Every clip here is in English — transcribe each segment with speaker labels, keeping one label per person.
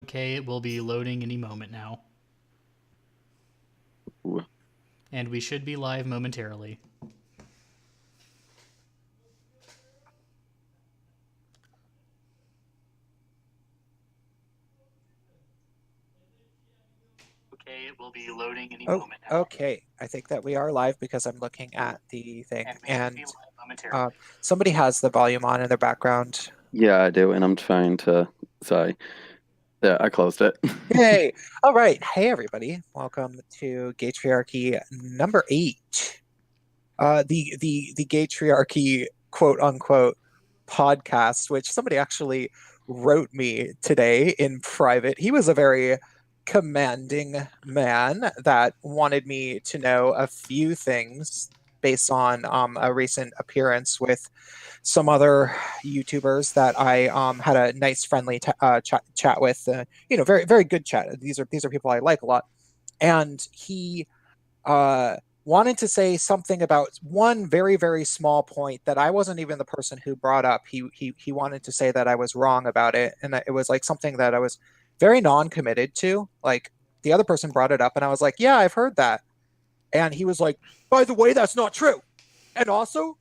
Speaker 1: Okay, it will be loading any moment now.
Speaker 2: Ooh.
Speaker 1: And we should be live momentarily. Okay, it will be loading any moment now.
Speaker 3: Okay, I think that we are live because I'm looking at the thing,
Speaker 1: And we should be live momentarily.
Speaker 3: somebody has the volume on in their background.
Speaker 2: Yeah, I do, and I'm trying to. Sorry. Yeah, I closed it.
Speaker 3: Yay! All right, hey everybody, welcome to Gaytriarchy number 8. The Gaytriarchy quote unquote podcast, which somebody actually wrote me today in private. He was a very commanding man that wanted me to know a few things based on a recent appearance with some other YouTubers that I had a nice friendly chat with. Very very good chat. These are people I like a lot, and he wanted to say something about one very very small point that I wasn't even the person who brought up. He wanted to say that I was wrong about it, and that it was like something that I was very non-committed to. Like the other person brought it up, and I was like, "Yeah, I've heard that," and he was like, "By the way, that's not true, and also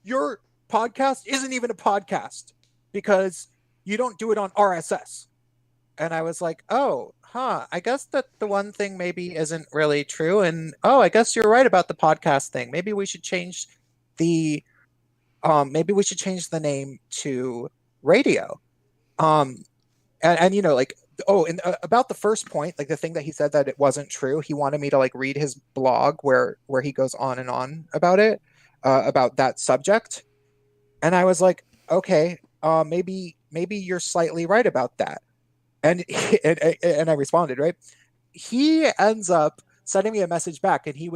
Speaker 3: your podcast isn't even a podcast because you don't do it on RSS." And I was like, "Oh, huh, I guess that the one thing maybe isn't really true. And oh, I guess you're right about the podcast thing. Maybe we should change the name to radio." And like, oh, and about the first point, like the thing that he said that it wasn't true, he wanted me to like read his blog where he goes on and on about that subject. And I was like, okay, maybe you're slightly right about that. And and I responded, right? He ends up sending me a message back, and he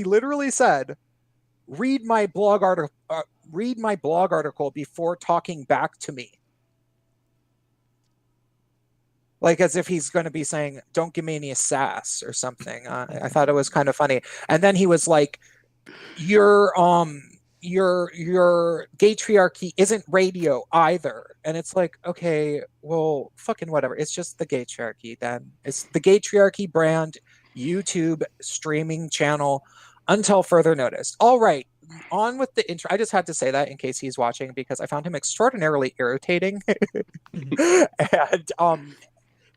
Speaker 3: literally said, read my blog article before talking back to me, like as if he's going to be saying, don't give me any sass or something. I thought it was kind of funny. And then he was like, your Gaytriarchy isn't radio either. And it's like, okay, well, fucking whatever. It's just the Gaytriarchy then. It's the Gaytriarchy brand YouTube streaming channel until further notice. All right, on with the intro. I just had to say that in case he's watching because I found him extraordinarily irritating. And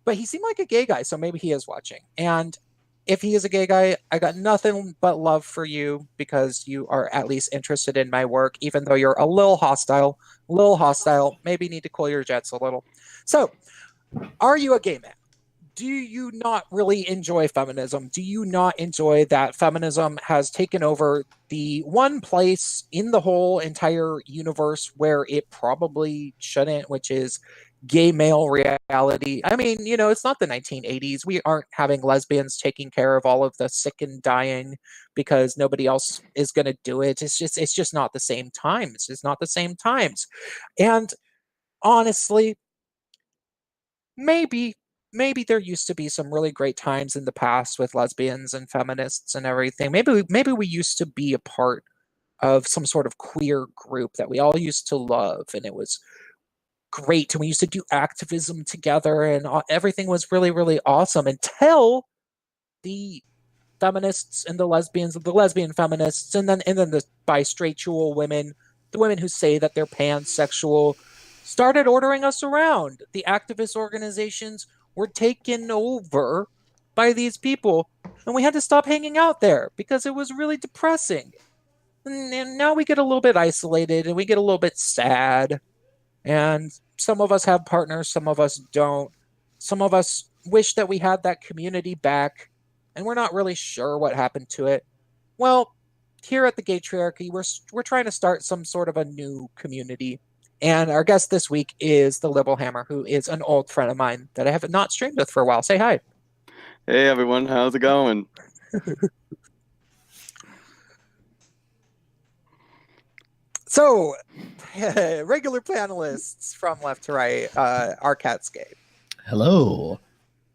Speaker 3: but he seemed like a gay guy, so maybe he is watching. And if he is a gay guy, I got nothing but love for you because you are at least interested in my work, even though you're a little hostile. Maybe need to cool your jets a little. So, are you a gay man? Do you not really enjoy feminism? Do you not enjoy that feminism has taken over the one place in the whole entire universe where it probably shouldn't, which is gay male reality? I mean, it's not the 1980s. We aren't having lesbians taking care of all of the sick and dying because nobody else is going to do it. It's just not the same times. It's not the same times. And honestly, maybe there used to be some really great times in the past with lesbians and feminists and everything. Maybe we used to be a part of some sort of queer group that we all used to love, and it was great. And we used to do activism together, and everything was really, really awesome until the feminists and the lesbian feminists, and then the bisexual women, the women who say that they're pansexual, started ordering us around. The activist organizations were taken over by these people, and we had to stop hanging out there because it was really depressing. And now we get a little bit isolated, and we get a little bit sad. And some of us have partners, some of us don't. Some of us wish that we had that community back, and we're not really sure what happened to it. Well, here at the Gaytriarchy, we're trying to start some sort of a new community. And our guest this week is the Liberal Hammer, who is an old friend of mine that I have not streamed with for a while. Say hi.
Speaker 2: Hey everyone, how's it going?
Speaker 3: So, regular panelists from left to right, Arcatscape.
Speaker 4: Hello,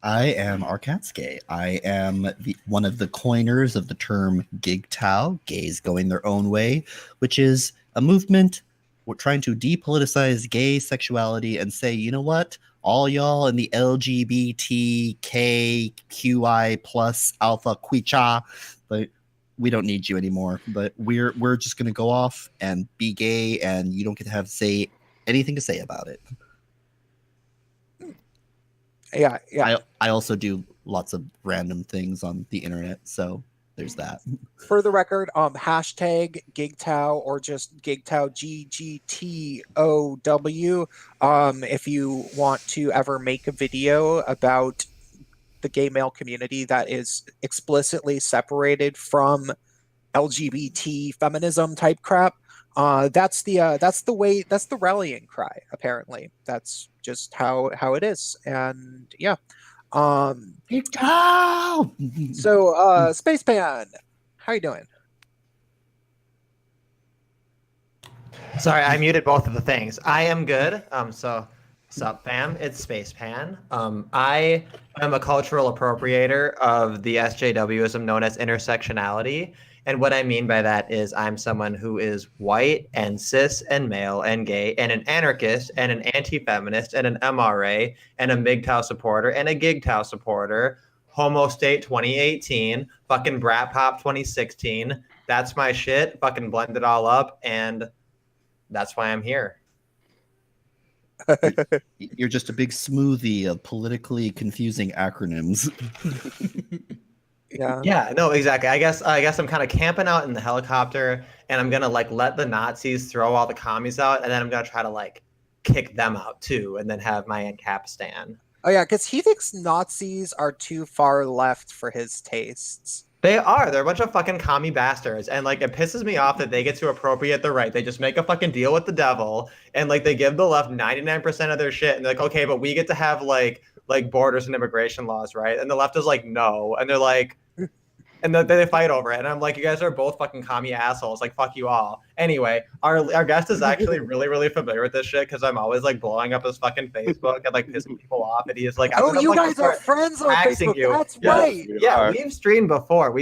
Speaker 4: I am Arcatske. I am one of the coiners of the term GigTow, gays going their own way, which is a movement we're trying to depoliticize gay sexuality and say, you know what? all y'all in the LGBTQI plus alpha quicha, but we don't need you anymore. But we're just gonna go off and be gay, and you don't get to have anything to say about it.
Speaker 3: Yeah.
Speaker 4: I also do lots of random things on the internet, so there's that.
Speaker 3: For the record, hashtag GigTow or just GigTow GGTOW. If you want to ever make a video about the gay male community that is explicitly separated from LGBT feminism type crap, that's the rallying cry. Apparently, that's just how it is, and yeah.
Speaker 4: GigTow!
Speaker 3: So, Spacepan, how you doing?
Speaker 5: Sorry, I muted both of the things. I am good. Sup, fam? It's Spacepan. I am a cultural appropriator of the SJWism known as intersectionality. And what I mean by that is I'm someone who is white and cis and male and gay and an anarchist and an anti-feminist and an MRA and a MGTOW supporter and a GigTow supporter. Homo State 2018, fucking Brat Pop 2016. That's my shit. Fucking blend it all up, and that's why I'm here.
Speaker 4: You're just a big smoothie of politically confusing acronyms.
Speaker 3: Yeah,
Speaker 5: no, exactly. I guess I'm kind of camping out in the helicopter, and I'm gonna like let the Nazis throw all the commies out, and then I'm gonna try to like kick them out too, and then have my Ancapistan.
Speaker 3: Oh yeah, because he thinks Nazis are too far left for his tastes.
Speaker 5: They're a bunch of fucking commie bastards, and like it pisses me off that they get to appropriate the right. They just make a fucking deal with the devil, and like they give the left 99% of their shit, and they're like, okay, but we get to have like borders and immigration laws, right? And the left is like, no, and they're like, and then they fight over it, and I'm like, you guys are both fucking commie assholes. Like, fuck you all. Anyway, our guest is actually really familiar with this shit because I'm always like blowing up his fucking Facebook and like pissing people off, and he is like,
Speaker 3: oh, you guys are friends on Facebook. That's right.
Speaker 5: Yeah, we've streamed before.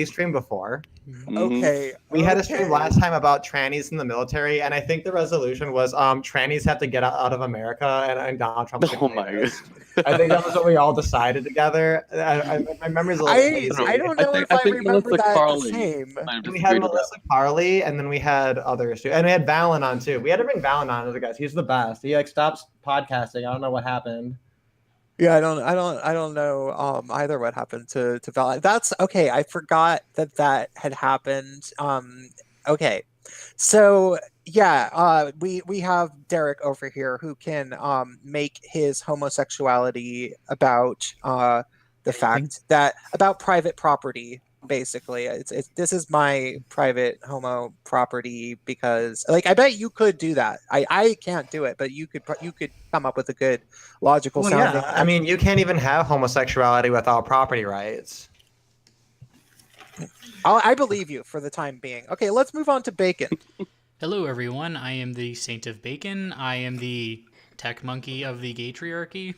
Speaker 3: Okay.
Speaker 5: We had a stream last time about trannies in the military, and I think the resolution was trannies have to get out of America, and Donald Trump.
Speaker 2: Oh my god!
Speaker 5: I think that was what we all decided together. My memory's a little hazy.
Speaker 3: I don't know if I remember that
Speaker 2: Farley.
Speaker 3: same.
Speaker 5: We had Melissa Farley, and then we had others too, and we had Valen on too. We had to bring Valen on as a guest. He's the best. He like stops podcasting. I don't know what happened.
Speaker 3: Yeah, I don't know either what happened to Val. That's okay. I forgot that had happened. Okay. So yeah, we have Derek over here who can make his homosexuality about the fact that about private property. Basically, this is my private homo property because, like, I bet you could do that. I can't do it, but you could come up with a good logical sounding.
Speaker 5: Yeah. I mean, you can't even have homosexuality without property rights.
Speaker 3: I believe you for the time being. Okay, let's move on to Bacon.
Speaker 1: Hello, everyone. I am the Saint of Bacon. I am the tech monkey of the Gaytriarchy.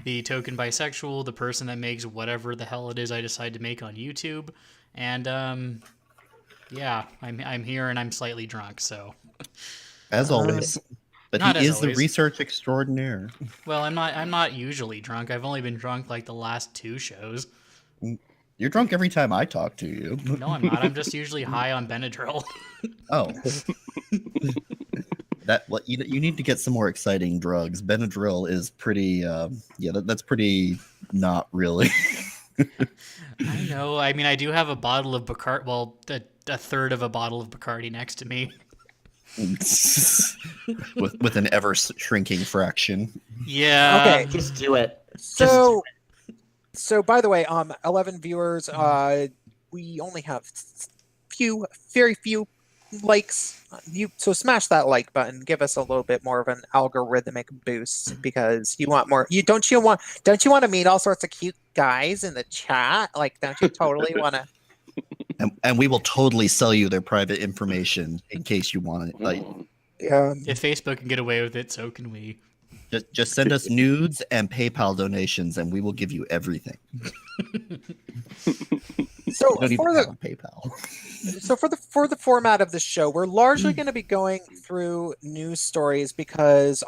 Speaker 1: The token bisexual, the person that makes whatever the hell it is I decide to make on YouTube. And, yeah, I'm here and I'm slightly drunk, so.
Speaker 4: As always. But he is the research extraordinaire.
Speaker 1: Well, I'm not usually drunk. I've only been drunk like the last 2 shows.
Speaker 4: You're drunk every time I talk to you.
Speaker 1: No, I'm not. I'm just usually high on Benadryl.
Speaker 4: Oh. You need to get some more exciting drugs. Benadryl is pretty that's pretty not really.
Speaker 1: I know. I mean, I do have a bottle of Bacardi, well, a third of a bottle of Bacardi next to me.
Speaker 4: with an ever shrinking fraction.
Speaker 1: Yeah.
Speaker 3: Okay,
Speaker 5: just do it.
Speaker 3: So by the way, 11 viewers, we only have very few likes. So smash that like button, give us a little bit more of an algorithmic boost because you want more. Don't you want to meet all sorts of cute guys in the chat? Like, don't you totally want to?
Speaker 4: And we will totally sell you their private information in case you want it. Like,
Speaker 1: if Facebook can get away with it, so can we.
Speaker 4: Just send us nudes and PayPal donations, and we will give you everything.
Speaker 3: So
Speaker 4: You don't even
Speaker 3: for
Speaker 4: have
Speaker 3: the
Speaker 4: a PayPal.
Speaker 3: for the format of the show, we're largely going to be going through news stories because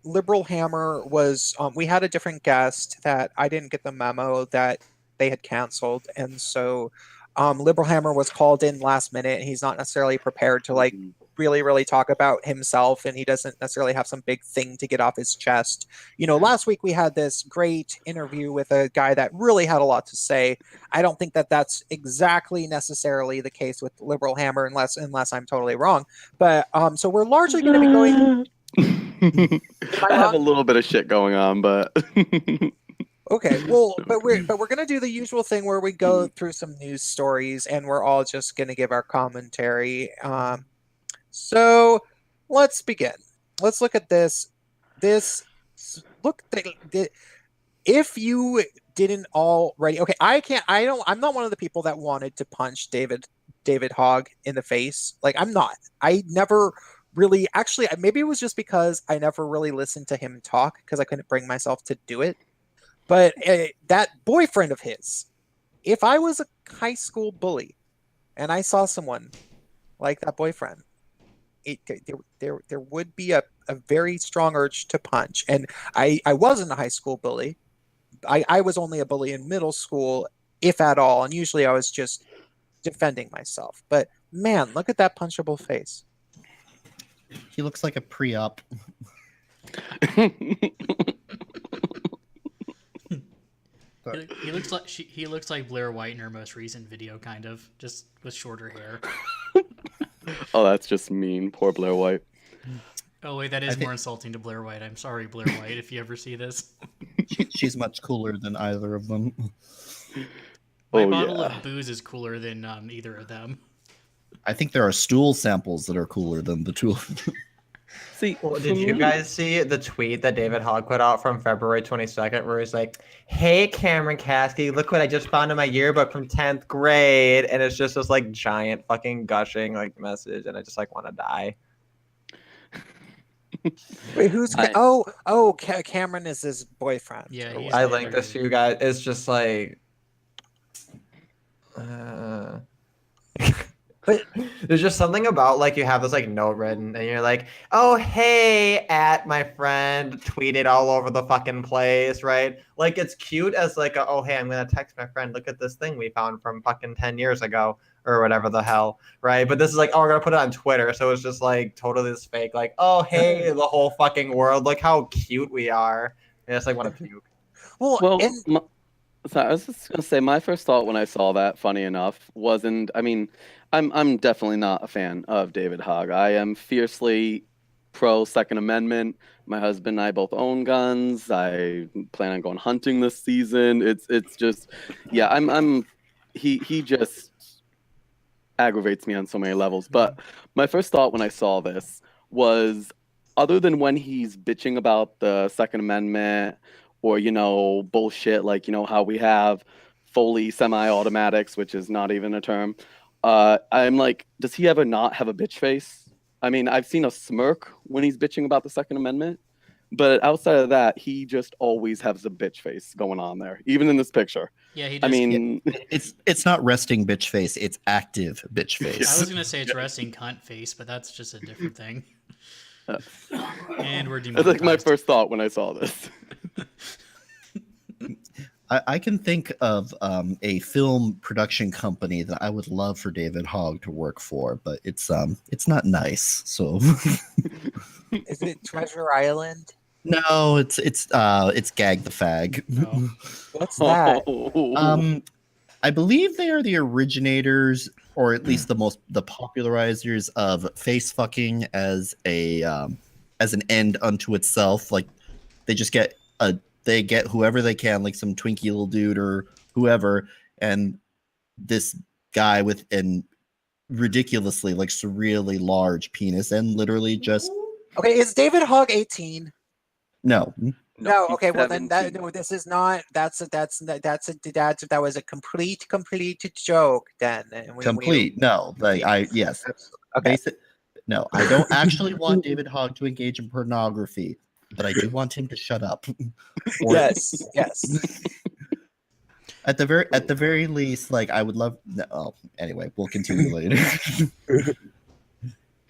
Speaker 3: Liberal Hammer was we had a different guest that I didn't get the memo that they had canceled, and so Liberal Hammer was called in last minute. And he's not necessarily prepared to like really talk about himself, and he doesn't necessarily have some big thing to get off his chest. You know, last week we had this great interview with a guy that really had a lot to say. I don't think that that's exactly necessarily the case with Liberal Hammer, unless I'm totally wrong. But so we're largely going to be going.
Speaker 2: I have a little bit of shit going on, but
Speaker 3: Okay, well, but we're gonna do the usual thing where we go through some news stories, and we're all just gonna give our commentary. So let's begin. Let's look at this. This look. If you didn't already, okay, I can't. I don't. I'm not one of the people that wanted to punch David Hogg in the face. Like I'm not. I never really. Actually, maybe it was just because I never really listened to him talk because I couldn't bring myself to do it. But that boyfriend of his, if I was a high school bully and I saw someone like that boyfriend, there would be a very strong urge to punch. And I wasn't a high school bully. I was only a bully in middle school, if at all. And usually I was just defending myself. But man, look at that punchable face.
Speaker 4: He looks like a pre-op.
Speaker 1: He looks like Blair White in her most recent video, kind of, just with shorter hair.
Speaker 2: oh, that's just mean. Poor Blair White.
Speaker 1: Oh wait, that is more insulting to Blair White. I'm sorry, Blair White, if you ever see this.
Speaker 4: She's much cooler than either of them.
Speaker 1: My bottle of booze is cooler than either of them.
Speaker 4: I think there are stool samples that are cooler than the two of them.
Speaker 2: See,
Speaker 5: well, did you guys see the tweet that David Hogg put out from February 22nd where he's like, hey, Cameron Kasky, look what I just found in my yearbook from 10th grade. And it's just this like giant fucking gushing like message. And I just like want to die.
Speaker 3: Wait, who's Cameron is his boyfriend.
Speaker 1: Yeah,
Speaker 5: I linked this to you guys. It's just like but there's just something about like you have this like note written and you're like, oh hey, at my friend tweeted all over the fucking place, right? Like it's cute as like oh hey, I'm gonna text my friend, look at this thing we found from fucking 10 years ago or whatever the hell, right? But this is like, oh, we're gonna put it on Twitter, so it's just like totally this fake, like, oh hey, the whole fucking world, look how cute we are. And it's like want to puke.
Speaker 2: So I was just gonna say my first thought when I saw that, funny enough, wasn't. I mean, I'm definitely not a fan of David Hogg. I am fiercely pro Second Amendment. My husband and I both own guns. I plan on going hunting this season. It's just, yeah. He just aggravates me on so many levels. But my first thought when I saw this was, other than when he's bitching about the Second Amendment, or, you know, bullshit like, you know, how we have Foley semi-automatics, which is not even a term. I'm like, does he ever not have a bitch face? I mean, I've seen a smirk when he's bitching about the Second Amendment, but outside of that, he just always has a bitch face going on there, even in this picture.
Speaker 1: Yeah, he
Speaker 2: I
Speaker 1: does.
Speaker 2: mean,
Speaker 4: it's not resting bitch face, it's active bitch face.
Speaker 1: I was gonna say it's resting cunt face, but that's just a different thing. And we're demonetized.
Speaker 2: That's like my first thought when I saw this.
Speaker 4: I can think of a film production company that I would love for David Hogg to work for, but it's not nice. So
Speaker 3: Is it Treasure Island?
Speaker 4: no, it's Gag the Fag.
Speaker 1: Oh.
Speaker 3: What's that?
Speaker 4: I believe they are the originators, or at least the popularizers of face fucking as an end unto itself. Like they just get whoever they can, like some twinky little dude or whoever, and this guy with an ridiculously like surreally large penis, and literally just
Speaker 3: Okay, is David Hogg 18?
Speaker 4: no.
Speaker 3: No,
Speaker 2: he's
Speaker 3: okay, well then
Speaker 2: 17.
Speaker 3: this is not. That was a complete joke. Then and
Speaker 4: Complete. No, like yes.
Speaker 3: Okay.
Speaker 4: No, I don't actually want David Hogg to engage in pornography, but I do want him to shut up.
Speaker 3: Yes.
Speaker 4: At the very least, like I would love. Oh, anyway, we'll continue later.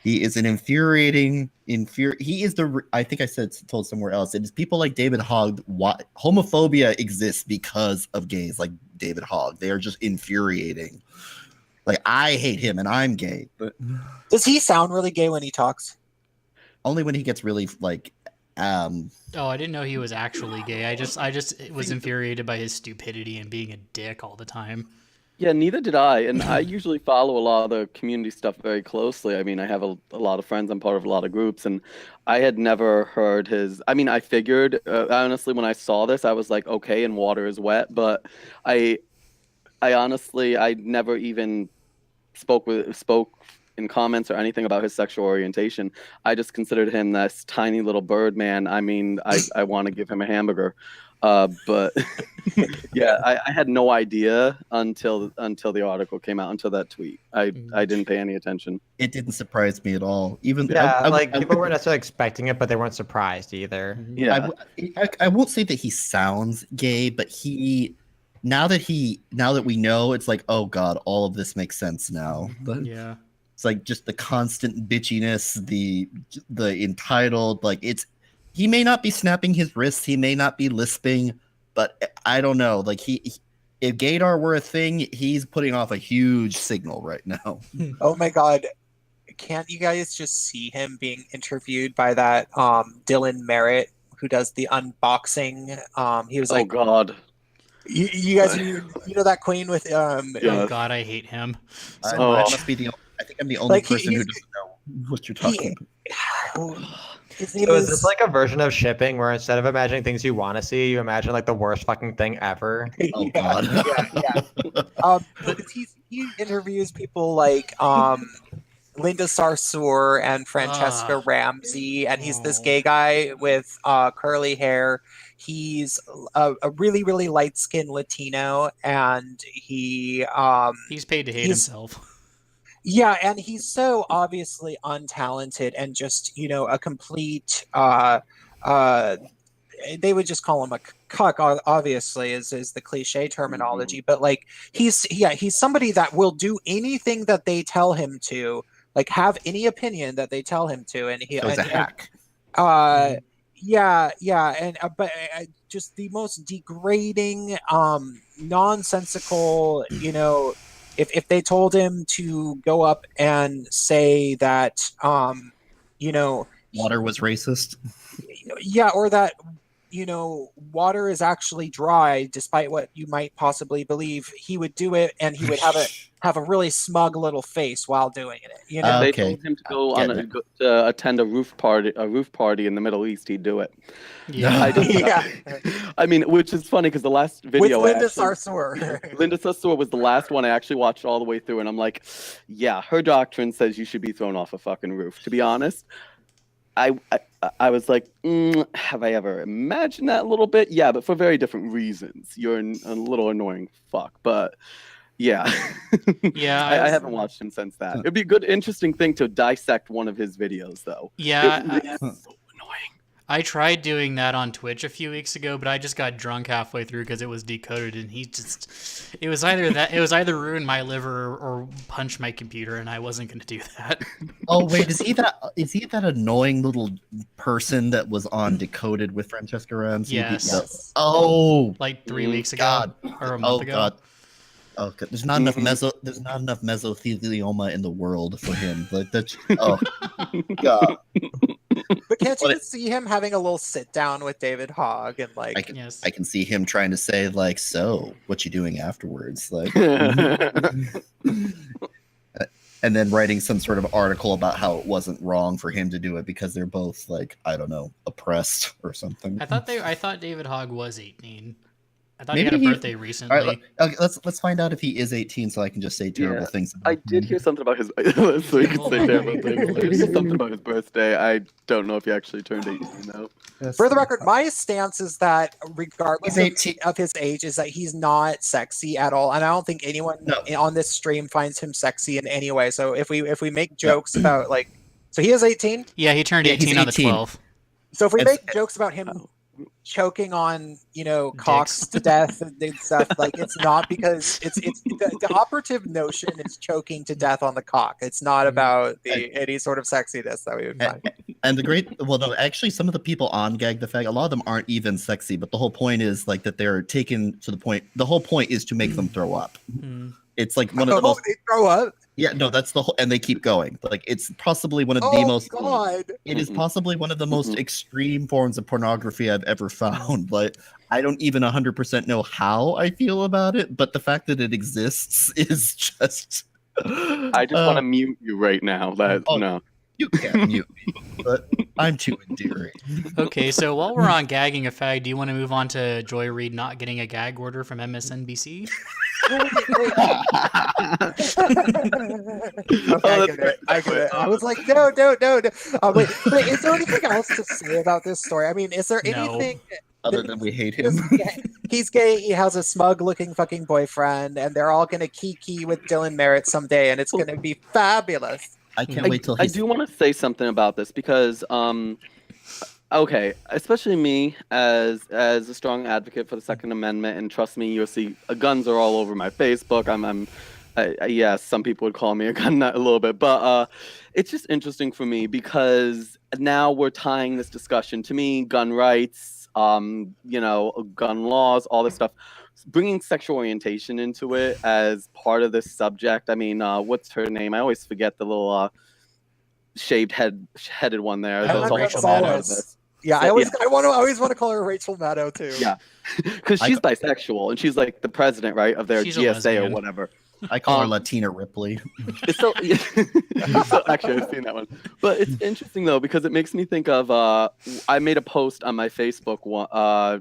Speaker 4: He is an infuriating. He is the. I think I told somewhere else. It is people like David Hogg. Homophobia exists because of gays like David Hogg. They are just infuriating. Like I hate him and I'm gay, but
Speaker 3: Does he sound really gay when he talks?
Speaker 4: only when he gets really like.
Speaker 1: Oh, I didn't know he was actually gay. I just was infuriated by his stupidity and being a dick all the time.
Speaker 2: Yeah, neither did I. And I usually follow a lot of the community stuff very closely. I mean, I have a lot of friends. I'm part of a lot of groups. And I had never heard his. I mean, I figured, honestly, when I saw this, I was like, okay, and water is wet. But I honestly, I never even spoke in comments or anything about his sexual orientation. I just considered him this tiny little bird man. I mean, I want to give him a hamburger. But yeah, I had no idea until the article came out, until that tweet. I didn't pay any attention.
Speaker 4: It didn't surprise me at all. Even
Speaker 5: people weren't necessarily expecting it, but they weren't surprised either.
Speaker 2: Yeah,
Speaker 4: I won't say that he sounds gay, but now that we know, it's like, oh god, all of this makes sense now. But
Speaker 1: Yeah.
Speaker 4: it's like just the constant bitchiness, the entitled, like he may not be snapping his wrists, he may not be lisping, but I don't know. Like if gaydar were a thing, he's putting off a huge signal right now.
Speaker 3: Oh my god. Can't you guys just see him being interviewed by that Dylan Merritt who does the unboxing? He was like,
Speaker 2: oh god.
Speaker 3: You guys, you know that queen with
Speaker 2: Yeah.
Speaker 1: Oh god, I hate him so
Speaker 2: Oh.
Speaker 1: much.
Speaker 4: Must be I think I'm the only
Speaker 3: Like,
Speaker 4: person who doesn't know what you're talking about.
Speaker 3: His name
Speaker 5: So is this like a version of shipping where instead of imagining things you want to see, you imagine like the worst fucking thing ever?
Speaker 4: Oh god.
Speaker 3: Because he interviews people like Linda Sarsour and Francesca Ramsey, and he's this gay guy with curly hair. He's a really, really light-skinned Latino, and he's
Speaker 1: paid to hate himself.
Speaker 3: Yeah, and he's so obviously untalented and just, a complete they would just call him a cuck, obviously, is the cliche terminology, but like he's somebody that will do anything that they tell him to, like have any opinion that they tell him to, and
Speaker 4: So he's a hack.
Speaker 3: But just the most degrading, nonsensical, if they told him to go up and say that,
Speaker 4: Water was racist.
Speaker 3: yeah, or that, water is actually dry, despite what you might possibly believe, he would do it, and he would have a really smug little face while doing it.
Speaker 2: If they told him to go to attend a roof party in the Middle East, he'd do it.
Speaker 1: Yeah.
Speaker 2: I mean, which is funny because the last video
Speaker 3: with Linda Sarsour.
Speaker 2: Linda Sarsour was the last one I actually watched all the way through, and I'm like, yeah, her doctrine says you should be thrown off a fucking roof. To be honest, I was like, have I ever imagined that a little bit? Yeah, but for very different reasons. You're a little annoying fuck, but yeah.
Speaker 1: Yeah,
Speaker 2: I haven't watched him since that. It'd be a good, interesting thing to dissect one of his videos, though.
Speaker 1: Yeah,
Speaker 2: It's so annoying.
Speaker 1: I tried doing that on Twitch a few weeks ago, but I just got drunk halfway through because it was decoded, and it was either ruin my liver or punch my computer, and I wasn't going to do that.
Speaker 4: Oh wait, is he that annoying little person that was on Decoded with Francesca Ramsey?
Speaker 1: Yes. Like 3 weeks ago
Speaker 4: God.
Speaker 1: or a month ago.
Speaker 4: God. Oh god. There's not enough mesothelioma in the world for him. Like that's god.
Speaker 3: But can't you just see him having a little sit down with David Hogg and like
Speaker 4: I can see him trying to say like, so what you doing afterwards? Like and then writing some sort of article about how it wasn't wrong for him to do it because they're both like, I don't know, oppressed or something.
Speaker 1: I thought David Hogg was 18. I thought he had a birthday recently.
Speaker 4: All right, okay, let's find out if he is 18. So I can just say terrible things.
Speaker 2: I did hear something about his. So you can say terrible things. There's something about his birthday. I don't know if he actually turned 18 though.
Speaker 3: For the record, my stance is that regardless of his age, is that he's not sexy at all, and I don't think anyone on this stream finds him sexy in any way. So if we make jokes about so he is 18.
Speaker 1: Yeah, he turned 18 on the 12th.
Speaker 3: So if we make jokes about him choking on cocks to death and stuff. Like, it's not because it's the operative notion is choking to death on the cock. It's not about any sort of sexiness that we would find.
Speaker 4: And no, actually, some of the people on Gag the Fag, a lot of them aren't even sexy, but the whole point is like that they're taken to the point. The whole point is to make them throw up. It's like one of the most.
Speaker 3: They throw up.
Speaker 4: Yeah, no, that's the whole, and they keep going. Like, it's possibly one of the most.
Speaker 3: God.
Speaker 4: It is possibly one of the most extreme forms of pornography I've ever found. Like, I don't even 100% know how I feel about it, but the fact that it exists is just.
Speaker 2: I just want to mute you right now. No.
Speaker 4: You can't mute me, but I'm too endearing.
Speaker 1: Okay, so while we're on gagging a fag, do you want to move on to Joy Reid not getting a gag order from MSNBC?
Speaker 3: Okay, I get it. I was like, no. Wait, is there anything else to say about this story? I mean, is there anything
Speaker 4: other than we hate him?
Speaker 3: He's gay. He has a smug-looking fucking boyfriend, and they're all gonna kiki with Dylan Merritt someday, and it's gonna be fabulous.
Speaker 4: I can't wait till
Speaker 2: I do want to say something about this because, okay, especially me as a strong advocate for the Second Amendment, and trust me, you'll see guns are all over my Facebook. Yes, some people would call me a gun nut a little bit, but it's just interesting for me because now we're tying this discussion to me, gun rights, gun laws, all this stuff. Bringing sexual orientation into it as part of this subject. I mean, what's her name? I always forget the little headed one there.
Speaker 1: Rachel Maddow.
Speaker 3: Yeah, I always want to call her Rachel Maddow too.
Speaker 2: Yeah, because she's bisexual and she's like the president, right, of their GSA or whatever.
Speaker 4: I call her Latina Ripley.
Speaker 2: Actually, I've seen that one. But it's interesting, though, because it makes me think of... I made a post on my Facebook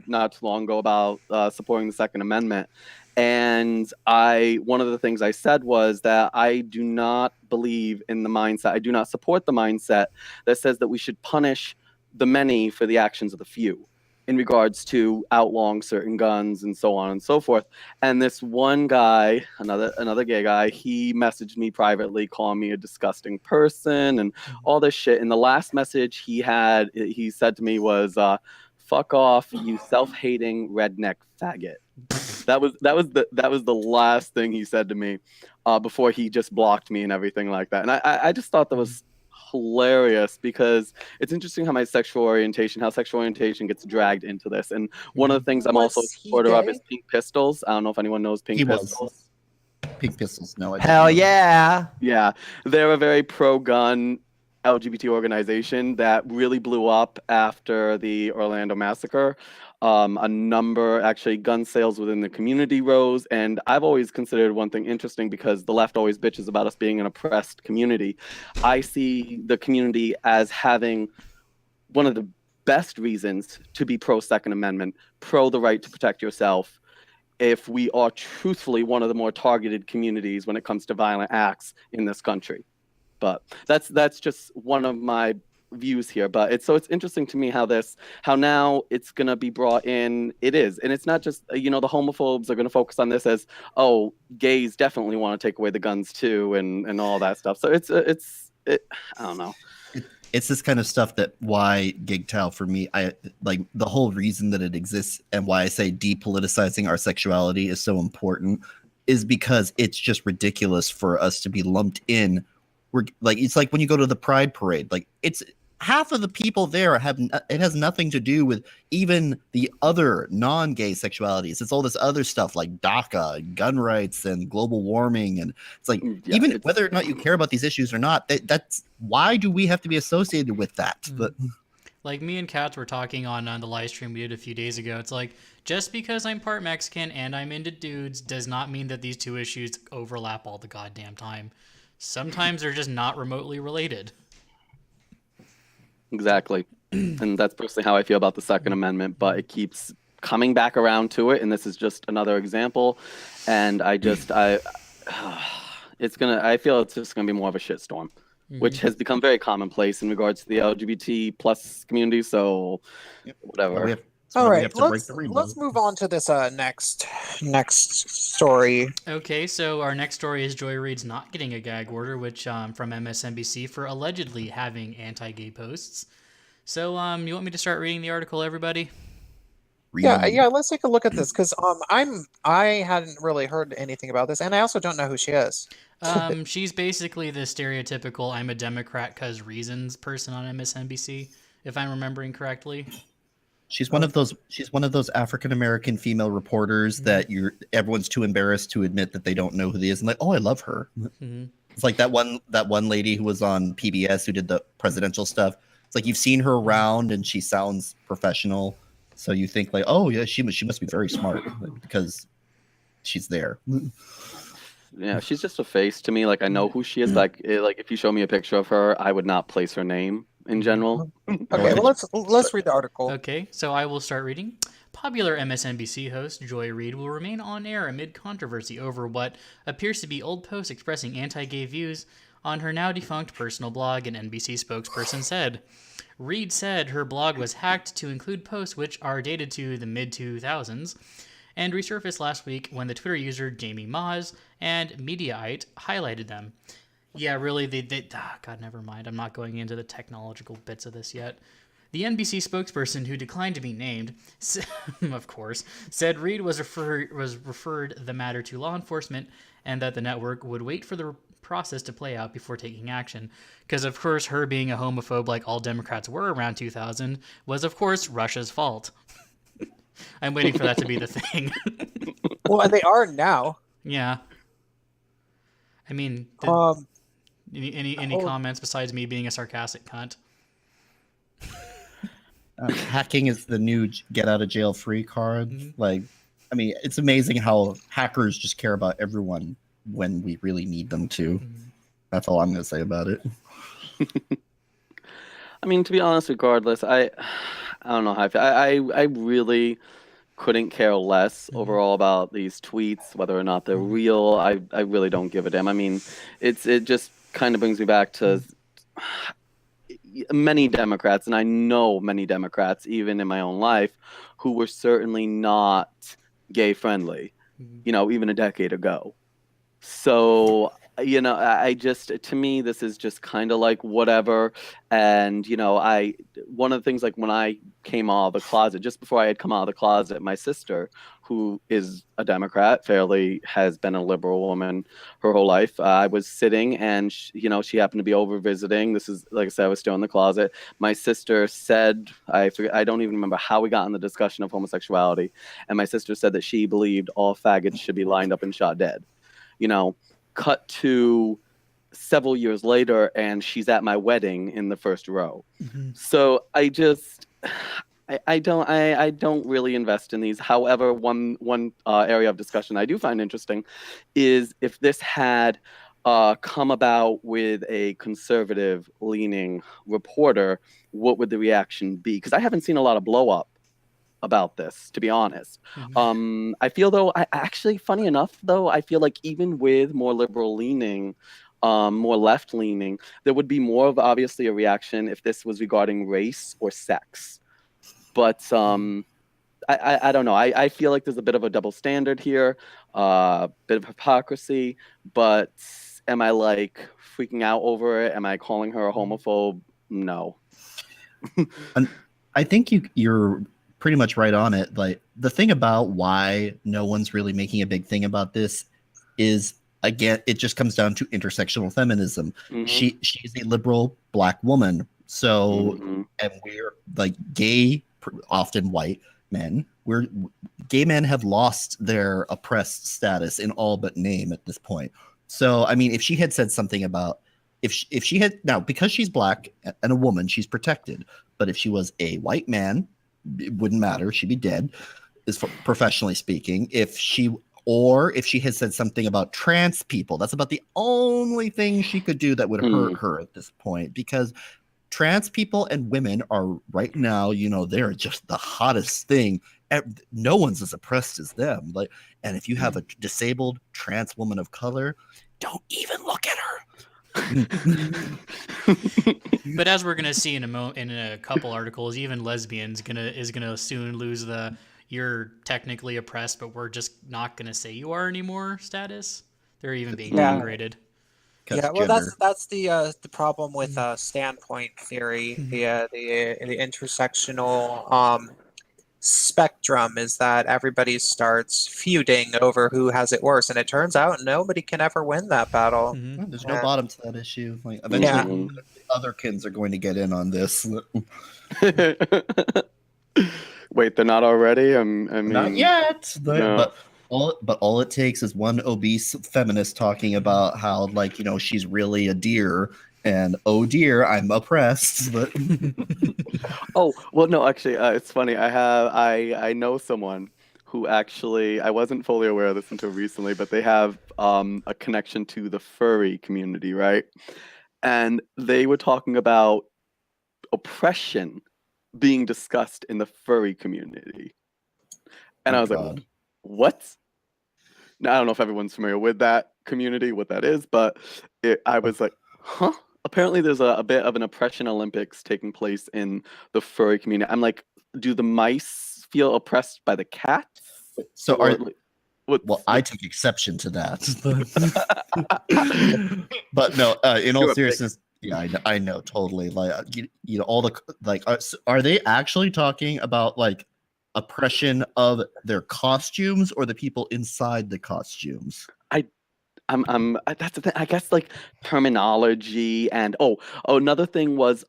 Speaker 2: not too long ago about supporting the Second Amendment. And one of the things I said was that I do not believe in the mindset. I do not support the mindset that says that we should punish the many for the actions of the few, in regards to outlawing certain guns and so on and so forth. And this one guy, another gay guy, he messaged me privately, calling me a disgusting person and all this shit. And the last message he said to me was, "Fuck off, you self-hating redneck faggot." That was the last thing he said to me before he just blocked me and everything like that. And I just thought that was hilarious because it's interesting how sexual orientation gets dragged into this. And one of the things I'm also a supporter of is Pink Pistols. I don't know if anyone knows Pink Pistols.
Speaker 4: Pink Pistols, no.
Speaker 5: Hell yeah.
Speaker 2: Yeah, they're a very pro-gun LGBT organization that really blew up after the Orlando massacre. Gun sales within the community rose. And I've always considered one thing interesting because the left always bitches about us being an oppressed community. I see the community as having one of the best reasons to be pro Second Amendment, pro the right to protect yourself, if we are truthfully one of the more targeted communities when it comes to violent acts in this country. But that's just one of my views here. But it's interesting to me how now it's gonna be brought in. It is, and it's not just the homophobes are gonna focus on this as, oh, gays definitely want to take away the guns too, and all that stuff. So it's I don't know.
Speaker 4: It's this kind of stuff that why GigTal for me, I like the whole reason that it exists and why I say depoliticizing our sexuality is so important is because it's just ridiculous for us to be lumped in. It's like when you go to the Pride Parade, like it's half of the people there it has nothing to do with even the other non-gay sexualities. It's all this other stuff like DACA and gun rights and global warming. And it's like, whether or not you care about these issues or not, that's why do we have to be associated with that? But
Speaker 1: like me and Katz were talking on the live stream we did a few days ago. It's like, just because I'm part Mexican and I'm into dudes does not mean that these two issues overlap all the goddamn time. Sometimes they're just not remotely related.
Speaker 2: Exactly. And that's personally how I feel about the Second Amendment, but it keeps coming back around to it, and this is just another example. And I feel it's just gonna be more of a shitstorm, which has become very commonplace in regards to the LGBT plus community. So whatever.
Speaker 3: All right, let's move on to this next story.
Speaker 1: Okay, so our next story is Joy Reid's not getting a gag order, which from MSNBC for allegedly having anti-gay posts. So you want me to start reading the article, everybody?
Speaker 3: Yeah,
Speaker 4: read.
Speaker 3: yeah. Let's take a look at this because I hadn't really heard anything about this, and I also don't know who she is.
Speaker 1: She's basically the stereotypical "I'm a Democrat 'cause reasons" person on MSNBC, if I'm remembering correctly.
Speaker 4: She's one of
Speaker 3: Okay.
Speaker 4: those. She's one of those African American female reporters that everyone's too embarrassed to admit that they don't know who they is, and like, oh, I love her.
Speaker 1: Mm-hmm.
Speaker 4: It's like that one lady who was on PBS who did the presidential stuff. It's like you've seen her around and she sounds professional, so you think like, oh yeah, she must be very smart because she's there.
Speaker 2: Yeah, she's just a face to me. Like I know who she is. Like if you show me a picture of her, I would not place her name in general.
Speaker 3: Okay, well let's read the article.
Speaker 1: Okay, so I will start reading. Popular MSNBC host Joy Reid will remain on air amid controversy over what appears to be old posts expressing anti-gay views on her now defunct personal blog, an NBC spokesperson said. Reid said her blog was hacked to include posts which are dated to the mid-2000s and resurfaced last week when the Twitter user Jamie Moz and Mediaite highlighted them. Yeah, really, God, never mind. I'm not going into the technological bits of this yet. The NBC spokesperson, who declined to be named, of course, said Reid was referred the matter to law enforcement and that the network would wait for the process to play out before taking action. Because, of course, her being a homophobe like all Democrats were around 2000 was, of course, Russia's fault. I'm waiting for that to be the thing.
Speaker 3: Well, and they are now.
Speaker 1: Yeah. I mean, any comments besides me being a sarcastic cunt?
Speaker 4: Hacking is the new get out of jail free card. Like, I mean, it's amazing how hackers just care about everyone when we really need them to. That's all I'm going to say about it.
Speaker 2: I mean, to be honest, regardless, I don't know how I feel. I really couldn't care less overall about these tweets, whether or not they're real. I really don't give a damn. I mean, it just kind of brings me back to many Democrats, and I know many Democrats, even in my own life, who were certainly not gay friendly, even a decade ago. So, I just, to me, this is just kind of like whatever. And, one of the things, like when I came out of the closet, just before I had come out of the closet, my sister, who is a Democrat, fairly has been a liberal woman her whole life. I was sitting and, she happened to be over visiting. This is, like I said, I was still in the closet. My sister said, I don't even remember how we got in the discussion of homosexuality. And my sister said that she believed all faggots should be lined up and shot dead. Cut to several years later, and she's at my wedding in the first row. So I don't really invest in these. However, one area of discussion I do find interesting is if this had come about with a conservative leaning reporter, what would the reaction be? Because I haven't seen a lot of blow up about this, to be honest. I feel though, I actually, funny enough though, I feel like even with more liberal leaning, more left leaning, there would be more of obviously a reaction if this was regarding race or sex. But I don't know. I feel like there's a bit of a double standard here, bit of hypocrisy. But am I like freaking out over it? Am I calling her a homophobe? No.
Speaker 4: And I think you're pretty much right on it. Like, the thing about why no one's really making a big thing about this is, again, it just comes down to intersectional feminism. She's a liberal Black woman, so and we're like gay, often white men. Gay men have lost their oppressed status in all but name at this point. So I mean, if she had said something about if she had, now, because she's Black and a woman, she's protected. But if she was a white man, it wouldn't matter. She'd be dead, professionally speaking. If she had said something about trans people, that's about the only thing she could do that would hurt her at this point, because trans people and women are right now, they're just the hottest thing. No one's as oppressed as them. Like, and if you have a disabled trans woman of color, don't even look at her.
Speaker 1: But as we're gonna see in a couple articles, even lesbians is gonna soon lose the "you're technically oppressed, but we're just not gonna say you are anymore" status. They're even being downgraded.
Speaker 3: Yeah, well, that's the problem with standpoint theory, the intersectional spectrum is that everybody starts feuding over who has it worse, and it turns out nobody can ever win that battle.
Speaker 1: Mhm.
Speaker 4: There's
Speaker 3: Yeah.
Speaker 4: no bottom to that issue. Like eventually,
Speaker 3: Yeah.
Speaker 2: Mhm.
Speaker 4: the other kids are going to get in on this.
Speaker 2: Wait, they're not already? I mean,
Speaker 4: Not yet,
Speaker 2: no.
Speaker 4: but all it takes is one obese feminist talking about how, like, she's really a deer, and oh dear, I'm oppressed. But
Speaker 2: Oh, well, no, actually, it's funny. I know someone who actually, I wasn't fully aware of this until recently, but they have a connection to the furry community, right? And they were talking about oppression being discussed in the furry community. And
Speaker 4: oh
Speaker 2: I was like,
Speaker 4: god,
Speaker 2: what? Now, I don't know if everyone's familiar with that community, what that is, but I was like, huh? Apparently, there's a bit of an oppression Olympics taking place in the furry community. I'm like, do the mice feel oppressed by the cat?
Speaker 4: so
Speaker 2: Or
Speaker 4: are
Speaker 2: like, what's
Speaker 4: well, I take exception to that. But no, in all
Speaker 2: You're a bigot.
Speaker 4: seriousness, yeah, I know totally. Like, all the like, are they actually talking about like oppression of their costumes or the people inside the costumes?
Speaker 2: That's the thing. I guess like terminology and another thing was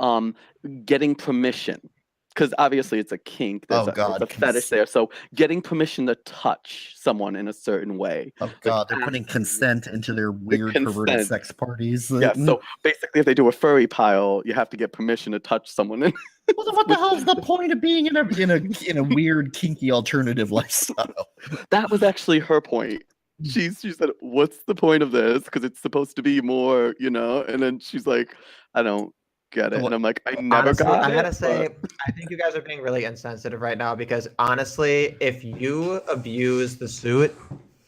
Speaker 2: getting permission. Because obviously it's a kink,
Speaker 4: Oh
Speaker 2: there's
Speaker 4: god,
Speaker 2: a fetish there. So getting permission to touch someone in a certain way.
Speaker 4: oh
Speaker 2: Like
Speaker 4: god, they're putting consent into their
Speaker 2: the
Speaker 4: weird perverted
Speaker 2: consent.
Speaker 4: sex parties.
Speaker 2: Yeah, so basically if they do a furry pile, you have to get permission to touch someone in
Speaker 4: What the hell's the point of being in a weird kinky alternative lifestyle?
Speaker 2: that was actually her point. She said, "What's the point of this? Because it's supposed to be more, And then she's like, "I don't get it," and I'm like, "I never
Speaker 5: Honestly,
Speaker 2: got
Speaker 5: I
Speaker 2: it."
Speaker 5: gotta say, I think you guys are being really insensitive right now because honestly, if you abuse the suit,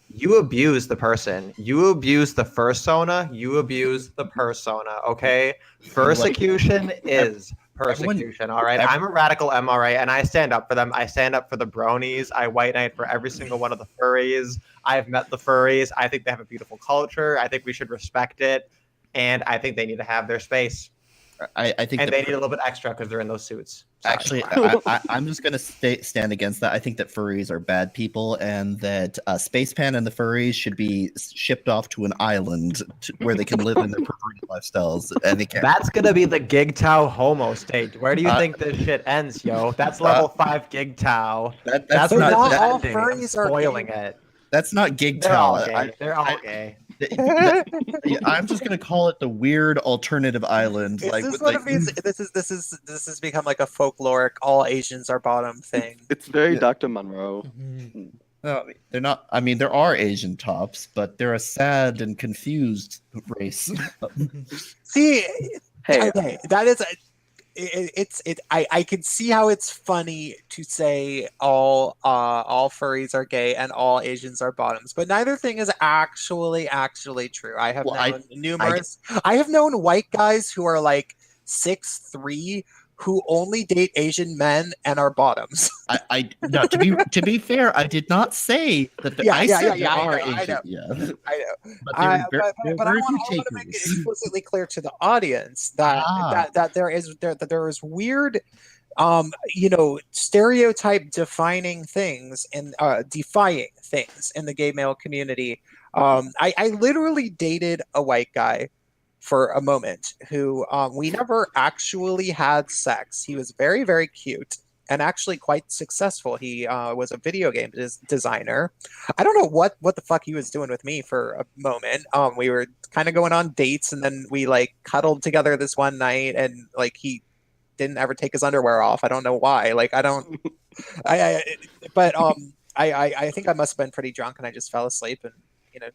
Speaker 5: you abuse the person. You abuse the fursona. You abuse the persona. Okay, persecution is persecution. All right, I'm a radical MRA, and I stand up for them. I stand up for the bronies. I white knight for every single one of the furries. I've met the furries. I think they have a beautiful culture. I think we should respect it, and I think they need to have their space.
Speaker 4: I think
Speaker 5: And they need a little bit extra because they're in those suits. Sorry.
Speaker 4: actually, I'm just gonna stand against that. I think that furries are bad people, and that Space Pan and the furries should be shipped off to an island where they can live in their perverted lifestyles, and they can't.
Speaker 5: That's gonna be the Gig Tao homo stage. Where do you think this shit ends, yo? That's level 5 Gig Tao.
Speaker 4: That's
Speaker 5: That's
Speaker 4: not
Speaker 3: all
Speaker 5: ending.
Speaker 3: furries
Speaker 5: I'm
Speaker 3: are
Speaker 5: spoiling
Speaker 3: gay.
Speaker 5: it.
Speaker 4: that's not gig
Speaker 5: They're all
Speaker 4: talent.
Speaker 5: gay. They're all gay.
Speaker 4: I'm just gonna call it the weird alternative island.
Speaker 3: Is
Speaker 4: Like,
Speaker 3: this
Speaker 4: with,
Speaker 3: one
Speaker 4: like
Speaker 3: of these? This has become like a folkloric all Asians are bottom thing.
Speaker 2: It's very
Speaker 4: Yeah.
Speaker 2: Dr. Monroe.
Speaker 4: no, they're not. I mean, there are Asian tops, but they're a sad and confused race.
Speaker 3: See,
Speaker 2: Hey,
Speaker 3: okay, that is I can see how it's funny to say all furries are gay and all Asians are bottoms, but neither thing is actually true. I have known numerous. I have known white guys who are like 6'3" who only date Asian men and are bottoms.
Speaker 4: No, to be fair, I did not say that. I said there are Asian. Yeah,
Speaker 3: I know.
Speaker 4: but
Speaker 3: But I want to make it explicitly clear to the audience that there is weird, stereotype defining things and defying things in the gay male community. I literally dated a white guy for a moment who we never actually had sex. He was very, very cute and actually quite successful. He was a video game designer. I don't know what the fuck he was doing with me for a moment. We were kind of going on dates, and then we like cuddled together this one night, and like he didn't ever take his underwear off. I don't know why. Like I don't. I think I must have been pretty drunk, and I just fell asleep and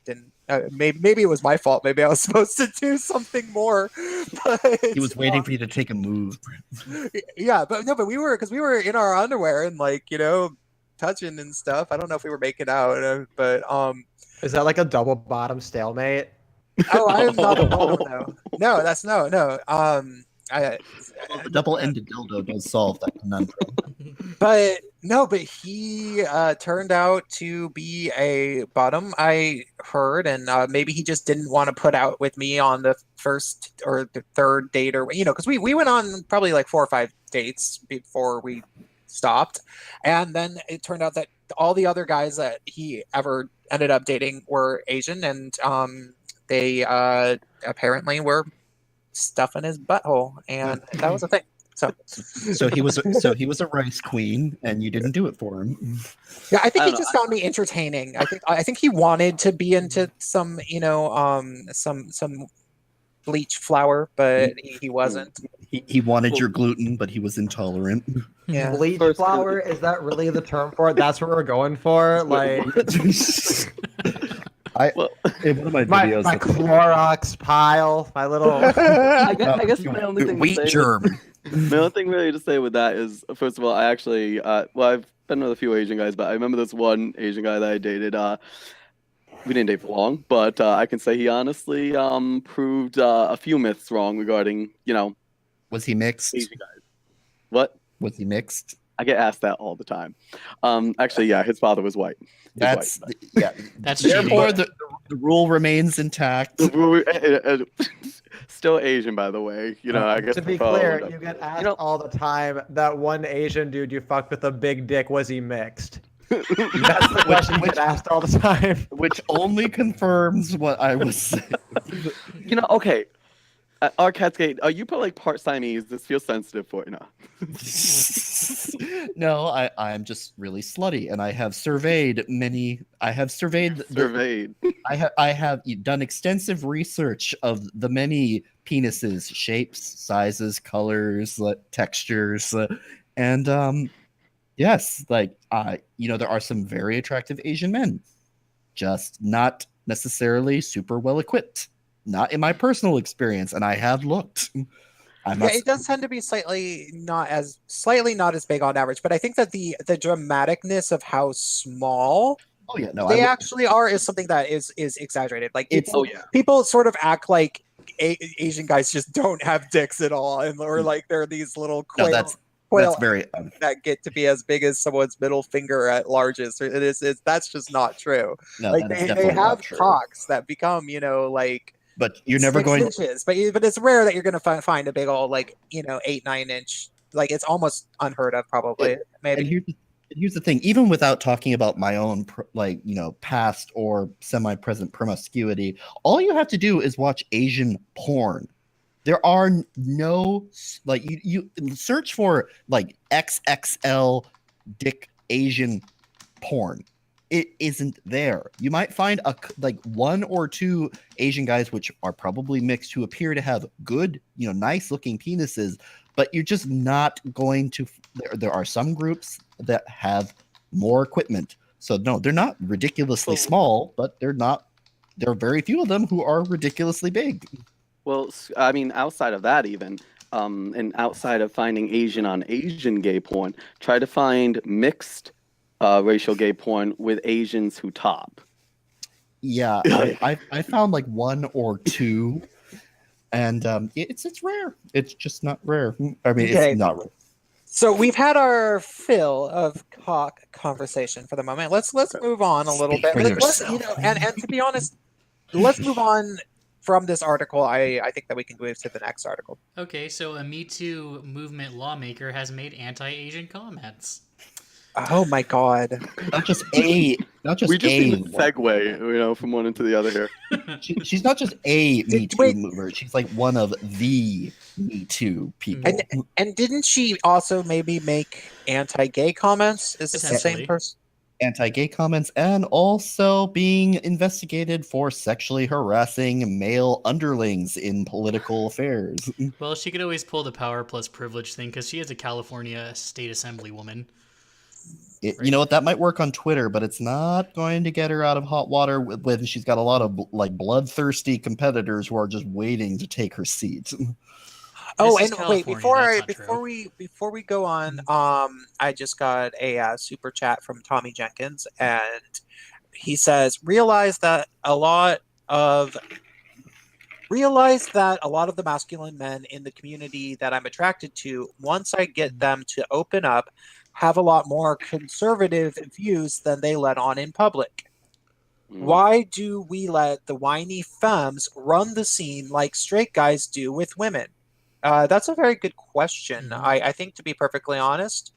Speaker 3: didn't. Maybe it was my fault. Maybe I was supposed to do something more. But
Speaker 4: he was waiting for you to take a move.
Speaker 3: Yeah, but we were in our underwear and touching and stuff. I don't know if we were making out, but
Speaker 5: Is that like a double bottom stalemate?
Speaker 3: Oh, I am not a bottom. No, that's no.
Speaker 4: The double-ended dildo does solve that conundrum.
Speaker 3: But he turned out to be a bottom, I heard, and maybe he just didn't want to put out with me on the first or the third date, or because we went on probably like 4 or 5 dates before we stopped. And then it turned out that all the other guys that he ever ended up dating were Asian, and they apparently were stuffing his butthole, and that was a thing.
Speaker 4: So he was a rice queen, and you didn't do it for him.
Speaker 3: Yeah, I think
Speaker 2: I
Speaker 3: he
Speaker 2: don't
Speaker 3: just found me entertaining. I think he wanted to be into some, some bleach flour, but he wasn't.
Speaker 4: He wanted your gluten, but he was intolerant.
Speaker 3: Yeah.
Speaker 5: Bleach
Speaker 2: First-
Speaker 5: flour, is that really the term for it? That's what we're going for? Like
Speaker 2: Well,
Speaker 4: In one of my
Speaker 5: my
Speaker 4: videos,
Speaker 5: Clorox pile, my little
Speaker 2: I guess my only thing to
Speaker 4: wheat
Speaker 2: say
Speaker 4: germ.
Speaker 2: My only thing really to say with that is, first of all, I actually, I've been with a few Asian guys, but I remember this one Asian guy that I dated. We didn't date for long, but I can say he honestly proved a few myths wrong regarding,
Speaker 4: Was he mixed?
Speaker 2: Asian guys. What?
Speaker 4: Was he mixed?
Speaker 2: I get asked that all the time. Actually, yeah, his father was white.
Speaker 4: That's yeah.
Speaker 1: That's
Speaker 4: Therefore,
Speaker 1: cheating.
Speaker 4: the rule remains intact.
Speaker 2: Still Asian, by the way. I guess
Speaker 5: to be clear, you get asked all the time that one Asian dude you fucked with a big dick, was he mixed? That's the question you get asked all the time.
Speaker 4: Which only confirms what I was saying.
Speaker 2: Okay. Our Catskate, are you probably part Siamese? This feels sensitive for you now.
Speaker 4: No, I'm just really slutty, and I have surveyed many. I have surveyed.
Speaker 2: Surveyed.
Speaker 4: I have done extensive research of the many penises, shapes, sizes, colors, textures, and yes, there are some very attractive Asian men, just not necessarily super well equipped. Not in my personal experience, and I have looked.
Speaker 3: It does tend to be slightly not as big on average, but I think that the dramaticness of how small
Speaker 4: Oh yeah, no,
Speaker 3: they actually are is something that is exaggerated. Like people sort of act like Asian guys just don't have dicks at all, or like they're these little quail,
Speaker 4: that's very
Speaker 3: that get to be as big as someone's middle finger at largest. That's just not true.
Speaker 4: No,
Speaker 3: like
Speaker 4: that is
Speaker 3: they have
Speaker 4: true.
Speaker 3: cocks that become like.
Speaker 4: But you're never
Speaker 3: 6
Speaker 4: going.
Speaker 3: inches, but it's rare that you're going to find a big old 8-9 inch. Like it's almost unheard of, probably. Maybe.
Speaker 4: And here's the thing: even without talking about my own past or semi-present promiscuity, all you have to do is watch Asian porn. There are no you search for XXL dick Asian porn. It isn't there. You might find one or two Asian guys, which are probably mixed, who appear to have good, nice looking penises, but you're just not going to. There are some groups that have more equipment. So no, they're not ridiculously small, but they're not. There are very few of them who are ridiculously big.
Speaker 2: Well, I mean, outside of that, even, and outside of finding Asian on Asian gay porn, try to find mixed racial gay porn with Asians who top.
Speaker 4: Yeah, I found one or two, and it's rare. It's just not rare. I mean,
Speaker 3: Okay.
Speaker 4: it's not rare.
Speaker 3: So we've had our fill of cock conversation for the moment. Let's move on a little
Speaker 4: Speak
Speaker 3: bit.
Speaker 4: for
Speaker 3: Let's,
Speaker 4: yourself.
Speaker 3: and to be honest, let's move on from this article. I think that we can move to the next article.
Speaker 1: Okay, so a Me Too movement lawmaker has made anti-Asian comments.
Speaker 3: Oh my God!
Speaker 4: Not just a.
Speaker 2: We just need a segue, from one into the other here.
Speaker 4: She's not just a Me Too
Speaker 3: Wait.
Speaker 4: mover. She's one of the Me Too people.
Speaker 3: And didn't she also maybe make anti-gay comments? Is this the same
Speaker 1: Potentially.
Speaker 3: person?
Speaker 4: Anti-gay comments, and also being investigated for sexually harassing male underlings in political affairs.
Speaker 1: Well, she could always pull the power plus privilege thing because she is a California state assembly woman.
Speaker 4: You know what? That might work on Twitter, but it's not going to get her out of hot water when she's got a lot of bloodthirsty competitors who are just waiting to take her seat.
Speaker 3: Oh,
Speaker 1: This is
Speaker 3: and wait,
Speaker 1: California, that's not true.
Speaker 3: before we go on, I just got a super chat from Tommy Jenkins, and he says, realize that a lot of the masculine men in the community that I'm attracted to, once I get them to open up, have a lot more conservative views than they let on in public. Why do we let the whiny femmes run the scene like straight guys do with women? That's a very good question. I think, to be perfectly honest,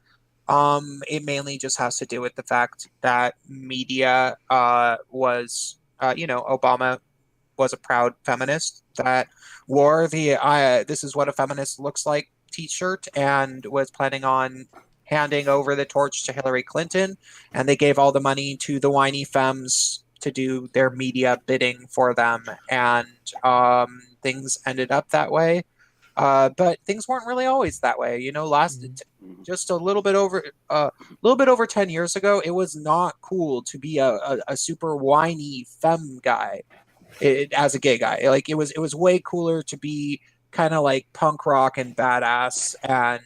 Speaker 3: It mainly just has to do with the fact that media was, Obama was a proud feminist that wore the "this is what a feminist looks like" T-shirt and was planning on handing over the torch to Hillary Clinton, and they gave all the money to the whiny femmes to do their media bidding for them, and things ended up that way. But things weren't really always that way. Just a little bit over 10 years ago, it was not cool to be a super whiny femme guy as a gay guy. Like it was way cooler to be kind of like punk rock and badass, and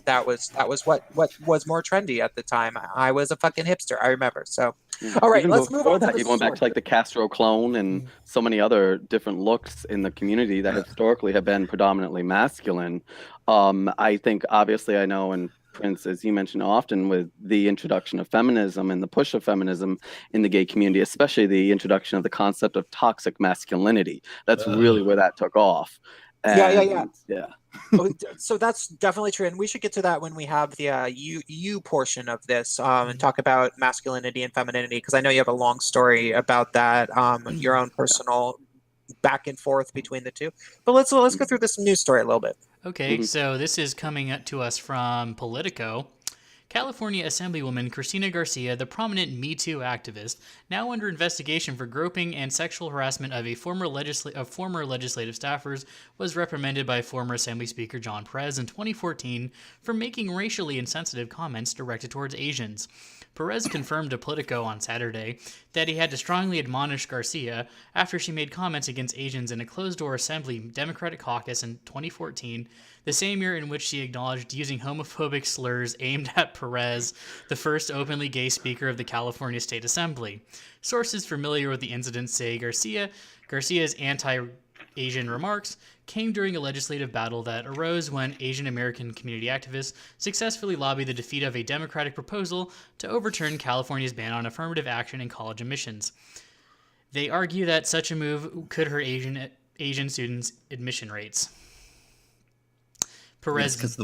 Speaker 3: that was what was more trendy at the time. I was a fucking hipster, I remember. So, all right,
Speaker 2: Even
Speaker 3: let's move
Speaker 2: before
Speaker 3: on to
Speaker 2: that,
Speaker 3: the
Speaker 2: you're going back to
Speaker 3: story.
Speaker 2: like the Castro clone and so many other different looks in the community that historically have been predominantly masculine. I think obviously I know, and Prince, as you mentioned often, with the introduction of feminism and the push of feminism in the gay community, especially the introduction of the concept of toxic masculinity. That's really where that took off.
Speaker 3: Yeah.
Speaker 2: Yeah.
Speaker 3: So that's definitely true, and we should get to that when we have the you portion of this, and talk about masculinity and femininity, because I know you have a long story about that, your own personal back and forth between the two. But let's go through this news story a little bit.
Speaker 1: Okay, so this is coming to us from Politico. California Assemblywoman Cristina Garcia, the prominent Me Too activist, now under investigation for groping and sexual harassment of former legislative staffers, was reprimanded by former Assembly Speaker John Perez in 2014 for making racially insensitive comments directed towards Asians. Perez confirmed to Politico on Saturday that he had to strongly admonish Garcia after she made comments against Asians in a closed-door Assembly Democratic caucus in 2014, the same year in which she acknowledged using homophobic slurs aimed at Perez, the first openly gay speaker of the California State Assembly. Sources familiar with the incident say Garcia's anti-Asian remarks came during a legislative battle that arose when Asian American community activists successfully lobbied the defeat of a Democratic proposal to overturn California's ban on affirmative action in college admissions. They argue that such a move could hurt Asian students' admission rates. Perez.
Speaker 4: Because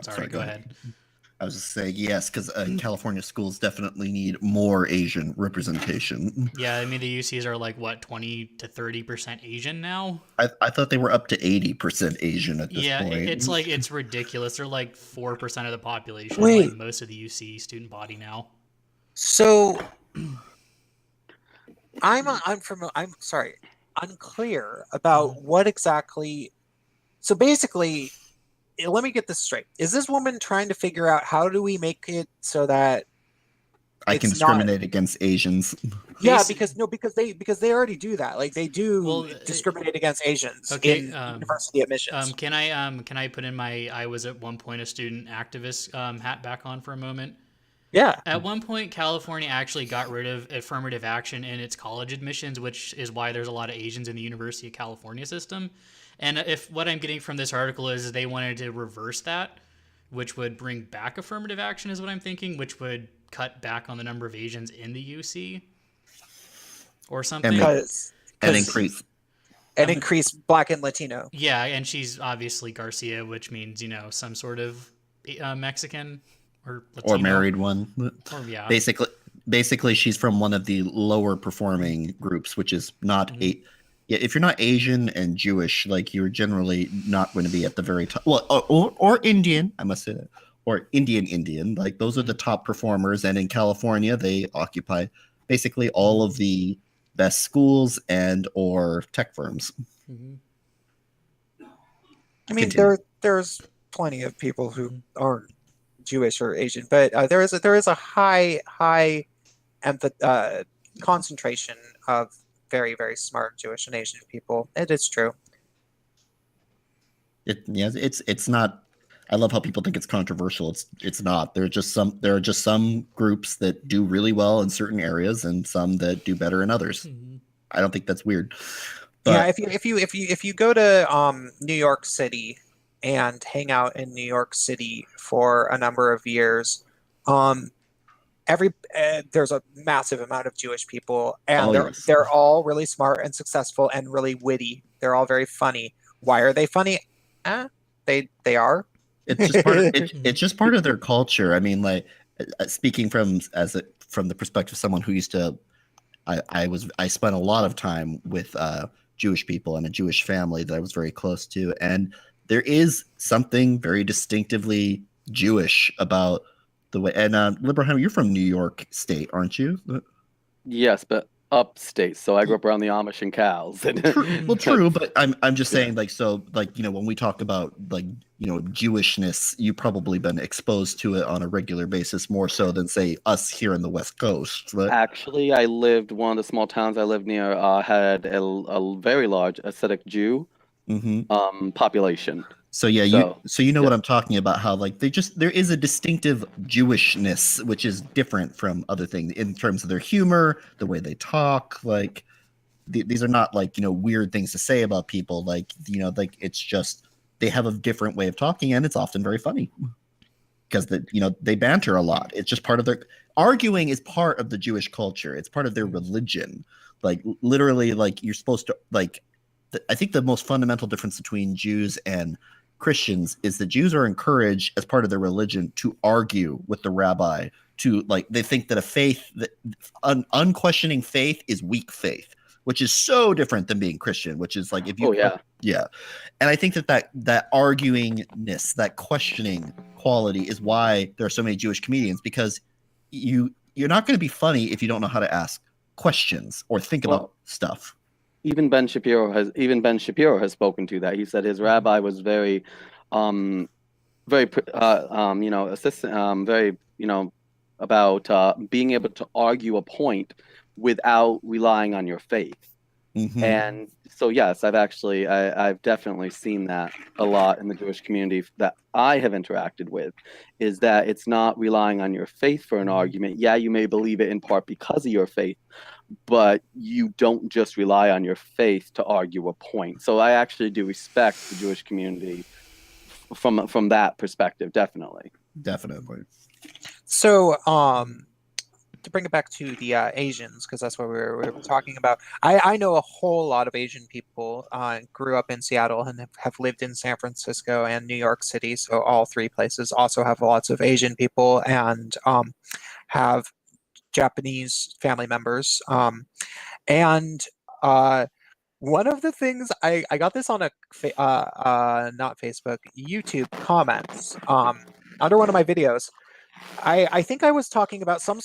Speaker 1: sorry, go ahead.
Speaker 4: I was just saying yes, because California schools definitely need more Asian representation.
Speaker 1: Yeah, I mean the UCs are like what 20 to 30% Asian now.
Speaker 4: I thought they were up to 80% Asian at this point.
Speaker 1: Yeah, it's ridiculous. They're like 4% of the population,
Speaker 3: Wait.
Speaker 1: like most of the UC student body now.
Speaker 3: So I'm sorry, unclear about what exactly. So basically, let me get this straight. Is this woman trying to figure out how do we make it so that
Speaker 4: I can discriminate against Asians?
Speaker 3: Yeah, because they already do that. Like they do discriminate against Asians in university admissions.
Speaker 1: Can I put in my I was at one point a student activist hat back on for a moment?
Speaker 3: Yeah.
Speaker 1: At one point, California actually got rid of affirmative action in its college admissions, which is why there's a lot of Asians in the University of California system. And if what I'm getting from this article is they wanted to reverse that, which would bring back affirmative action is what I'm thinking, which would cut back on the number of Asians in the UC or something.
Speaker 4: And increase
Speaker 3: Black and Latino.
Speaker 1: Yeah, and she's obviously Garcia, which means, some sort of Mexican or Latino.
Speaker 4: Or married one.
Speaker 1: Or, yeah.
Speaker 4: Basically, she's from one of the lower performing groups, which is not if you're not Asian and Jewish, like you're generally not going to be at the very top. Well, or Indian, I must say that, or Indian. Like those are the top performers, and in California, they occupy basically all of the best schools and or tech firms.
Speaker 3: I mean, there's plenty of people who aren't Jewish or Asian, but there is a high concentration of very, very smart Jewish and Asian people. It is true.
Speaker 4: It's not. I love how people think it's controversial. It's not. There are just some groups that do really well in certain areas and some that do better in others. I don't think that's weird. But,
Speaker 3: yeah, if you go to New York City and hang out in New York City for a number of years, there's a massive amount of Jewish people, and they're all really smart and successful and really witty. They're all very funny. Why are they funny? They are.
Speaker 4: It's just part of it's just part of their culture. I mean, like speaking from the perspective of someone who used to, I spent a lot of time with Jewish people and a Jewish family that I was very close to, and there is something very distinctively Jewish about the way. And Librahim, you're from New York State, aren't you?
Speaker 2: Yes, but upstate. So I grew up around the Amish and cows.
Speaker 4: Well, true, but I'm just saying, like, so, like, when we talk about, like, Jewishness, you've probably been exposed to it on a regular basis more so than, say, us here in the West Coast. But
Speaker 2: Actually, one of the small towns I lived near had a very large Hasidic Jew population.
Speaker 4: So yeah, you know
Speaker 2: yeah.
Speaker 4: what I'm talking about, how like there is a distinctive Jewishness which is different from other things in terms of their humor, the way they talk, like these are not like, weird things to say about people, like, like it's just they have a different way of talking and it's often very funny because they banter a lot. It's just part of their arguing is part of the Jewish culture. It's part of their religion. Like literally, like you're supposed to like I think the most fundamental difference between Jews and Christians is that Jews are encouraged as part of their religion to argue with the rabbi, to like they think that a faith that unquestioning faith is weak faith, which is so different than being Christian, which is like if you yeah. And I think that arguingness, that questioning quality is why there are so many Jewish comedians, because you're not going to be funny if you don't know how to ask questions or think about stuff.
Speaker 2: Even Ben Shapiro has spoken to that. He said his rabbi was very, very, assistant, very, about being able to argue a point without relying on your faith.
Speaker 4: Mm-hmm.
Speaker 2: And so, yes, I've definitely seen that a lot in the Jewish community that I have interacted with, is that it's not relying on your faith for an argument. Yeah, you may believe it in part because of your faith, but you don't just rely on your faith to argue a point. So I actually do respect the Jewish community from that perspective, definitely.
Speaker 3: So, to bring it back to the Asians, because that's what we were talking about. I know a whole lot of Asian people. Grew up in Seattle and have lived in San Francisco and New York City. So all three places also have lots of Asian people and have Japanese family members. And one of the things I got this on a not Facebook, YouTube comments under one of my videos. I think I was talking about some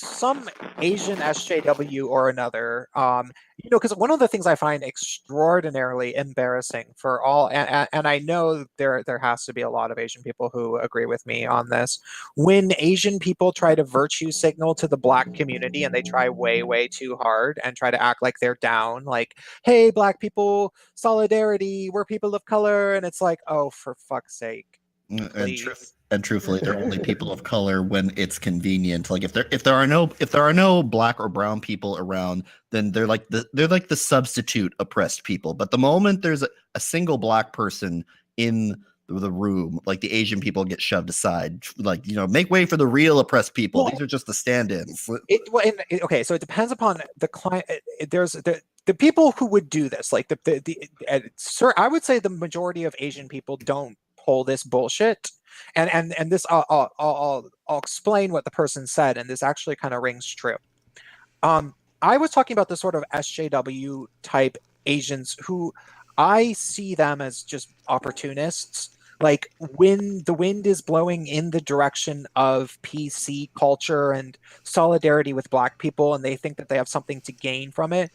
Speaker 3: Asian SJW or another. Because one of the things I find extraordinarily embarrassing for all, and I know there has to be a lot of Asian people who agree with me on this, when Asian people try to virtue signal to the Black community and they try way too hard and try to act like they're down, like, hey, Black people, solidarity, we're people of color, and it's like, oh, for fuck's sake.
Speaker 4: And truthfully, they're only people of color when it's convenient. Like if there are no Black or brown people around, then they're like the substitute oppressed people. But the moment there's a single Black person in the room, like the Asian people get shoved aside. Like, make way for the real oppressed people. Well, these are just the stand-ins.
Speaker 3: Okay, so it depends upon the client. There's the people who would do this, like sir, I would say the majority of Asian people don't pull this bullshit. And this I'll explain what the person said, and this actually kind of rings true. I was talking about the sort of SJW type Asians who I see them as just opportunists. Like when the wind is blowing in the direction of PC culture and solidarity with Black people, and they think that they have something to gain from it,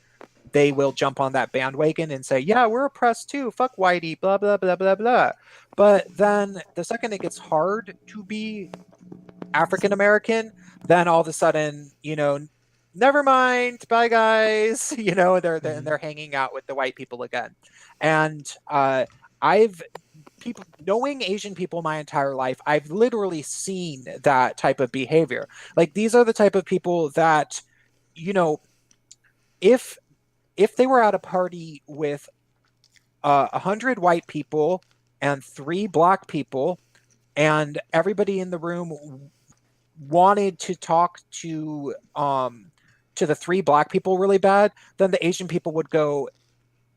Speaker 3: they will jump on that bandwagon and say, yeah, we're oppressed too. Fuck whitey, blah, blah, blah, blah, blah. But then the second it gets hard to be African American, then all of a sudden, never mind, bye guys. They're hanging out with the white people again. And knowing Asian people my entire life, I've literally seen that type of behavior. Like these are the type of people that, if they were at a party with 100 white people and 3 Black people, and everybody in the room wanted to talk to the 3 Black people really bad, then the Asian people would go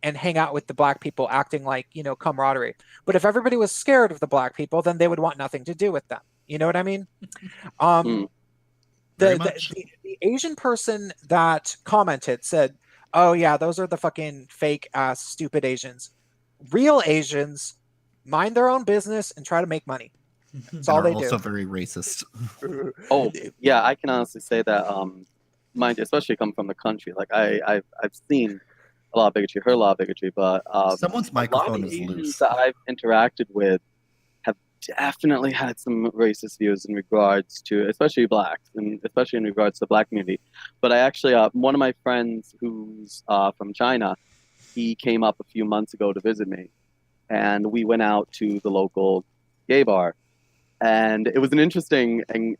Speaker 3: and hang out with the black people, acting like, camaraderie. But if everybody was scared of the black people, then they would want nothing to do with them. You know what I mean?
Speaker 2: Hmm.
Speaker 4: Very
Speaker 3: The,
Speaker 4: much.
Speaker 3: the Asian person that commented said, "Oh yeah, those are the fucking fake ass stupid Asians. Real Asians mind their own business and try to make money. That's
Speaker 4: And
Speaker 3: all
Speaker 4: are
Speaker 3: they do."
Speaker 4: also very racist.
Speaker 2: Oh, yeah, I can honestly say that. Mind, especially coming from the country, like I've seen a lot of bigotry, heard a lot of bigotry, but
Speaker 4: Someone's
Speaker 2: a lot of
Speaker 4: microphone
Speaker 2: the
Speaker 4: is
Speaker 2: Asians
Speaker 4: loose.
Speaker 2: that I've interacted with have definitely had some racist views in regards to, especially blacks, and especially in regards to the black community. But I actually, one of my friends who's from China, he came up a few months ago to visit me, and we went out to the local gay bar, and it was an interesting, and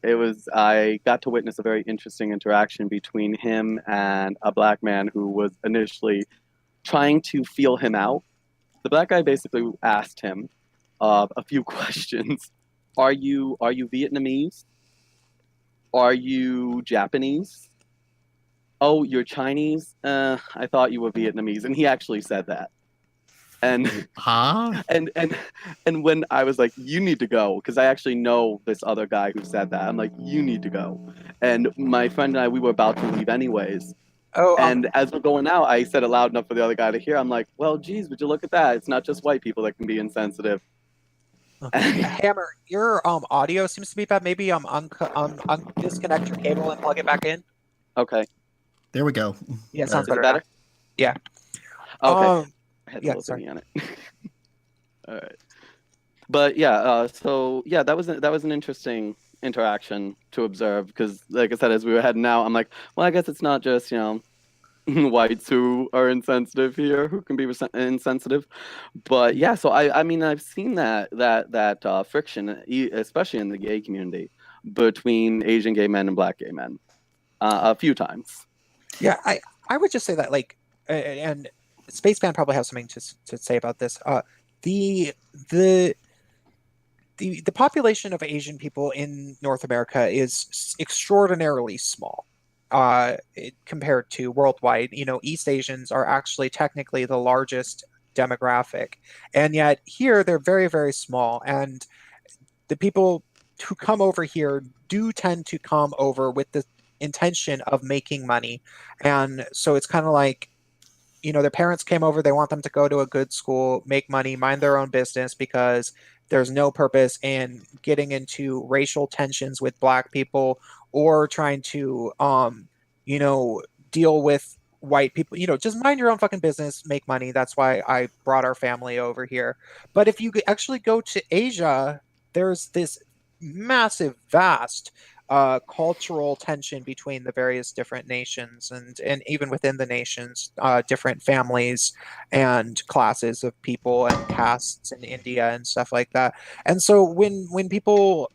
Speaker 2: I got to witness a very interesting interaction between him and a black man who was initially trying to feel him out. The black guy basically asked him a few questions. Are you Vietnamese? Are you Japanese? Oh, you're Chinese? I thought you were Vietnamese. And he actually said that. And
Speaker 4: Huh?
Speaker 2: and when I was like, you need to go, because I actually know this other guy who said that. I'm like, you need to go. And my friend and I, we were about to leave anyways.
Speaker 3: Oh,
Speaker 2: And as we're going out, I said it loud enough for the other guy to hear. I'm like, well, geez, would you look at that? It's not just white people that can be insensitive.
Speaker 3: Hammer, your audio seems to be bad. Maybe disconnect your cable and plug it back in.
Speaker 2: Okay.
Speaker 4: There we go.
Speaker 3: Yeah, it sounds
Speaker 2: Is it
Speaker 3: better.
Speaker 2: better?
Speaker 3: Yeah.
Speaker 2: Okay.
Speaker 3: Um,
Speaker 2: I had
Speaker 3: yeah,
Speaker 2: a little
Speaker 3: sorry.
Speaker 2: thingy on it. All right. But yeah, so yeah, that was an interesting interaction to observe because, like I said, as we were heading out, I'm like, well, I guess it's not just whites who are insensitive here, who can be insensitive, but yeah. So I mean, I've seen that friction, especially in the gay community, between Asian gay men and black gay men, a few times.
Speaker 3: Yeah, I would just say that, like, and Spaceman probably has something to say about this. The the the population of Asian people in North America is extraordinarily small, compared to worldwide. East Asians are actually technically the largest demographic, and yet here they're very, very small. And the people who come over here do tend to come over with the intention of making money. And so it's kind of like, their parents came over, they want them to go to a good school, make money, mind their own business, because there's no purpose in getting into racial tensions with black people, or trying to you know deal with white people. Just mind your own fucking business, make money. That's why I brought our family over here. But if you actually go to Asia, there's this massive, vast cultural tension between the various different nations, and even within the nations, different families and classes of people and castes in India and stuff like that. And so when people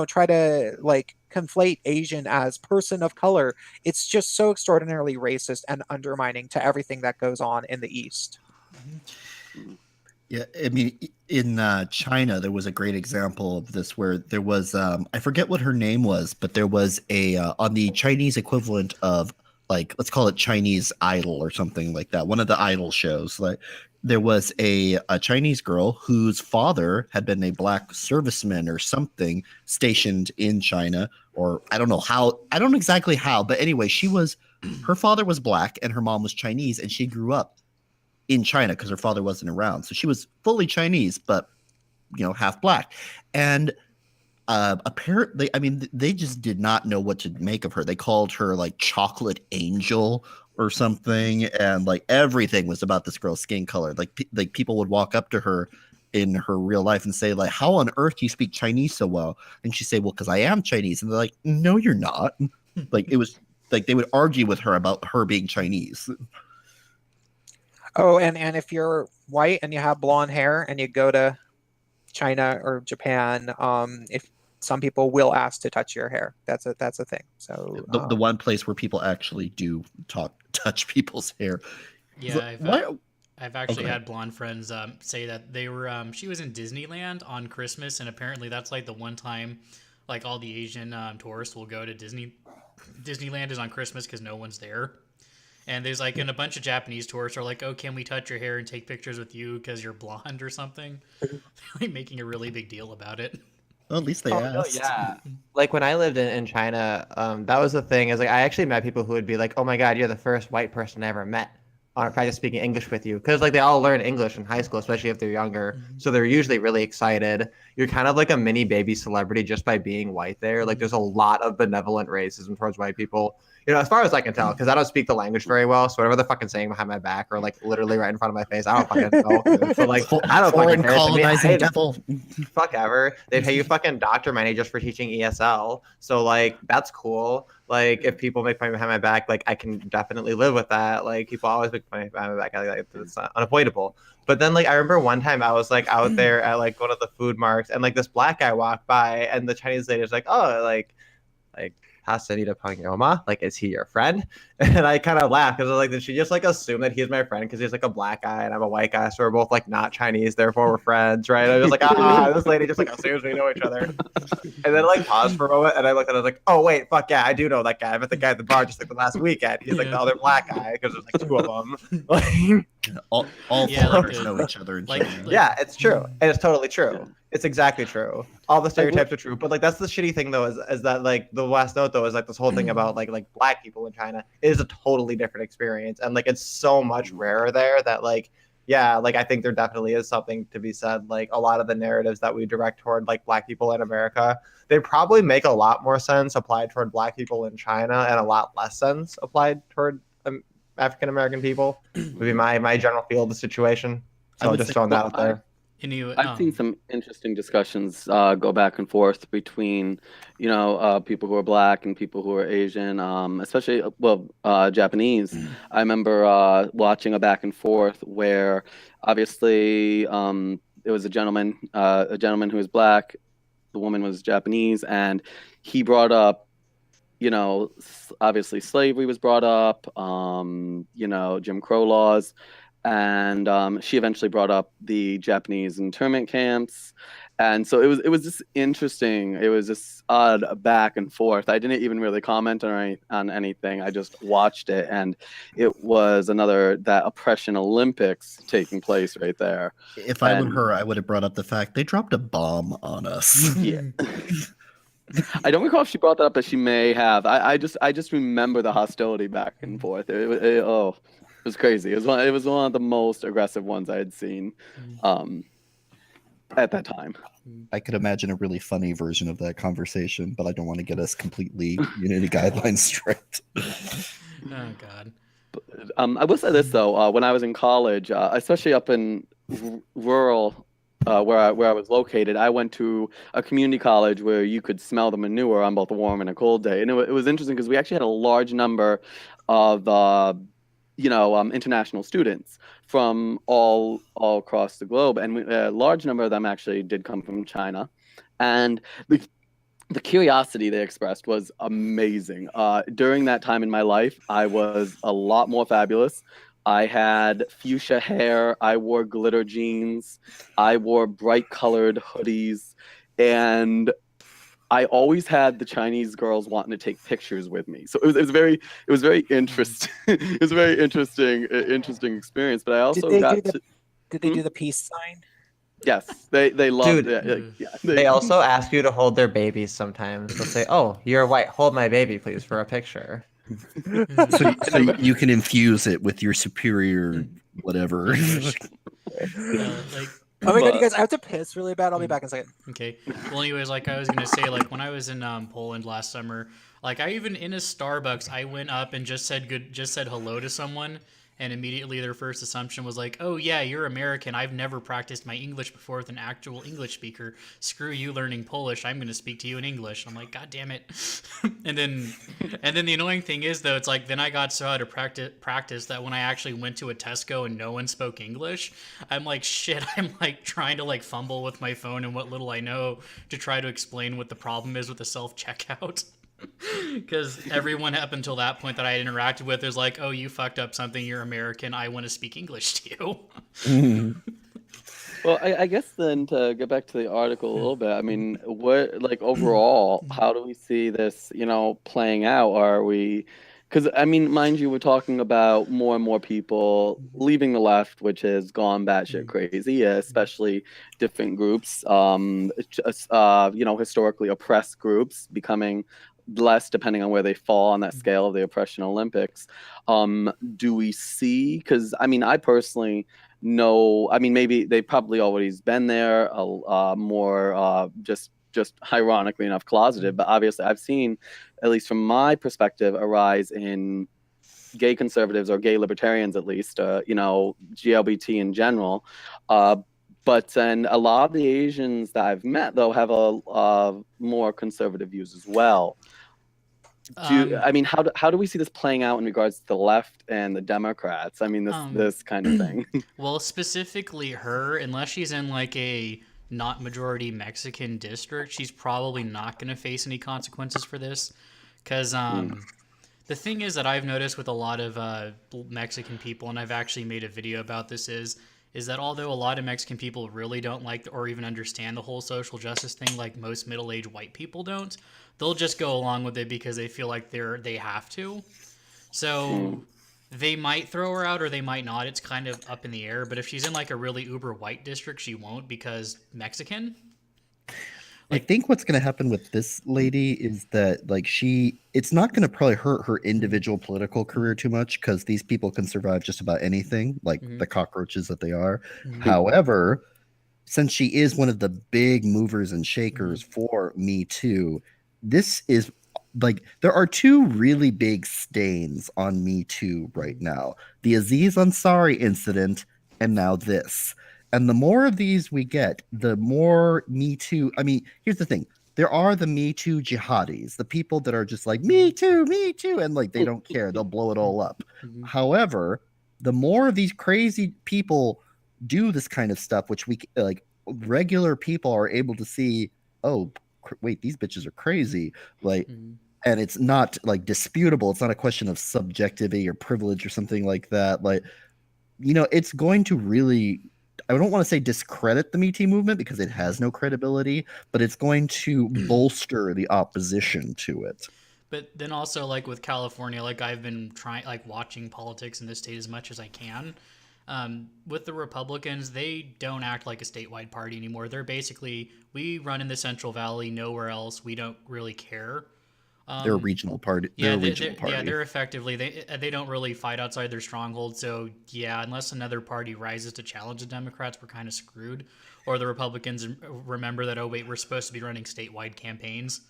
Speaker 3: try to, like, conflate Asian as person of color, it's just so extraordinarily racist and undermining to everything that goes on in the East.
Speaker 4: Yeah, I mean, in China, there was a great example of this where there was, I forget what her name was, but there was on the Chinese equivalent of, like, let's call it Chinese Idol or something like that, one of the idol shows. Like, there was a Chinese girl whose father had been a black serviceman or something stationed in China, or I don't know how, I don't know exactly how, but anyway, her father was black and her mom was Chinese, and she grew up in China because her father wasn't around. So she was fully Chinese, but half black. And apparently, I mean, they just did not know what to make of her. They called her like chocolate angel or something, and like everything was about this girl's skin color. Like people would walk up to her in her real life and say, like, how on earth do you speak Chinese so well? And she'd say, well, because I am Chinese. And they're like, no, you're not. Like, it was like they would argue with her about her being Chinese.
Speaker 3: Oh, and if you're white and you have blonde hair and you go to China or Japan, if some people will ask to touch your hair. That's a thing. So
Speaker 4: The one place where people actually do touch people's hair.
Speaker 1: Yeah,
Speaker 4: Why-
Speaker 1: I've actually
Speaker 4: Okay.
Speaker 1: had blonde friends say that they were she was in Disneyland on Christmas, and apparently that's like the one time like all the Asian tourists will go to Disneyland is on Christmas because no one's there. And there's like, and a bunch of Japanese tourists are like, "Oh, can we touch your hair and take pictures with you because you're blonde or something?" Like making a really big deal about it.
Speaker 4: Well, at least they
Speaker 5: Oh no,
Speaker 4: asked.
Speaker 5: yeah. Like when I lived in China, that was the thing. Is like I actually met people who would be like, "Oh my God, you're the first white person I ever met on practice speaking English with you," because like they all learn English in high school, especially if they're younger. So they're usually really excited. You're kind of like a mini baby celebrity just by being white there. Like there's a lot of benevolent racism towards white people. You know, as far as I can tell, because I don't speak the language very well, so whatever they're fucking saying behind my back or like literally right in front of my face, I don't fucking know. So like, I don't
Speaker 4: Foreign
Speaker 5: fucking care. To me,
Speaker 4: colonizing
Speaker 5: I-
Speaker 4: devil.
Speaker 5: fuck ever. They pay you fucking doctor money just for teaching ESL. So like that's cool. Like if people make fun behind my back, like I can definitely live with that. Like people always make fun behind my back. Like it's unavoidable. But then like I remember one time I was like out there at like one of the food marks and like this black guy walked by and the Chinese lady was like, oh like Hasanita Pangyoma, like is he your friend? And I kind of laughed because I was like, did she just like assume that he's my friend because he's like a black guy and I'm a white guy, so we're both like not Chinese, therefore we're friends, right? I was like, this lady just like assumes we know each other. And then like paused for a moment and I looked at it, I was like, oh wait, fuck yeah, I do know that guy. I met the guy at the bar just like the last weekend. He's like the other black guy because there's like two of them. Like,
Speaker 4: All
Speaker 1: Yeah, like
Speaker 4: foreigners
Speaker 1: the-
Speaker 4: know each other in
Speaker 1: like-
Speaker 4: China.
Speaker 5: yeah, it's true. And it's totally true. It's exactly true. All the stereotypes are true. But like that's the shitty thing though, is that like the last note though is like this whole thing about like black people in China is a totally different experience. And like it's so much rarer there that like yeah, like I think there definitely is something to be said. Like a lot of the narratives that we direct toward like black people in America, they probably make a lot more sense applied toward black people in China and a lot less sense applied toward African American people. Would be my general feel of the situation.
Speaker 4: I
Speaker 5: So
Speaker 4: would
Speaker 5: just
Speaker 4: say-
Speaker 5: throwing that out there.
Speaker 1: And you,
Speaker 2: I've seen some interesting discussions go back and forth between, people who are black and people who are Asian, especially Japanese. I remember watching a back and forth where obviously it was a gentleman who was black, the woman was Japanese, and he brought up, obviously slavery was brought up, Jim Crow laws. And she eventually brought up the Japanese internment camps, and so it was just interesting. It was just odd back and forth. I didn't even really comment on anything. I just watched it, and it was that oppression Olympics taking place right there.
Speaker 4: If I were her, I would have brought up the fact they dropped a bomb on us.
Speaker 2: Yeah. I don't recall if she brought that up, but she may have. I just remember the hostility back and forth. It was crazy. It was one of the most aggressive ones I had seen at that time.
Speaker 4: I could imagine a really funny version of that conversation, but I don't want to get us completely Unity guidelines strict.
Speaker 1: oh god.
Speaker 2: I will say this though, when I was in college, especially up in rural where I was located, I went to a community college where you could smell the manure on both a warm and a cold day, and it was interesting because we actually had a large number of international students from all across the globe, and a large number of them actually did come from China, and the curiosity they expressed was amazing. During that time in my life, I was a lot more fabulous. I had fuchsia hair, I wore glitter jeans, I wore bright colored hoodies, and I always had the Chinese girls wanting to take pictures with me. So it was very interesting. It was a very interesting experience. But I also
Speaker 3: Did they do the peace sign?
Speaker 2: Yes, they loved
Speaker 5: Dude,
Speaker 2: it. Yeah,
Speaker 5: They also ask you to hold their babies sometimes. They'll say, "Oh, you're white. Hold my baby, please, for a picture."
Speaker 4: So you can infuse it with your superior whatever.
Speaker 1: Like
Speaker 3: Oh my god, you guys, I have to piss really bad. I'll be back in a second.
Speaker 1: okay. Well, anyways, like I was gonna say, like when I was in Poland last summer, like I even in a Starbucks, I went up and just said hello to someone, and immediately their first assumption was like, "Oh yeah, you're American. I've never practiced my English before with an actual English speaker. Screw you learning Polish. I'm gonna speak to you in English." I'm like, "God damn it!" and then the annoying thing is though, it's like then I got so out of practice that when I actually went to a Tesco and no one spoke English, I'm like, shit. I'm like trying to like fumble with my phone and what little I know to try to explain what the problem is with the self checkout. Because everyone up until that point that I had interacted with is like, oh, you fucked up something, you're American, I want to speak English to you.
Speaker 2: Well, I guess then to get back to the article a little bit, I mean, what like overall, how do we see this, playing out? Are we, Because, I mean, mind you, we're talking about more and more people leaving the left, which has gone batshit crazy, especially different groups, historically oppressed groups becoming less depending on where they fall on that scale of the oppression Olympics. Do we see, because, I mean, I personally know, I mean, maybe they've probably always been there, more just ironically enough closeted, but obviously I've seen, at least from my perspective, a rise in gay conservatives or gay libertarians, at least, GLBT in general. But then a lot of the Asians that I've met, though, have a more conservative views as well. I mean, how do we see this playing out in regards to the left and the Democrats? I mean, this kind of thing.
Speaker 1: Well, specifically her, unless she's in like a not majority Mexican district, she's probably not going to face any consequences for this. Because the thing is that I've noticed with a lot of Mexican people, and I've actually made a video about this, is that although a lot of Mexican people really don't like or even understand the whole social justice thing, like most middle-aged white people don't, they'll just go along with it because they feel like they have to. So they might throw her out or they might not. It's kind of up in the air. But if she's in like a really uber white district, she won't because Mexican.
Speaker 4: I think what's going to happen with this lady is that like it's not going to probably hurt her individual political career too much because these people can survive just about anything, like the cockroaches that they are. However, since she is one of the big movers and shakers for Me Too, this is like there are two really big stains on Me Too right now: the Aziz Ansari incident, and now this. And the more of these we get, the more Me Too. I mean, here's the thing. There are the Me Too jihadis, the people that are just like, Me Too, and like they don't care. They'll blow it all up. However, the more of these crazy people do this kind of stuff, which we like regular people are able to see, oh, wait, these bitches are crazy. Like, and it's not like disputable. It's not a question of subjectivity or privilege or something like that. Like, it's going to really, I don't want to say discredit the Me Too movement because it has no credibility, but it's going to bolster the opposition to it.
Speaker 1: But then also like with California, like I've been watching politics in this state as much as I can. With the Republicans, they don't act like a statewide party anymore. They're basically, we run in the Central Valley, nowhere else. We don't really care.
Speaker 4: They're a regional party.
Speaker 1: Yeah, they're effectively, they don't really fight outside their stronghold. So yeah, unless another party rises to challenge the Democrats, we're kind of screwed. Or the Republicans remember that, oh wait, we're supposed to be running statewide campaigns,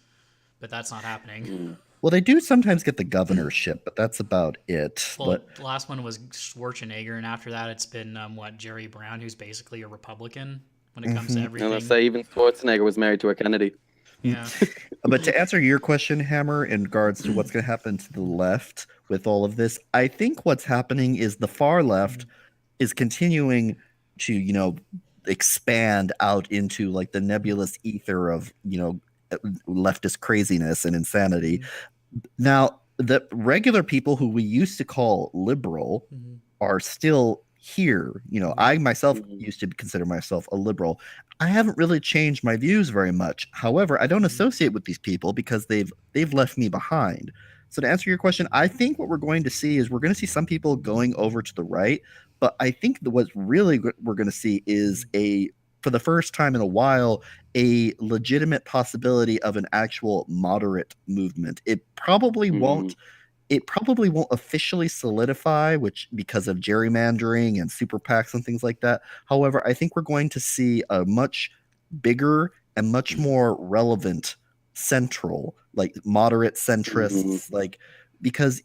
Speaker 1: but that's not happening.
Speaker 4: Well, they do sometimes get the governorship, but that's about it.
Speaker 1: Well, the last one was Schwarzenegger, and after that, it's been Jerry Brown, who's basically a Republican when it comes to everything.
Speaker 2: And let's say even Schwarzenegger was married to a Kennedy.
Speaker 1: Yeah.
Speaker 4: But to answer your question, Hammer, in regards to what's going to happen to the left with all of this, I think what's happening is the far left is continuing to, expand out into like the nebulous ether of, leftist craziness and insanity. Now, the regular people who we used to call liberal are still here. I myself used to consider myself a liberal. I haven't really changed my views very much. However, I don't associate with these people because they've left me behind. So to answer your question, I think what we're going to see is we're going to see some people going over to the right, but I think what's really we're going to see is for the first time in a while, a legitimate possibility of an actual moderate movement. It probably won't officially solidify, because of gerrymandering and super PACs and things like that. However, I think we're going to see a much bigger and much more relevant central, like moderate centrists, like because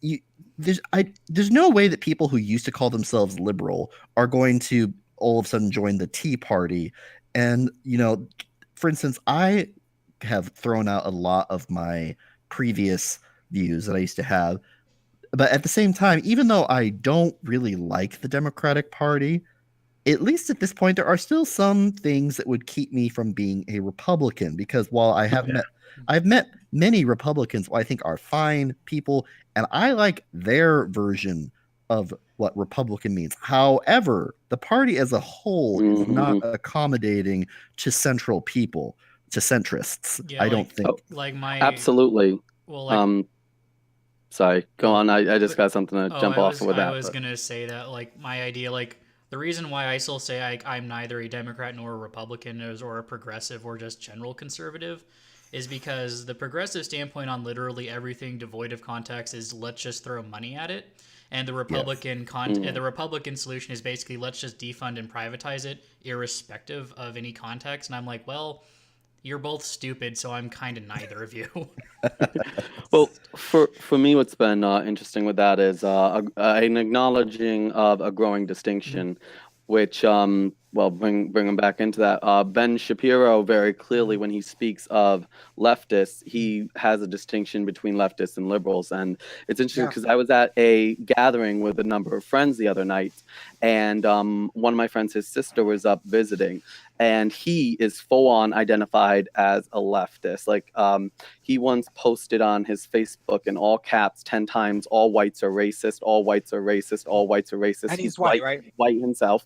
Speaker 4: there's no way that people who used to call themselves liberal are going to all of a sudden join the Tea Party. And, for instance, I have thrown out a lot of my previous views that I used to have. But at the same time, even though I don't really like the Democratic Party, at least at this point, there are still some things that would keep me from being a Republican. Because while I've met many Republicans who I think are fine people, and I like their version of what Republican means. However, the party as a whole is not accommodating to central people, to centrists.
Speaker 1: Yeah,
Speaker 4: I don't think.
Speaker 1: Like my
Speaker 2: absolutely.
Speaker 1: Well,
Speaker 2: Sorry, go on. I just got something to jump off with that.
Speaker 1: I was gonna say that, like, my idea, like, the reason why I still say I'm neither a Democrat nor a Republican or a progressive or just general conservative is because the progressive standpoint on literally everything devoid of context is let's just throw money at it, and the Republican solution is basically let's just defund and privatize it irrespective of any context. And I'm like, well, you're both stupid, so I'm kind of neither of you.
Speaker 2: Well, for me, what's been interesting with that is an acknowledging of a growing distinction, which bring them back into that. Ben Shapiro very clearly, when he speaks of leftists, he has a distinction between leftists and liberals, and it's interesting because I was at a gathering with a number of friends the other night, and one of my friends, his sister, was up visiting, and he is full on identified as a leftist. Like he once posted on his Facebook in all caps 10 times, "All whites are racist. All whites are racist. All whites are racist."
Speaker 3: And he's white, right?
Speaker 2: White himself.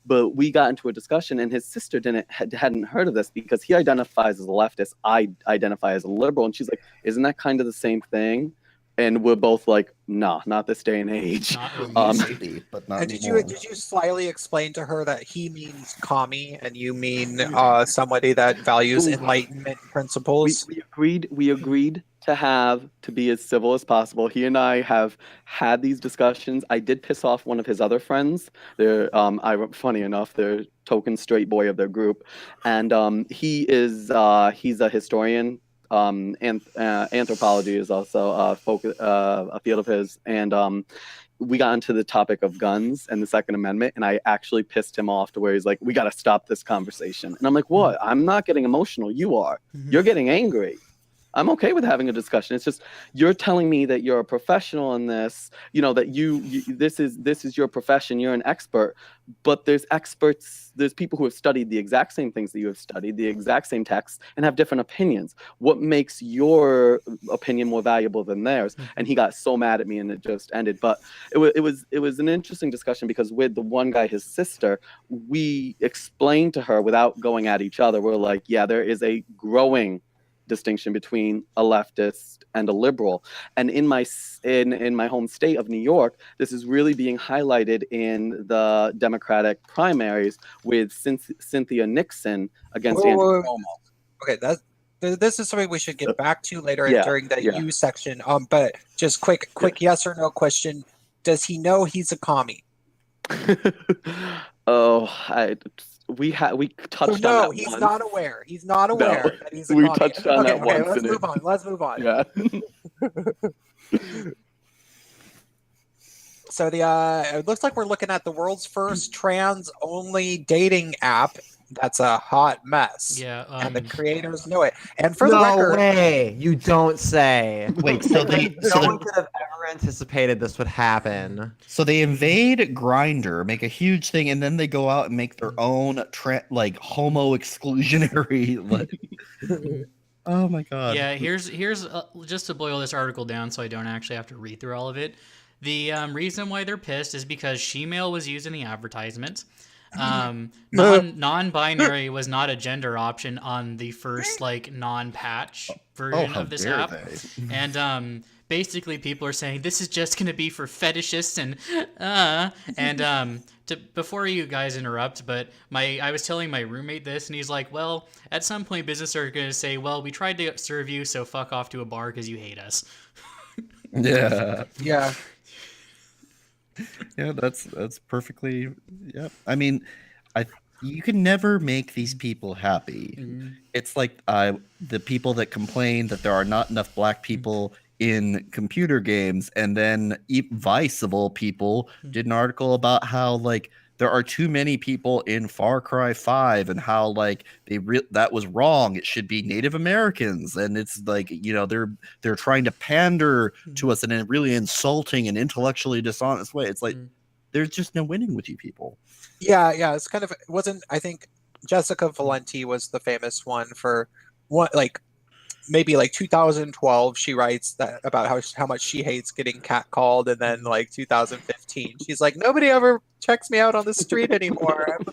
Speaker 2: But we got into a discussion, and his sister hadn't heard of this because he identifies as a leftist. I identify as a liberal, and she's like, "Isn't that kind of the same thing?" And we're both like, "Nah, not this day and age."
Speaker 4: Maybe, but not
Speaker 3: And
Speaker 4: anymore.
Speaker 3: did you slyly explain to her that he means commie and you mean somebody that values Enlightenment principles?
Speaker 2: We agreed to be as civil as possible. He and I have had these discussions. I did piss off one of his other friends. They're funny enough, they're token straight boy of their group, and he's a historian. Anthropology is also a field of his, and we got into the topic of guns and the Second Amendment, and I actually pissed him off to where he's like, "We got to stop this conversation." And I'm like, "What? I'm not getting emotional. You are. You're getting angry. I'm okay with having a discussion. It's just you're telling me that you're a professional in this, that this is your profession, you're an expert, but there's people who have studied the exact same things that you have studied, the exact same texts, and have different opinions. What makes your opinion more valuable than theirs?" And he got so mad at me, and it just ended. But it was an interesting discussion because with the one guy, his sister, we explained to her without going at each other. We're like, yeah, there is a growing distinction between a leftist and a liberal, and in my home state of New York, this is really being highlighted in the Democratic primaries with Cynthia Nixon against Andrew Cuomo.
Speaker 3: Okay, this is something we should get back to later during the U section. But just quick yes or no question: does he know he's a commie?
Speaker 2: We touched
Speaker 3: so
Speaker 2: on
Speaker 3: no,
Speaker 2: that
Speaker 3: he's
Speaker 2: once.
Speaker 3: not aware. He's not aware that he's a
Speaker 2: we
Speaker 3: commie.
Speaker 2: touched on that once.
Speaker 3: Let's move on.
Speaker 2: Yeah.
Speaker 3: So it looks like we're looking at the world's first trans-only dating app. That's a hot mess.
Speaker 1: Yeah,
Speaker 3: and the creators know it. And for the
Speaker 5: No
Speaker 3: record,
Speaker 5: way! You don't say.
Speaker 4: Wait, so
Speaker 5: No one could have ever anticipated this would happen.
Speaker 4: So they invade Grindr, make a huge thing, and then they go out and make their own homo exclusionary. Oh my god.
Speaker 1: Yeah, here's just to boil this article down so I don't actually have to read through all of it. The reason why they're pissed is because shemale was used in the advertisement. Non-binary was not a gender option on the first non-patch version of this app. And basically people are saying this is just going to be for fetishists and before you guys interrupt, but I was telling my roommate this, and he's like, well, at some point businesses are going to say, well, we tried to serve you, so fuck off to a bar because you hate us.
Speaker 4: Yeah.
Speaker 3: Yeah,
Speaker 4: that's perfectly. Yeah, I mean, you can never make these people happy. Mm-hmm. It's like the people that complain that there are not enough black people in computer games, and then Vice of all people did an article about how there are too many people in Far Cry 5 and how that was wrong. It should be Native Americans, and it's they're trying to pander to us in a really insulting and intellectually dishonest way. It's like there's just no winning with you people.
Speaker 3: Yeah, it's kind of I think Jessica Valenti was the famous one for maybe 2012. She writes that about how much she hates getting catcalled, and then 2015 she's like, nobody ever checks me out on the street anymore. I'm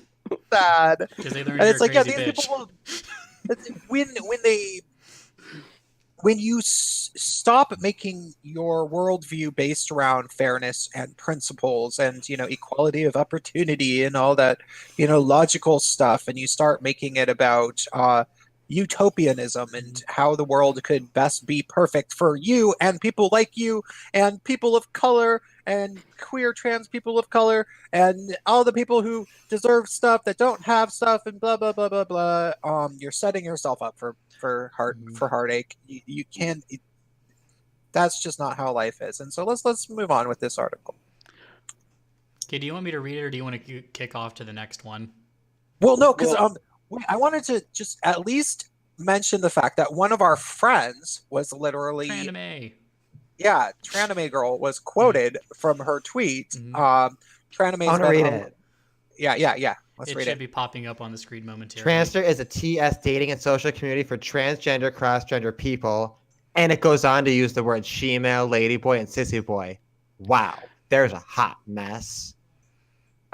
Speaker 3: sad.
Speaker 1: Because they learned
Speaker 3: and it's
Speaker 1: you're a crazy
Speaker 3: these
Speaker 1: bitch.
Speaker 3: people will, when you stop making your worldview based around fairness and principles and equality of opportunity and all that logical stuff, and you start making it about utopianism and how the world could best be perfect for you and people like you and people of color and queer trans people of color and all the people who deserve stuff that don't have stuff and blah blah blah blah blah, you're setting yourself up for heartache. You can't. That's just not how life is. And so let's move on with this article.
Speaker 1: Okay, do you want me to read it, or do you want to kick off to the next one?
Speaker 3: Well, no, because I wanted to just at least mention the fact that one of our friends was literally
Speaker 1: Tranime.
Speaker 3: Yeah, Tranime girl was quoted from her tweet. Tranime's
Speaker 5: I want to read it.
Speaker 3: Yeah. Let's
Speaker 1: It
Speaker 3: read
Speaker 1: should
Speaker 3: it.
Speaker 1: be popping up on the screen momentarily.
Speaker 5: Transster is a TS dating and social community for transgender, cross-gender people, and it goes on to use the words she-male, ladyboy, and sissy boy. Wow, there's a hot mess.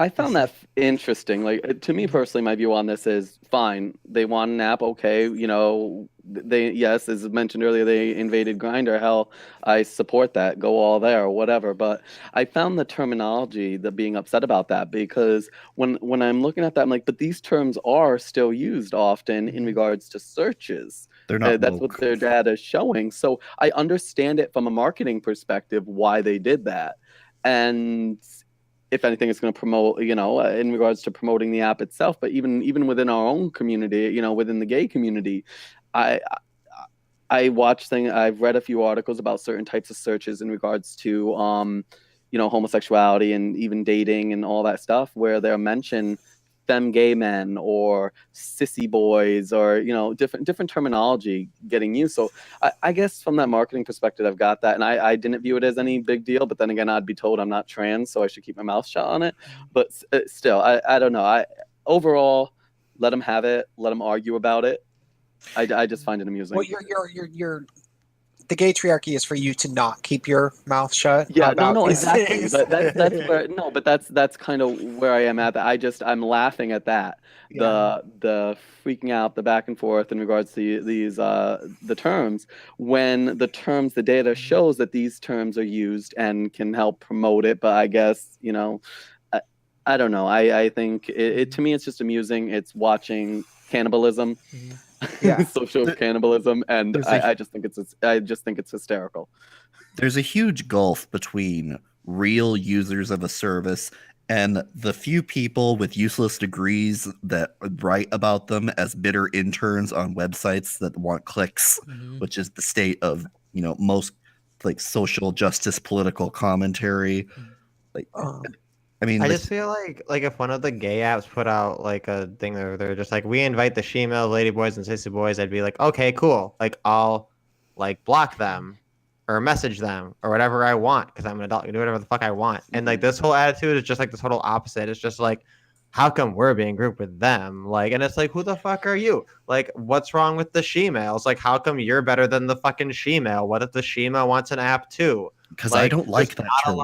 Speaker 2: I found that interesting. Like, to me personally, my view on this is fine. They want an app, okay. Yes, as mentioned earlier, they invaded Grindr. Hell, I support that. Go all there or whatever. But I found the terminology, the being upset about that, because when I'm looking at that, I'm like, but these terms are still used often in regards to searches.
Speaker 4: They're not
Speaker 2: That's what their data is showing. So I understand it from a marketing perspective why they did that. And if anything, it's going to promote, in regards to promoting the app itself. But even within our own community, within the gay community, I watch things. I've read a few articles about certain types of searches in regards to, homosexuality and even dating and all that stuff, where they'll mention femme gay men or sissy boys or different terminology getting used. So I guess from that marketing perspective, I've got that, and I didn't view it as any big deal. But then again, I'd be told I'm not trans, so I should keep my mouth shut on it. But still, I don't know. Overall, let them have it. Let them argue about it. I just find it amusing.
Speaker 3: Well, the Gaytriarchy is for you to not keep your mouth shut.
Speaker 2: Yeah,
Speaker 3: about
Speaker 2: no,
Speaker 3: these
Speaker 2: exactly.
Speaker 3: things.
Speaker 2: That's kind of where I am at. I'm laughing at that.
Speaker 3: Yeah.
Speaker 2: The freaking out, the back and forth in regards to these the terms, when the data shows that these terms are used and can help promote it. But I guess I don't know. I think it to me it's just amusing. It's watching cannibalism.
Speaker 3: Yeah.
Speaker 2: Social cannibalism, and I just think it's hysterical.
Speaker 4: There's a huge gulf between real users of a service and the few people with useless degrees that write about them as bitter interns on websites that want clicks, which is the state of most like social justice political commentary. Like, I mean,
Speaker 5: I just feel like if one of the gay apps put out like a thing where they're just like, we invite the she-male, ladyboys, and sissy boys, I'd be like, okay, cool. Like, I'll like block them or message them or whatever I want because I'm an adult. I can do whatever the fuck I want. And like this whole attitude is just like the total opposite. It's just like, how come we're being grouped with them? Like, and it's like, who the fuck are you? Like, what's wrong with the she-males? Like, how come you're better than the fucking she-male? What if the she-male wants an app too?
Speaker 4: Because I don't like that term.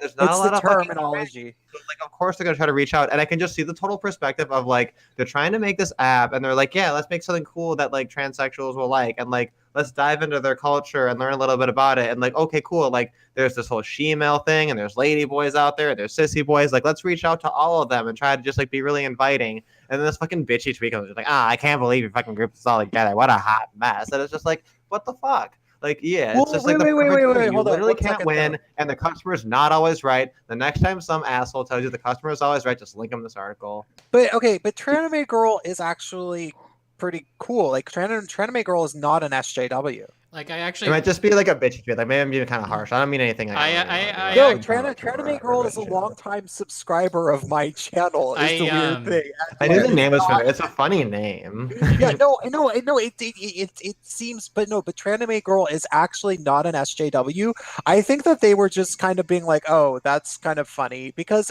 Speaker 5: There's not a lot of
Speaker 3: terminology.
Speaker 5: Like, of course they're gonna try to reach out, and I can just see the total perspective of like they're trying to make this app, and they're like, yeah, let's make something cool that like transsexuals will like, and like let's dive into their culture and learn a little bit about it, and like, okay, cool, like there's this whole she-male thing, and there's lady boys out there, there's sissy boys, like let's reach out to all of them and try to just like be really inviting. And then this fucking bitchy tweet comes like, I can't believe you fucking grouped us all together. What a hot mess. And it's just like, what the fuck? Like, yeah, it's just like the perfect thing. You literally can't win, and the customer's not always right. The next time some asshole tells you the customer is always right, just link them this article.
Speaker 3: But Tranime Girl is actually pretty cool. Like, Tranime Girl is not an SJW.
Speaker 1: Like, I actually...
Speaker 5: It might just be like a bitchy tweet. Like, maybe I'm being kind of harsh. I don't mean anything.
Speaker 3: Tranime Girl is a longtime subscriber of my channel. Is the weird thing.
Speaker 5: I knew the name was familiar. It's a funny name.
Speaker 3: Yeah, no, I know. It seems, but no, but Tranime Girl is actually not an SJW. I think that they were just kind of being like, oh, that's kind of funny because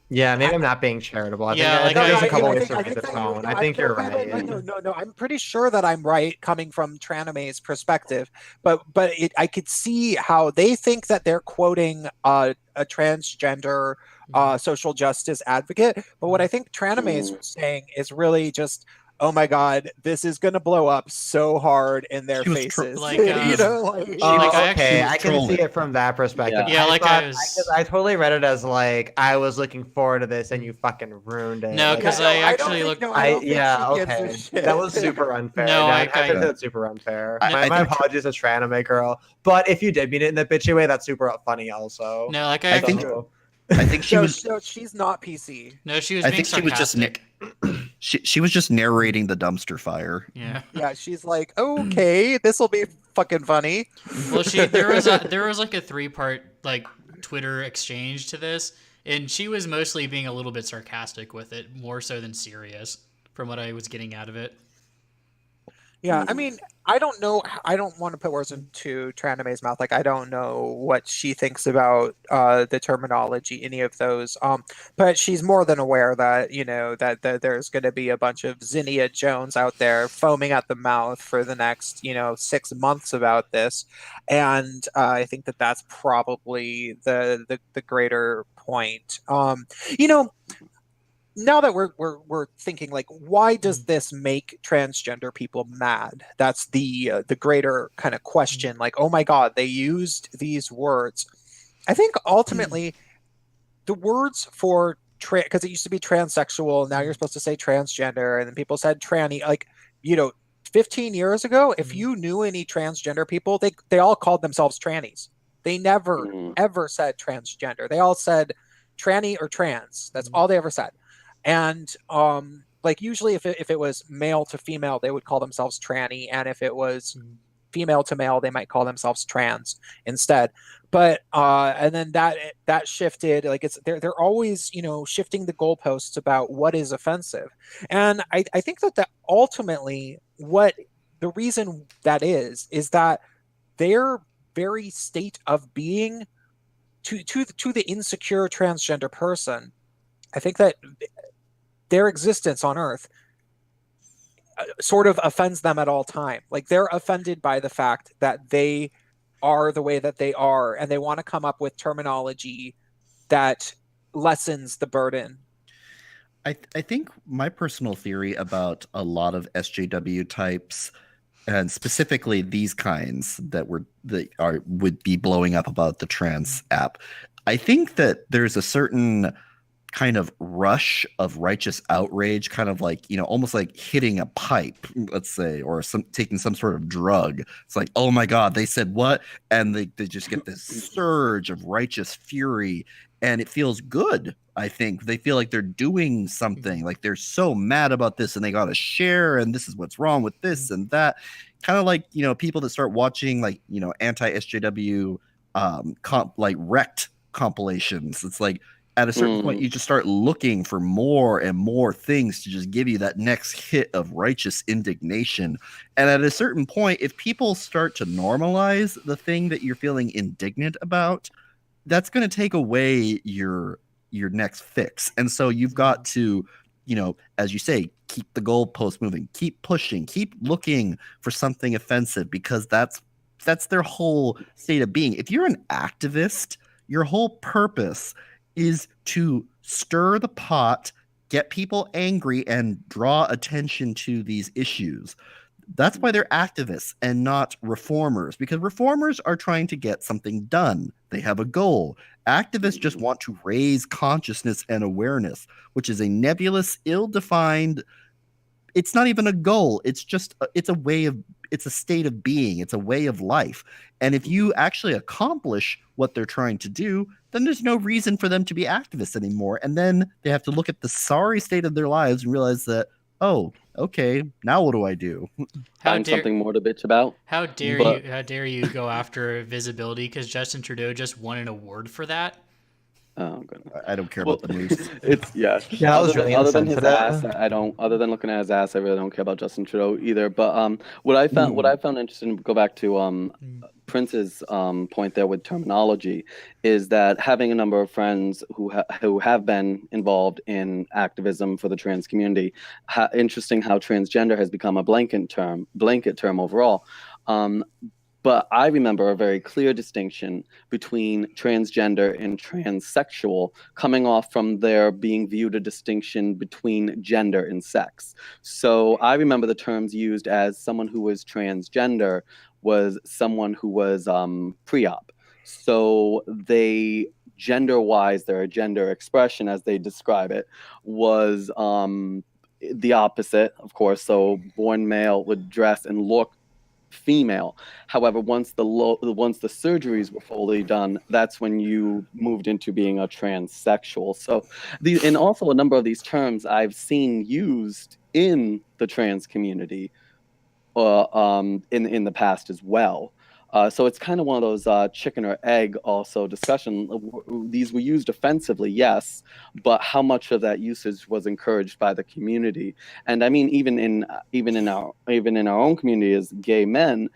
Speaker 5: yeah, maybe I'm not being charitable. I think there's a couple ways to read the tone. I think you're right.
Speaker 3: No, I'm pretty sure that I'm right coming from Tranime's perspective, but I could see how they think that they're quoting a transgender social justice advocate, but what I think Tranime is saying is really just oh my god, this is gonna blow up so hard in their
Speaker 4: She was
Speaker 3: faces.
Speaker 1: like,
Speaker 3: you know, like
Speaker 5: Oh,
Speaker 1: like, I
Speaker 5: okay.
Speaker 1: actually
Speaker 5: I can
Speaker 4: trolling.
Speaker 5: see it from that perspective.
Speaker 1: Yeah, like, I was-
Speaker 5: 'cause I totally read it as like I was looking forward to this and you fucking ruined it.
Speaker 1: No,
Speaker 5: Like,
Speaker 1: 'cause
Speaker 3: no,
Speaker 1: I
Speaker 3: don't
Speaker 1: actually
Speaker 3: think,
Speaker 1: looked-
Speaker 3: no, I don't think
Speaker 5: yeah,
Speaker 3: she gives a
Speaker 5: okay.
Speaker 3: shit.
Speaker 5: That was super unfair.
Speaker 1: No,
Speaker 5: Yeah,
Speaker 1: I-
Speaker 5: I think that's super unfair.
Speaker 4: I
Speaker 5: My
Speaker 4: think-
Speaker 5: apologies as Tranime girl. But if you did mean it in the bitchy way, that's super funny also.
Speaker 1: no, like,
Speaker 4: I think-
Speaker 5: So-
Speaker 4: I think she
Speaker 3: No,
Speaker 4: was.
Speaker 3: no, she's not PC.
Speaker 1: no, she was
Speaker 4: I
Speaker 1: being
Speaker 4: think she was just
Speaker 1: sarcastic.
Speaker 4: She was just narrating the dumpster fire.
Speaker 1: Yeah.
Speaker 3: Yeah, she's like, okay, this will be fucking funny.
Speaker 1: Well, there was like a 3-part like Twitter exchange to this, and she was mostly being a little bit sarcastic with it, more so than serious, from what I was getting out of it.
Speaker 3: Yeah, I mean, I don't know. I don't want to put words into Tranime's mouth. Like, I don't know what she thinks about the terminology, any of those. But she's more than aware that that there's going to be a bunch of Zinnia Jones out there foaming at the mouth for the next 6 months about this, and I think that that's probably the greater point. Now that we're thinking, like, why does this make transgender people mad? That's the greater kind of question. Like, oh my god, they used these words. I think ultimately the words for because it used to be transsexual, now you're supposed to say transgender, and then people said tranny. Like, 15 years ago, if you knew any transgender people, they all called themselves trannies. They never ever said transgender. They all said tranny or trans. That's all they ever said. And like, usually if it was male to female, they would call themselves tranny, and if it was female to male, they might call themselves trans instead. But and then that shifted. Like, they're always shifting the goalposts about what is offensive, and I think that ultimately what the reason that is that their very state of being to the insecure transgender person, I think that their existence on Earth sort of offends them at all time. Like, they're offended by the fact that they are the way that they are, and they want to come up with terminology that lessens the burden.
Speaker 4: I think my personal theory about a lot of SJW types, and specifically these kinds that would be blowing up about the trans app, I think that there's a certain kind of rush of righteous outrage, kind of like, almost like hitting a pipe, let's say, or taking some sort of drug. It's like, oh my god, they said what? And they just get this surge of righteous fury, and it feels good. I think they feel like they're doing something, like they're so mad about this and they gotta share, and this is what's wrong with this and that. Kind of like, people that start watching, like, anti-SJW like wrecked compilations. It's like, at a certain point, you just start looking for more and more things to just give you that next hit of righteous indignation. And at a certain point, if people start to normalize the thing that you're feeling indignant about, that's going to take away your next fix. And so you've got to, as you say, keep the goalpost moving, keep pushing, keep looking for something offensive, because that's their whole state of being. If you're an activist, your whole purpose is to stir the pot, get people angry, and draw attention to these issues. That's why they're activists and not reformers, because reformers are trying to get something done. They have a goal. Activists just want to raise consciousness and awareness, which is a nebulous, ill-defined. It's not even a goal. It's just it's a state of being. It's a way of life. And if you actually accomplish what they're trying to do, then there's no reason for them to be activists anymore. And then they have to look at the sorry state of their lives and realize that, oh, okay, now what do I do?
Speaker 2: Find something more to bitch about.
Speaker 1: How dare you go after visibility, because Justin Trudeau just won an award for that?
Speaker 2: Oh goodness.
Speaker 4: I don't care about the news.
Speaker 2: It's
Speaker 5: Yeah, that was really
Speaker 2: other than his
Speaker 5: insensitive.
Speaker 2: ass, I don't. Other than looking at his ass, I really don't care about Justin Trudeau either. But what I found interesting, go back to Prince's point there with terminology, is that having a number of friends who have been involved in activism for the trans community, interesting how transgender has become a blanket term overall. But I remember a very clear distinction between transgender and transsexual coming off from there being viewed a distinction between gender and sex. So I remember the terms used as someone who was transgender was someone who was pre-op. So they gender-wise, their gender expression, as they describe it, was the opposite, of course. So born male would dress and look female. However, once the surgeries were fully done, that's when you moved into being a transsexual. So and also a number of these terms I've seen used in the trans community in the past as well. So it's kind of one of those chicken or egg also discussion. These were used offensively, yes, but how much of that usage was encouraged by the community? And I mean, even in our own community as gay men,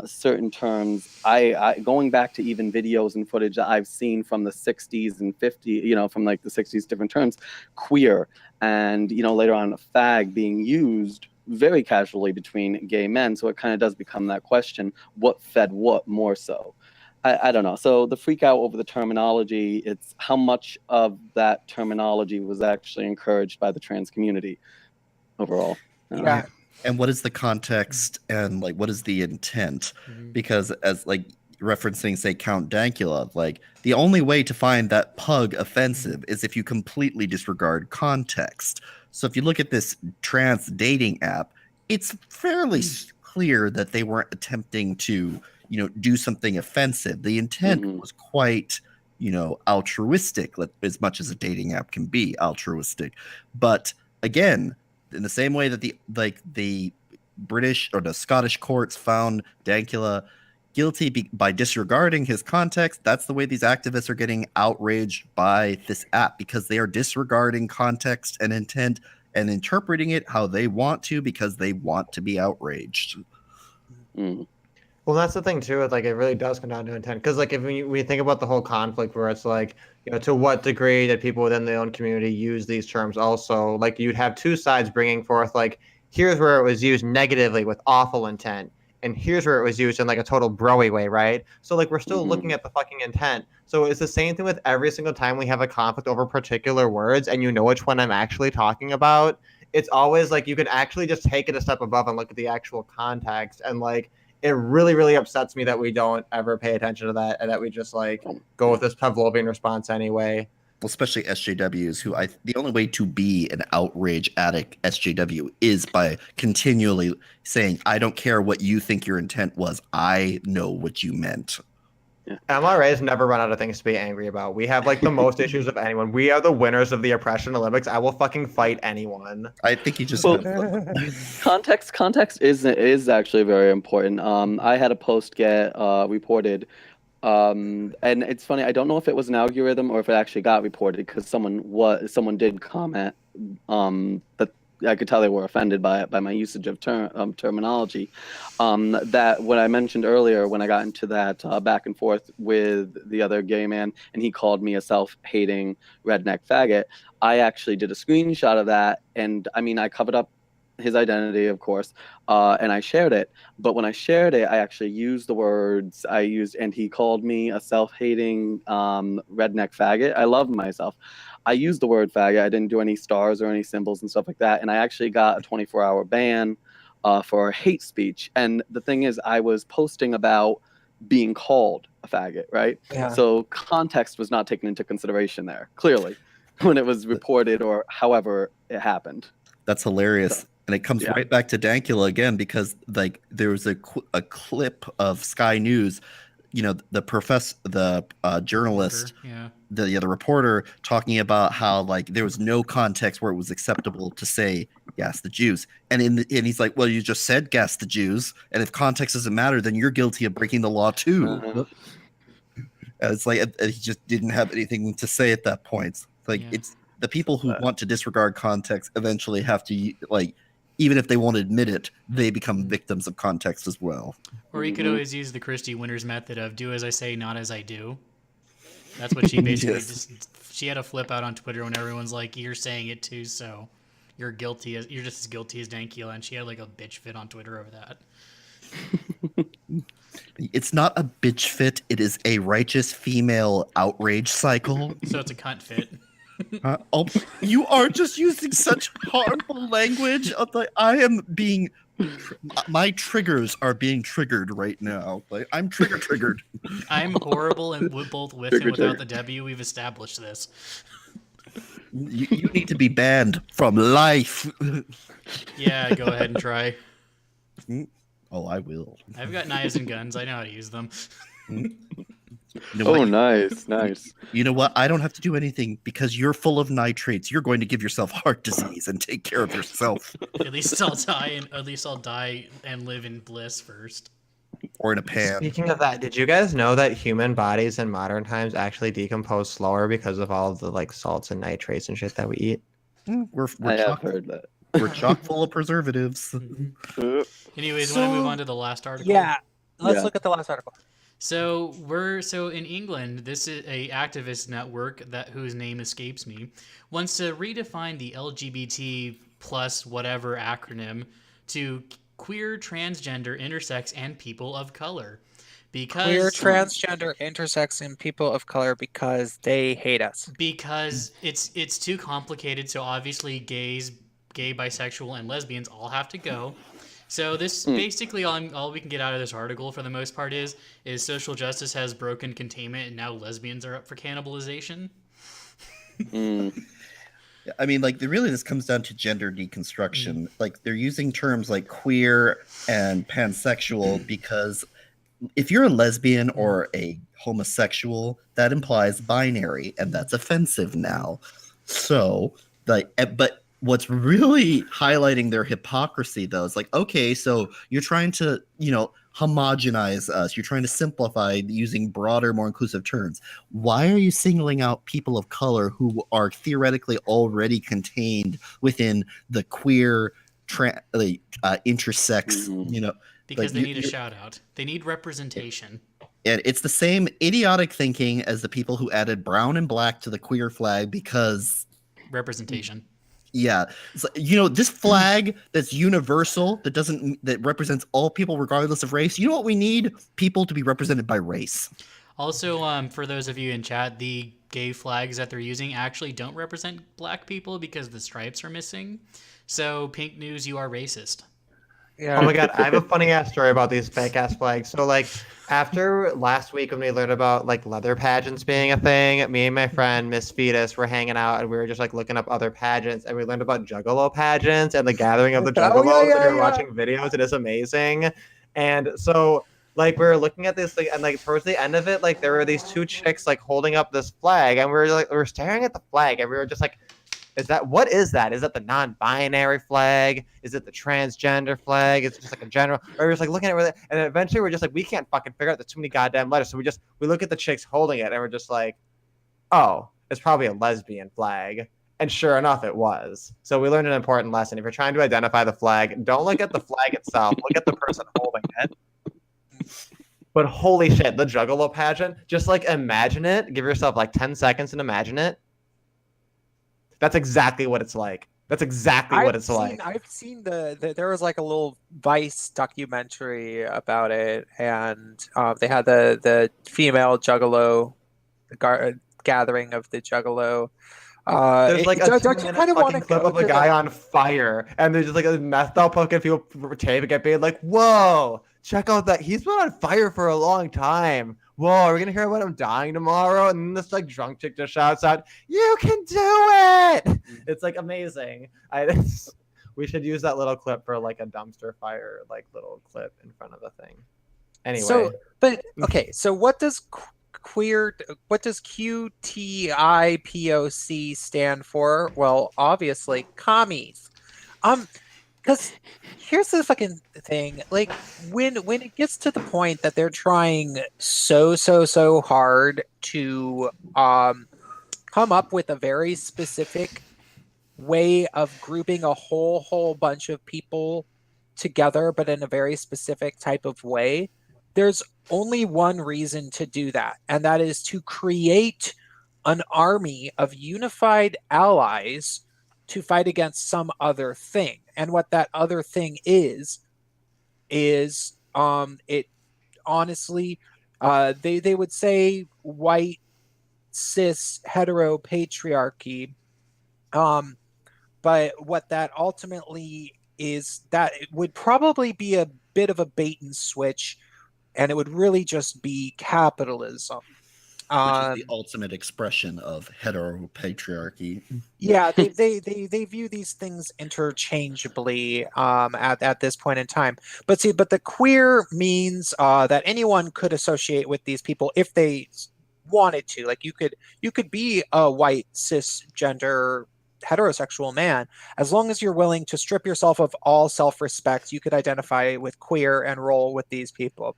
Speaker 2: certain terms. I going back to even videos and footage that I've seen from the '60s and '50s, from like the '60s, different terms, queer, and later on fag being used very casually between gay men. So it kind of does become that question, what fed what more so? I don't know. So the freak out over the terminology, it's how much of that terminology was actually encouraged by the trans community overall.
Speaker 3: Yeah.
Speaker 4: And what is the context and like what is the intent? Because as like referencing say Count Dankula, like the only way to find that pug offensive is if you completely disregard context. So if you look at this trans dating app, it's fairly clear that they weren't attempting to, do something offensive. The intent was quite, altruistic, as much as a dating app can be altruistic. But again, in the same way that the British or the Scottish courts found Dankula guilty by disregarding his context, that's the way these activists are getting outraged by this app, because they are disregarding context and intent and interpreting it how they want to because they want to be outraged.
Speaker 5: Well, that's the thing too. Like, it really does come down to intent. Because, like, if we think about the whole conflict, where it's like, to what degree that people within their own community use these terms, also, like, you'd have two sides bringing forth, like, here's where it was used negatively with awful intent, and here's where it was used in like a total broy way, right? So like we're still looking at the fucking intent. So it's the same thing with every single time we have a conflict over particular words, and which one I'm actually talking about. It's always like you can actually just take it a step above and look at the actual context, and like it really, really upsets me that we don't ever pay attention to that, and that we just like go with this Pavlovian response anyway.
Speaker 4: Well, especially SJWs, who the only way to be an outrage addict SJW is by continually saying, I don't care what you think your intent was. I know what you meant.
Speaker 2: Yeah.
Speaker 5: MRAs never run out of things to be angry about. We have like the most issues of anyone. We are the winners of the oppression Olympics. I will fucking fight anyone.
Speaker 4: I think you just
Speaker 2: context is actually very important. I had a post get reported, and it's funny. I don't know if it was an algorithm or if it actually got reported, because someone did comment that I could tell they were offended by my usage of terminology. That what I mentioned earlier when I got into that back and forth with the other gay man, and he called me a self-hating redneck faggot. I actually did a screenshot of that, and I mean I covered up his identity, of course, and I shared it. But when I shared it, I actually used the words I used, and he called me a self-hating redneck faggot. I love myself. I used the word faggot. I didn't do any stars or any symbols and stuff like that. And I actually got a 24-hour ban for hate speech. And the thing is, I was posting about being called a faggot, right?
Speaker 3: Yeah.
Speaker 2: So context was not taken into consideration there, clearly, when it was reported or however it happened.
Speaker 4: That's hilarious. And it comes right back to Dankula again, because like there was a clip of Sky News, the journalist, the reporter talking about how like there was no context where it was acceptable to say gas the Jews, and he's like, well, you just said gas the Jews, and if context doesn't matter, then you're guilty of breaking the law too. It's like he just didn't have anything to say at that point. Like it's the people who want to disregard context eventually have to like. Even if they won't admit it, they become victims of context as well.
Speaker 1: Or you could always use the Christy Winters method of do as I say, not as I do. That's what she basically she had a flip out on Twitter when everyone's like, you're saying it too, so you're just as guilty as Dankula, and she had like a bitch fit on Twitter over that.
Speaker 4: It's not a bitch fit. It is a righteous female outrage cycle.
Speaker 1: So it's a cunt fit.
Speaker 4: Oh, you are just using such harmful language. I am being. My triggers are being triggered right now. Like I'm triggered.
Speaker 1: I'm horrible and both with and without the W. We've established this.
Speaker 4: You need to be banned from life.
Speaker 1: Yeah, go ahead and try.
Speaker 4: Oh, I will.
Speaker 1: I've got knives and guns. I know how to use them.
Speaker 4: You know
Speaker 2: Oh,
Speaker 4: what?
Speaker 2: nice.
Speaker 4: You know what? I don't have to do anything because you're full of nitrates. You're going to give yourself heart disease and take care of yourself.
Speaker 1: At least I'll die and live in bliss first.
Speaker 4: Or in a pan.
Speaker 5: Speaking of that, did you guys know that human bodies in modern times actually decompose slower because of all of the like salts and nitrates and shit that we eat?
Speaker 4: We're
Speaker 2: I have
Speaker 4: chock,
Speaker 2: heard that.
Speaker 4: we're chock full of preservatives.
Speaker 1: Anyways, want to move on to the last article?
Speaker 3: Yeah, let's
Speaker 2: Yeah.
Speaker 3: look at the last article.
Speaker 1: So in England, this is a activist network whose name escapes me, wants to redefine the LGBT plus whatever acronym to queer, transgender, intersex, and people of color. Because
Speaker 3: Queer, transgender, intersex, and people of color because they hate us.
Speaker 1: because it's too complicated. So obviously, gay, bisexual, and lesbians all have to go. So this basically all we can get out of this article for the most part is social justice has broken containment and now lesbians are up for cannibalization.
Speaker 4: I mean, like, really, this comes down to gender deconstruction. Like, they're using terms like queer and pansexual because if you're a lesbian or a homosexual, that implies binary, and that's offensive now. So, like, but what's really highlighting their hypocrisy, though, is like, okay, so you're trying to, homogenize us. You're trying to simplify using broader, more inclusive terms. Why are you singling out people of color who are theoretically already contained within the queer, intersex,
Speaker 1: Because
Speaker 4: like,
Speaker 1: they need a shout out. They need representation.
Speaker 4: and it's the same idiotic thinking as the people who added brown and black to the queer flag because
Speaker 1: Representation.
Speaker 4: yeah, it's like, this flag that's universal, that represents all people regardless of race. You know what we need? People to be represented by race.
Speaker 1: Also, for those of you in chat, the gay flags that they're using actually don't represent black people because the stripes are missing. So, pink news, you are racist.
Speaker 3: Yeah.
Speaker 5: Oh my god, I have a funny ass story about these fake ass flags. So like after last week when we learned about like leather pageants being a thing, me and my friend Miss Fetus were hanging out and we were just like looking up other pageants and we learned about Juggalo pageants and the gathering of the Juggalos and we were watching videos. It is amazing. And so like we were looking at this thing and like towards the end of it, like there were these two chicks like holding up this flag and we were staring at the flag and we were just like, what is that? Is that the non-binary flag? Is it the transgender flag? Is it just like a general? Or we're just like looking at it, and then eventually we're just like, we can't fucking figure out. There's too many goddamn letters. So we look at the chicks holding it, and we're just like, oh, it's probably a lesbian flag. And sure enough, it was. So we learned an important lesson. If you're trying to identify the flag, don't look at the flag itself. Look at the person holding it. But holy shit, the Juggalo pageant. Just like imagine it. Give yourself like 10 seconds and imagine it. That's exactly what it's like. That's exactly what it's like.
Speaker 3: I've seen there was like a little Vice documentary about it, and they had the female Juggalo, gathering of the Juggalo.
Speaker 5: There's like a
Speaker 3: don't you kind of want to
Speaker 5: clip of a guy on fire, and there's just like a methed out fucking people tape get paid. Like, whoa, check out that he's been on fire for a long time. Whoa, are we gonna hear about him dying tomorrow? And then this like drunk chick just shouts out, "You can do it!" It's like amazing. We should use that little clip for like a dumpster fire, like little clip in front of the thing. Anyway,
Speaker 3: so what does QTIPOC stand for? Well, obviously commies. Because here's the fucking thing. Like when it gets to the point that they're trying so hard to come up with a very specific way of grouping a whole bunch of people together, but in a very specific type of way, there's only one reason to do that, and that is to create an army of unified allies to fight against some other thing. And what that other thing is it honestly, they would say white cis hetero patriarchy. But what that ultimately is, that it would probably be a bit of a bait and switch, and it would really just be capitalism.
Speaker 4: which is the
Speaker 3: Um,
Speaker 4: ultimate expression of heteropatriarchy.
Speaker 3: yeah, they view these things interchangeably at this point in time. But see, but the queer means that anyone could associate with these people if they wanted to. Like you could be a white cisgender heterosexual man as long as you're willing to strip yourself of all self-respect. You could identify with queer and roll with these people.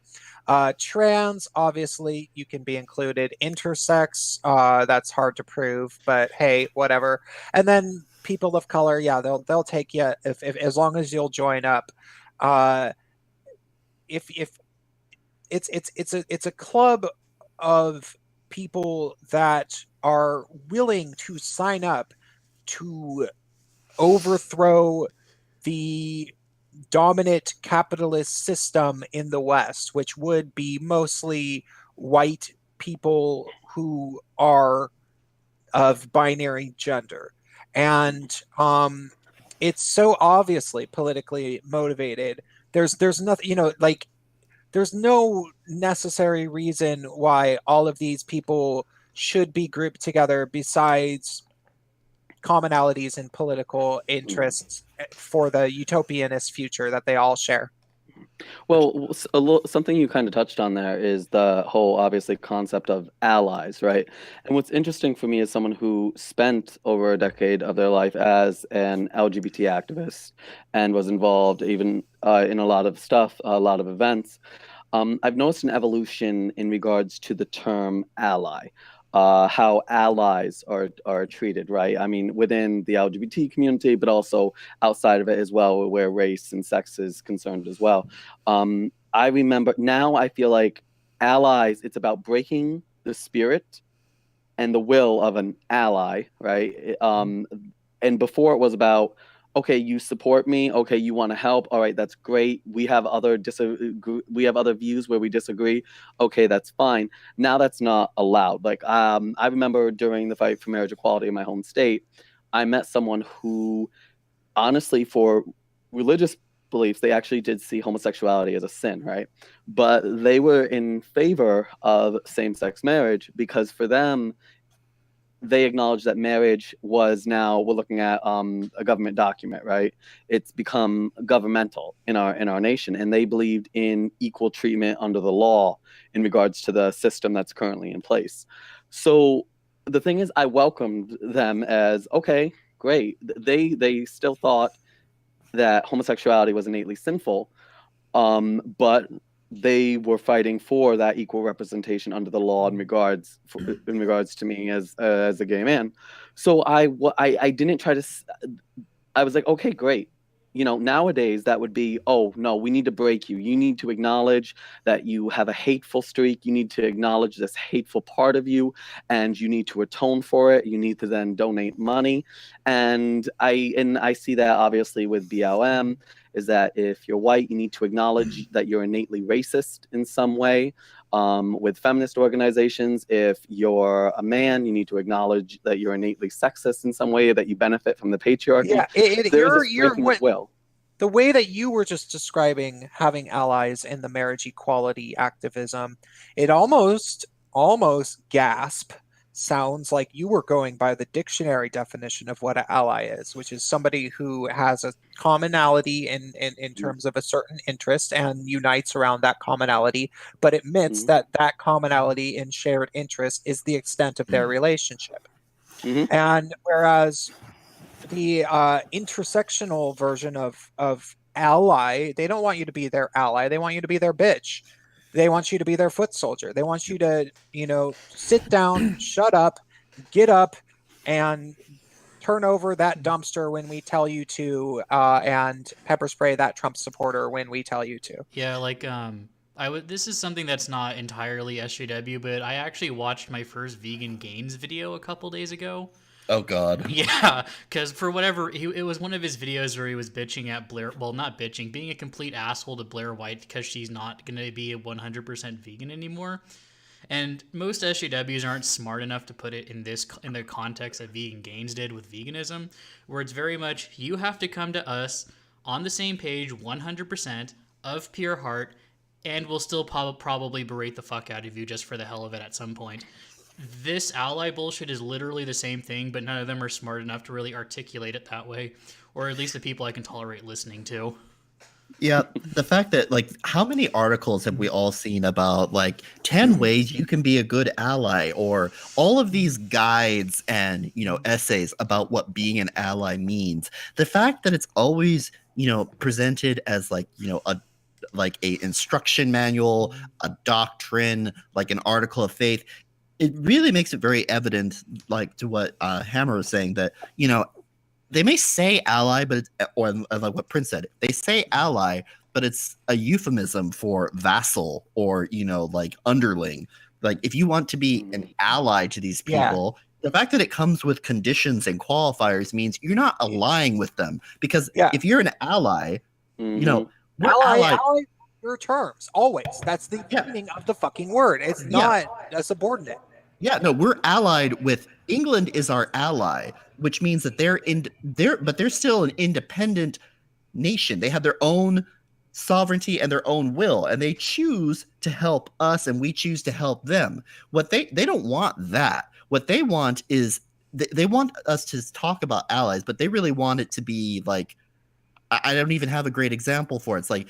Speaker 3: Trans, obviously, you can be included. Intersex, that's hard to prove, but hey, whatever. And then people of color, yeah, they'll take you if as long as you'll join up. Uh, if it's a club of people that are willing to sign up to overthrow the dominant capitalist system in the West, which would be mostly white people who are of binary gender. And it's so obviously politically motivated. There's nothing, like there's no necessary reason why all of these people should be grouped together besides commonalities in political interests for the utopianist future that they all share.
Speaker 2: Well, something you kind of touched on there is the whole, obviously, concept of allies, right? And what's interesting for me as someone who spent over a decade of their life as an LGBT activist and was involved even in a lot of stuff, a lot of events, I've noticed an evolution in regards to the term ally. How allies are treated, right? I mean, within the LGBT community, but also outside of it as well, where race and sex is concerned as well. I remember now. I feel like allies. It's about breaking the spirit and the will of an ally, right? And before it was about, okay, you support me, okay, you want to help, all right, that's great. We have other views where we disagree, okay, that's fine. Now that's not allowed. Like, I remember during the fight for marriage equality in my home state, I met someone who, honestly, for religious beliefs, they actually did see homosexuality as a sin, right? But they were in favor of same-sex marriage because for them, they acknowledge that marriage was now, we're looking at a government document, right? It's become governmental in our nation, and they believed in equal treatment under the law in regards to the system that's currently in place. So the thing is, I welcomed them as, okay, great. They still thought that homosexuality was innately sinful, but they were fighting for that equal representation under the law in regards to me as a gay man. So I didn't try to. I was like, okay, great. Nowadays that would be, oh no, we need to break you. You need to acknowledge that you have a hateful streak. You need to acknowledge this hateful part of you, and you need to atone for it. You need to then donate money, and I see that obviously with BLM, is that if you're white, you need to acknowledge that you're innately racist in some way. With feminist organizations, if you're a man, you need to acknowledge that you're innately sexist in some way, that you benefit from the patriarchy.
Speaker 3: Yeah,
Speaker 2: There's this breaking of will.
Speaker 3: the way that you were just describing having allies in the marriage equality activism, it almost gasp sounds like you were going by the dictionary definition of what an ally is, which is somebody who has a commonality in terms of a certain interest and unites around that commonality, but admits that that commonality in shared interest is the extent of their relationship. And whereas the intersectional version of ally, they don't want you to be their ally, they want you to be their bitch. They want you to be their foot soldier. They want you to, sit down, shut up, get up, and turn over that dumpster when we tell you to, and pepper spray that Trump supporter when we tell you to.
Speaker 1: Yeah, like this is something that's not entirely SJW, but I actually watched my first vegan gains video a couple days ago.
Speaker 4: Oh God.
Speaker 1: Yeah, because for whatever it was one of his videos where he was bitching at Blair. Well, not bitching, being a complete asshole to Blair White because she's not going to be a 100% vegan anymore. And most SJWs aren't smart enough to put it in the context that Vegan Gains did with veganism, where it's very much you have to come to us on the same page 100% of pure heart, and we'll still probably berate the fuck out of you just for the hell of it at some point. This ally bullshit is literally the same thing, but none of them are smart enough to really articulate it that way, or at least the people I can tolerate listening to.
Speaker 4: Yeah, the fact that like how many articles have we all seen about like 10 ways you can be a good ally, or all of these guides and essays about what being an ally means. The fact that it's always presented as like a instruction manual, a doctrine, like an article of faith, it really makes it very evident, like to what Hammer was saying, that they may say ally, but or like what Prince said, they say ally, but it's a euphemism for vassal or like underling. Like if you want to be an ally to these people, the fact that it comes with conditions and qualifiers means you're not allying with them. Because if you're an ally, we're
Speaker 3: ally your terms always. That's the meaning of the fucking word. It's not a subordinate.
Speaker 4: Yeah, no, we're allied with England is our ally, which means that they're still an independent nation. They have their own sovereignty and their own will, and they choose to help us, and we choose to help them. What they don't want that. What they want is they want us to talk about allies, but they really want it to be like, I don't even have a great example for it. It's like,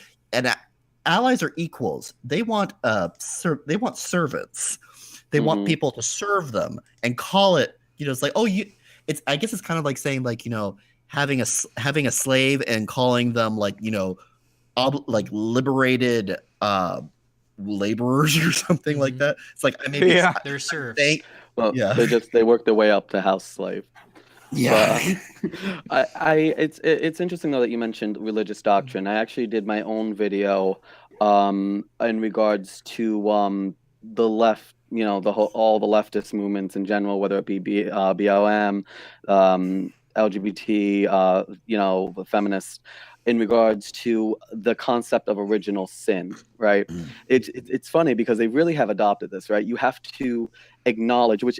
Speaker 4: allies are equals. They want servants. They want people to serve them and call it, it's like, I guess it's kind of like saying like, having a slave and calling them like, like liberated laborers or something like that. It's like,
Speaker 1: They're serfs.
Speaker 2: They work their way up to house slave.
Speaker 4: Yeah.
Speaker 2: But, it's interesting though that you mentioned religious doctrine. I actually did my own video in regards to the left, all the leftist movements in general, whether it be BLM, LGBT, feminist, in regards to the concept of original sin, right? It's funny because they really have adopted this, right? You have to acknowledge, which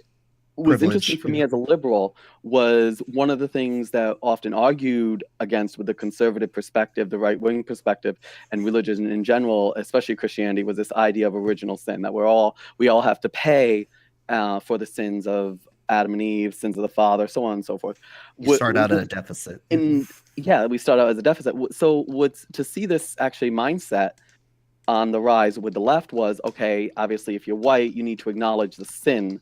Speaker 2: was interesting for me as a liberal, was one of the things that often argued against with the conservative perspective, the right-wing perspective, and religion in general, especially Christianity, was this idea of original sin, that we all have to pay for the sins of Adam and Eve, sins of the father, so on and so forth.
Speaker 4: You start out at a deficit.
Speaker 2: We start out as a deficit. So to see this actually mindset on the rise with the left was, okay, obviously if you're white, you need to acknowledge the sin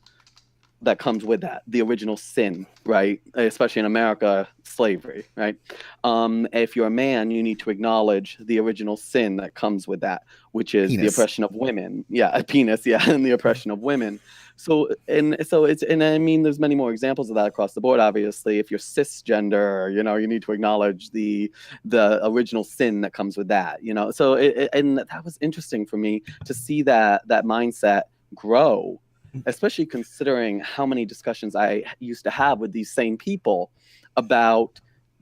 Speaker 2: that comes with that, the original sin, right? Especially in America, slavery, right? If you're a man, you need to acknowledge the original sin that comes with that, which is the oppression of women. Yeah, a penis, and the oppression of women. So I mean, there's many more examples of that across the board. Obviously, if you're cisgender, you need to acknowledge the original sin that comes with that. So and that was interesting for me to see that mindset grow, especially considering how many discussions I used to have with these same people about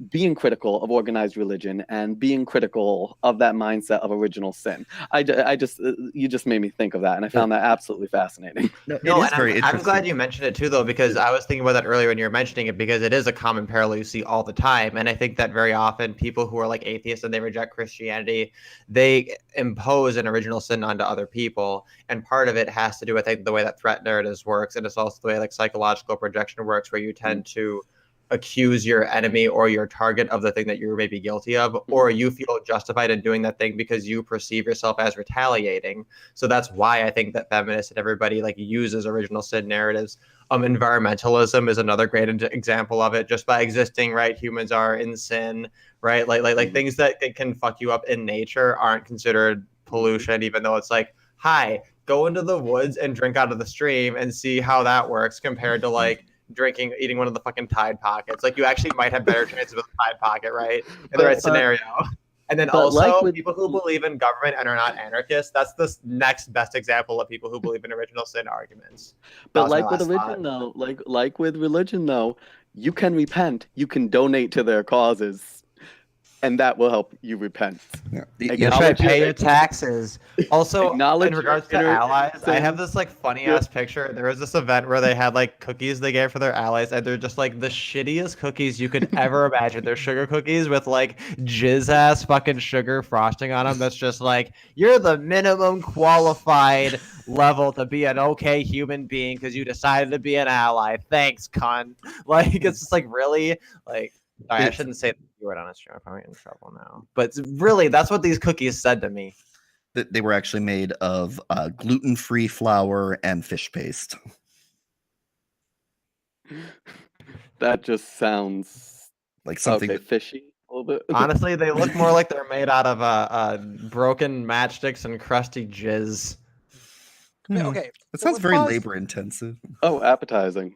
Speaker 2: being critical of organized religion and being critical of that mindset of original sin. You just made me think of that, and I found that absolutely fascinating.
Speaker 5: I'm glad you mentioned it too, though, because I was thinking about that earlier when you were mentioning it, because it is a common parallel you see all the time. And I think that very often people who are like atheists and they reject Christianity, they impose an original sin onto other people. And part of it has to do with the way that threat narratives works. And it's also the way like psychological projection works, where you tend to accuse your enemy or your target of the thing that you're maybe guilty of, or you feel justified in doing that thing because you perceive yourself as retaliating. So that's why I think that feminists and everybody like uses original sin narratives. Environmentalism is another great example of it. Just by existing, right, humans are in sin, right? Like things that can fuck you up in nature aren't considered pollution, even though it's like, hi, go into the woods and drink out of the stream and see how that works compared to like eating one of the fucking Tide Pockets. Like, you actually might have better chances with a Tide Pocket, right? In the right scenario. And then
Speaker 2: But like
Speaker 5: also
Speaker 2: with-
Speaker 5: people who believe in government and are not anarchists. That's the next best example of people who believe in original sin arguments. That
Speaker 2: But
Speaker 5: was my
Speaker 2: like with
Speaker 5: last
Speaker 2: religion,
Speaker 5: thought.
Speaker 2: though, like with religion, though, you can repent. You can donate to their causes, and that will help you repent.
Speaker 4: Yeah.
Speaker 5: That's right. Pay your taxes. Also,
Speaker 2: Acknowledge
Speaker 5: in
Speaker 2: your
Speaker 5: regards to
Speaker 2: inner
Speaker 5: allies, I have
Speaker 2: sins.
Speaker 5: this like funny ass picture. There was this event where they had like cookies they gave for their allies, and they're just like the shittiest cookies you could ever imagine. They're sugar cookies with like jizz ass fucking sugar frosting on them. That's just like you're the minimum qualified level to be an okay human being because you decided to be an ally. Thanks, cunt. Like it's just like really like. Sorry, I
Speaker 4: It's-
Speaker 5: shouldn't say the word on a stream. I'm probably in trouble now. But really, that's what these cookies said to me.
Speaker 4: That they were actually made of gluten-free flour and fish paste.
Speaker 2: That just sounds
Speaker 4: Like something
Speaker 2: okay, fishy a little bit.
Speaker 5: Honestly, they look more like they're made out of broken matchsticks and crusty jizz.
Speaker 3: Okay,
Speaker 4: That
Speaker 3: so
Speaker 4: sounds
Speaker 3: we're
Speaker 4: very
Speaker 3: paused-
Speaker 4: labor intensive.
Speaker 2: Oh, appetizing.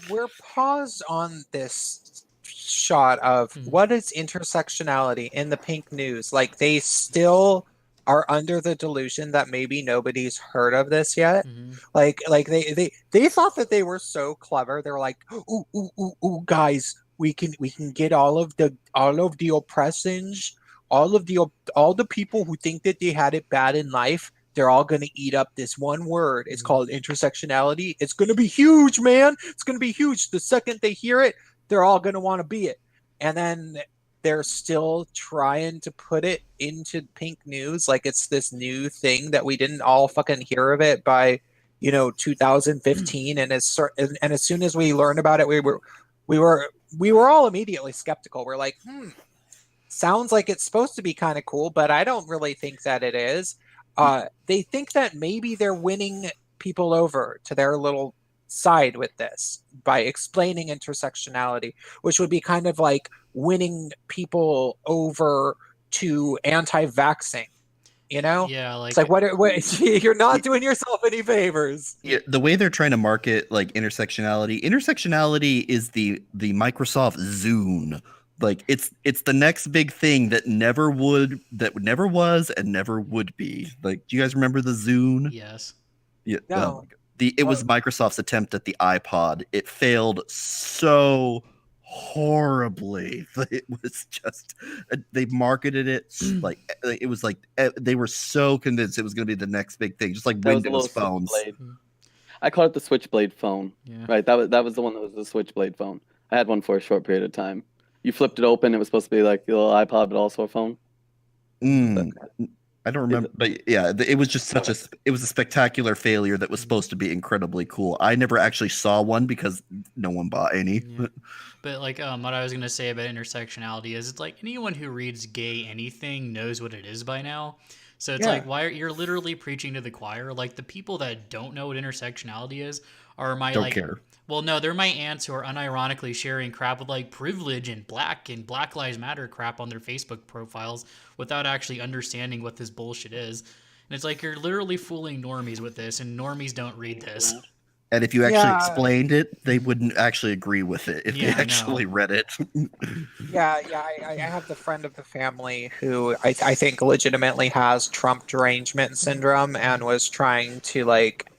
Speaker 3: We're paused on this shot of what is intersectionality in the pink news. Like they still are under the delusion that maybe nobody's heard of this yet. Like they thought that they were so clever. They're like, ooh, guys, we can get all of the oppression, all the people who think that they had it bad in life. They're all going to eat up this one word. It's called intersectionality. It's going to be huge, man. It's going to be huge. The second they hear it, they're all going to want to be it. And then they're still trying to put it into pink news like it's this new thing that we didn't all fucking hear of it by 2015. And as soon as we learned about it, we were all immediately skeptical. We're like, sounds like it's supposed to be kind of cool, but I don't really think that it is. They think that maybe they're winning people over to their little side with this by explaining intersectionality, which would be kind of like winning people over to anti-vaxxing.
Speaker 1: Yeah, like
Speaker 3: it's like what you're not doing yourself any favors.
Speaker 4: Yeah, the way they're trying to market like intersectionality is the Microsoft Zune. Like it's the next big thing that never was and never would be. Like, do you guys remember the Zune?
Speaker 1: yes.
Speaker 4: Yeah.
Speaker 3: No.
Speaker 4: It was Microsoft's attempt at the iPod. It failed so horribly. It was just they marketed it like it was like they were so convinced it was going to be the next big thing, just like
Speaker 2: That was a
Speaker 4: Windows
Speaker 2: little
Speaker 4: phones.
Speaker 2: Switchblade. I call it the Switchblade phone.
Speaker 1: Yeah.
Speaker 2: Right. That was the one that was the Switchblade phone. I had one for a short period of time. You flipped it open. It was supposed to be like the little iPod, but also a phone.
Speaker 4: I don't remember, but yeah, it was just it was a spectacular failure that was supposed to be incredibly cool. I never actually saw one because no one bought any.
Speaker 1: Yeah. But like what I was gonna say about intersectionality is it's like anyone who reads gay anything knows what it is by now. So it's like you're literally preaching to the choir. Like the people that don't know what intersectionality is are my
Speaker 4: Don't care.
Speaker 1: Well, no, they're my aunts who are unironically sharing crap with like privilege and Black Lives Matter crap on their Facebook profiles without actually understanding what this bullshit is. And it's like you're literally fooling normies with this, and normies don't read this.
Speaker 4: And if you actually explained it, they wouldn't actually agree with it if they actually read it.
Speaker 3: I have the friend of the family who I think legitimately has Trump derangement syndrome and was trying to like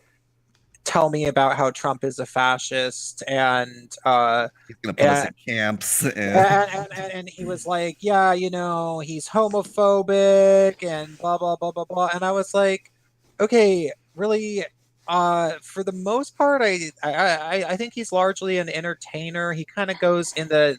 Speaker 3: tell me about how Trump is a fascist and
Speaker 4: He's gonna put us in camps
Speaker 3: and he was like, yeah, he's homophobic and blah blah blah blah blah. And I was like, okay, really? For the most part, I think he's largely an entertainer. He kind of goes in the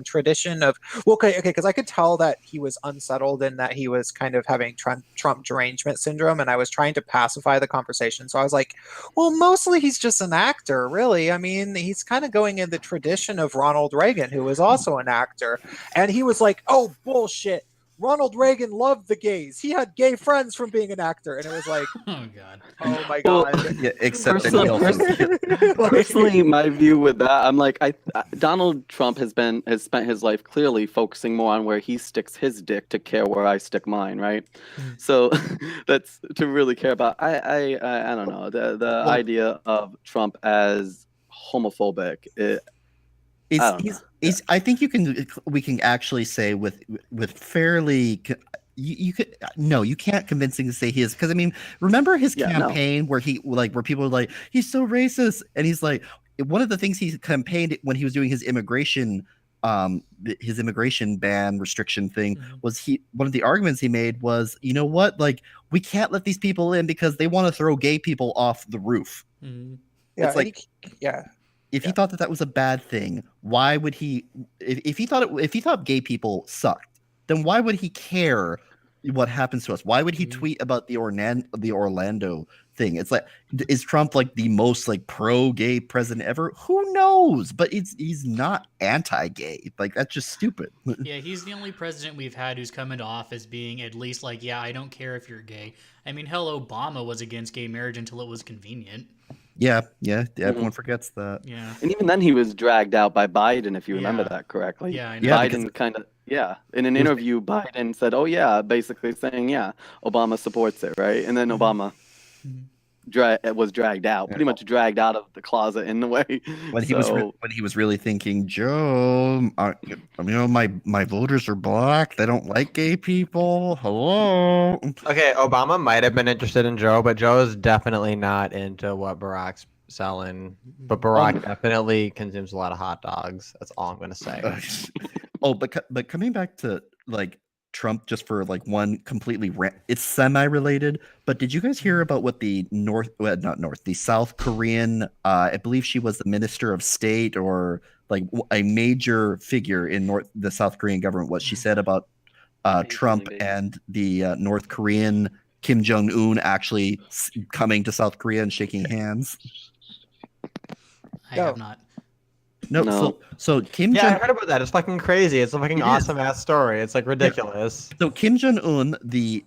Speaker 3: tradition of okay, because I could tell that he was unsettled and that he was kind of having Trump derangement syndrome, and I was trying to pacify the conversation. So I was like, well, mostly he's just an actor, really. I mean, he's kind of going in the tradition of Ronald Reagan, who was also an actor, and he was like, oh, bullshit. Ronald Reagan loved the gays. He had gay friends from being an actor. And it was like,
Speaker 1: oh, God.
Speaker 3: Oh, my God.
Speaker 4: Yeah, except that he also...
Speaker 2: Personally, my view with that, I'm like, Donald Trump has spent his life clearly focusing more on where he sticks his dick to care where I stick mine, right? So that's to really care about. I don't know the idea of Trump as homophobic.
Speaker 4: I think we can actually say with fairly you could no, you can't convincingly say he is, because I mean, remember his campaign where where people were like, he's so racist, and he's like, one of the things he campaigned when he was doing his immigration ban restriction thing was one of the arguments he made was, you know what, like, we can't let these people in because they want to throw gay people off the roof.
Speaker 3: Yeah,
Speaker 4: it's like if he thought that was a bad thing, why would he? If he thought gay people sucked, then why would he care what happens to us? Why would he tweet about the Orlando thing? It's like, is Trump like the most like pro-gay president ever? Who knows? But he's not anti-gay. Like, that's just stupid.
Speaker 1: Yeah, he's the only president we've had who's come into office being at least like, yeah, I don't care if you're gay. I mean, hell, Obama was against gay marriage until it was convenient.
Speaker 4: Yeah, everyone forgets that.
Speaker 1: Yeah.
Speaker 2: And even then he was dragged out by Biden, if you remember that correctly.
Speaker 1: Yeah, I know.
Speaker 2: Biden kind of, in an interview, Biden said, oh yeah, basically saying, yeah, Obama supports it, right? And then Obama was dragged out, pretty much dragged out of the closet in a way.
Speaker 4: When he was really thinking, Joe, my voters are black. They don't like gay people. Hello.
Speaker 5: Okay, Obama might have been interested in Joe, but Joe's definitely not into what Barack's selling. But Barack definitely consumes a lot of hot dogs. That's all I'm gonna say.
Speaker 4: But coming back to like Trump, just for like one completely it's semi-related, but did you guys hear about what the the South Korean, I believe she was the minister of state or like a major figure in the South Korean government, what she said about Trump and the North Korean Kim Jong-un actually coming to South Korea and shaking hands?
Speaker 1: I have not.
Speaker 4: No. So Kim
Speaker 5: I heard about that. It's fucking crazy. It's a fucking awesome ass story. It's like ridiculous.
Speaker 4: So Kim Jong-un, the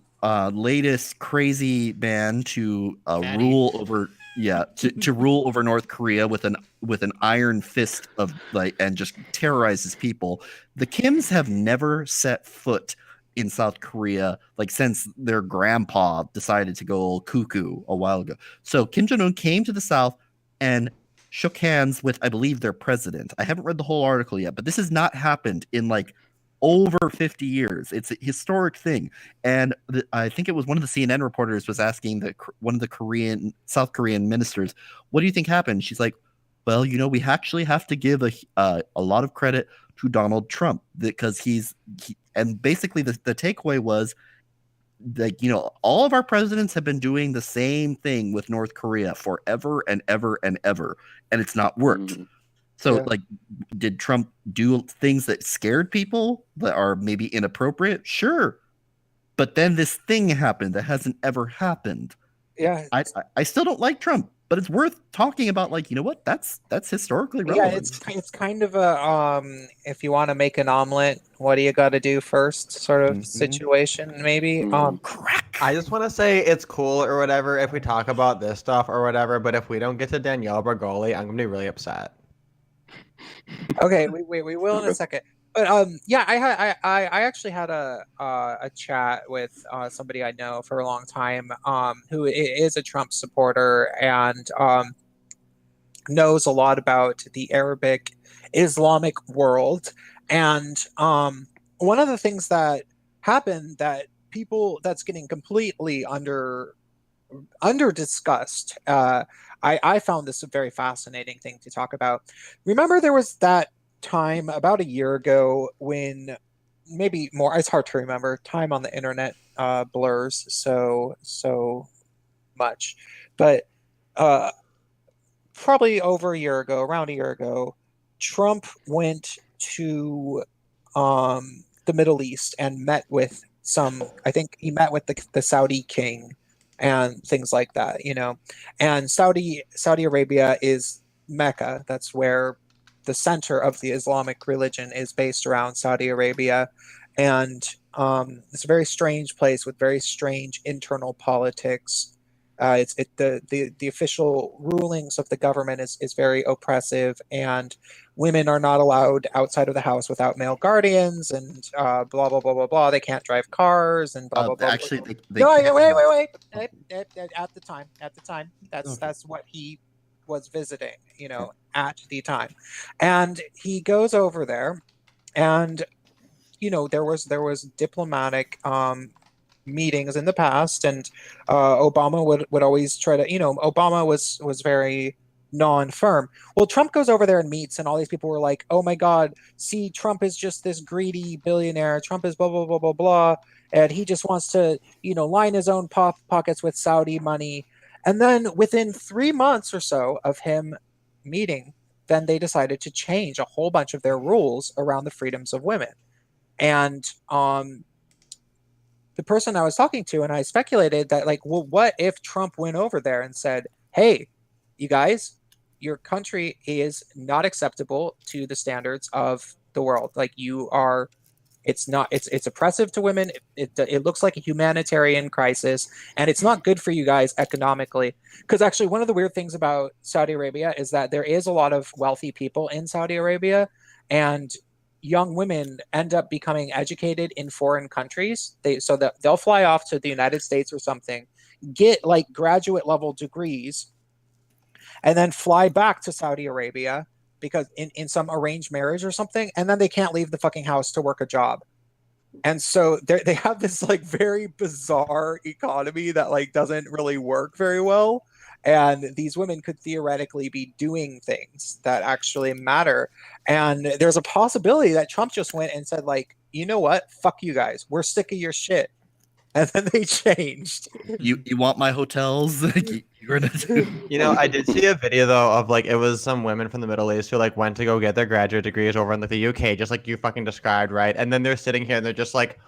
Speaker 4: latest crazy man to rule over to rule over North Korea with an iron fist of like, and just terrorize his people. The Kims have never set foot in South Korea like since their grandpa decided to go cuckoo a while ago. So Kim Jong-un came to the South and shook hands with, I believe, their president. I haven't read the whole article yet, but this has not happened in like over 50 years. It's a historic thing. And I think it was one of the CNN reporters was asking one of the South Korean ministers, what do you think happened? She's like, well, we actually have to give a lot of credit to Donald Trump because and basically the takeaway was, like, all of our presidents have been doing the same thing with North Korea forever and ever and ever, and it's not worked. So like, did Trump do things that scared people that are maybe inappropriate? Sure. But then this thing happened that hasn't ever happened.
Speaker 3: Yeah.
Speaker 4: I still don't like Trump, but it's worth talking about, like, you know what? That's historically relevant.
Speaker 3: Yeah, it's kind of a if you want to make an omelet, what do you got to do first sort of situation, maybe.
Speaker 4: Crack.
Speaker 5: I just want to say it's cool or whatever if we talk about this stuff or whatever, but if we don't get to Danielle Bergoli, I'm gonna be really upset.
Speaker 3: Okay, we will in a second. But I actually had a chat with somebody I know for a long time who is a Trump supporter and knows a lot about the Arabic Islamic world. And one of the things that happened that's getting completely under discussed. I found this a very fascinating thing to talk about. Remember, there was that time about a year ago when, maybe more, it's hard to remember, time on the internet blurs so much, but probably around a year ago, Trump went to the Middle East and met with I think he met with the Saudi king and things like that, and Saudi Arabia is Mecca. That's where the center of the Islamic religion is based around Saudi Arabia. And it's a very strange place with very strange internal politics. The official rulings of the government is very oppressive, and women are not allowed outside of the house without male guardians, and blah blah blah blah blah. They can't drive cars, and blah blah blah.
Speaker 4: Actually,
Speaker 3: wait. At the time, that's what he was visiting, at the time. And he goes over there, and there was diplomatic meetings in the past, and Obama would always try to, Obama was very non-firm. Well, Trump goes over there and meets, and all these people were like, "Oh my God, see, Trump is just this greedy billionaire. Trump is blah blah blah blah blah, and he just wants to, line his own pockets with Saudi money." And then within 3 months or so of him meeting, then they decided to change a whole bunch of their rules around the freedoms of women. And the person I was talking to, and I speculated that, like, well, what if Trump went over there and said, "Hey, you guys, your country is not acceptable to the standards of the world. Like, you are, it's not, it's oppressive to women. It looks like a humanitarian crisis, and it's not good for you guys economically." Because actually, one of the weird things about Saudi Arabia is that there is a lot of wealthy people in Saudi Arabia, and young women end up becoming educated in foreign countries. So that they'll fly off to the United States or something, get like graduate level degrees, and then fly back to Saudi Arabia because in some arranged marriage or something, and then they can't leave the fucking house to work a job. And so they have this like very bizarre economy that like doesn't really work very well. And these women could theoretically be doing things that actually matter. And there's a possibility that Trump just went and said, like, "You know what? Fuck you guys. We're sick of your shit." And then they changed.
Speaker 4: You want my hotels? You're gonna do.
Speaker 5: I did see a video though of like it was some women from the Middle East who like went to go get their graduate degrees over in like the UK, just like you fucking described, right? And then they're sitting here and they're just like,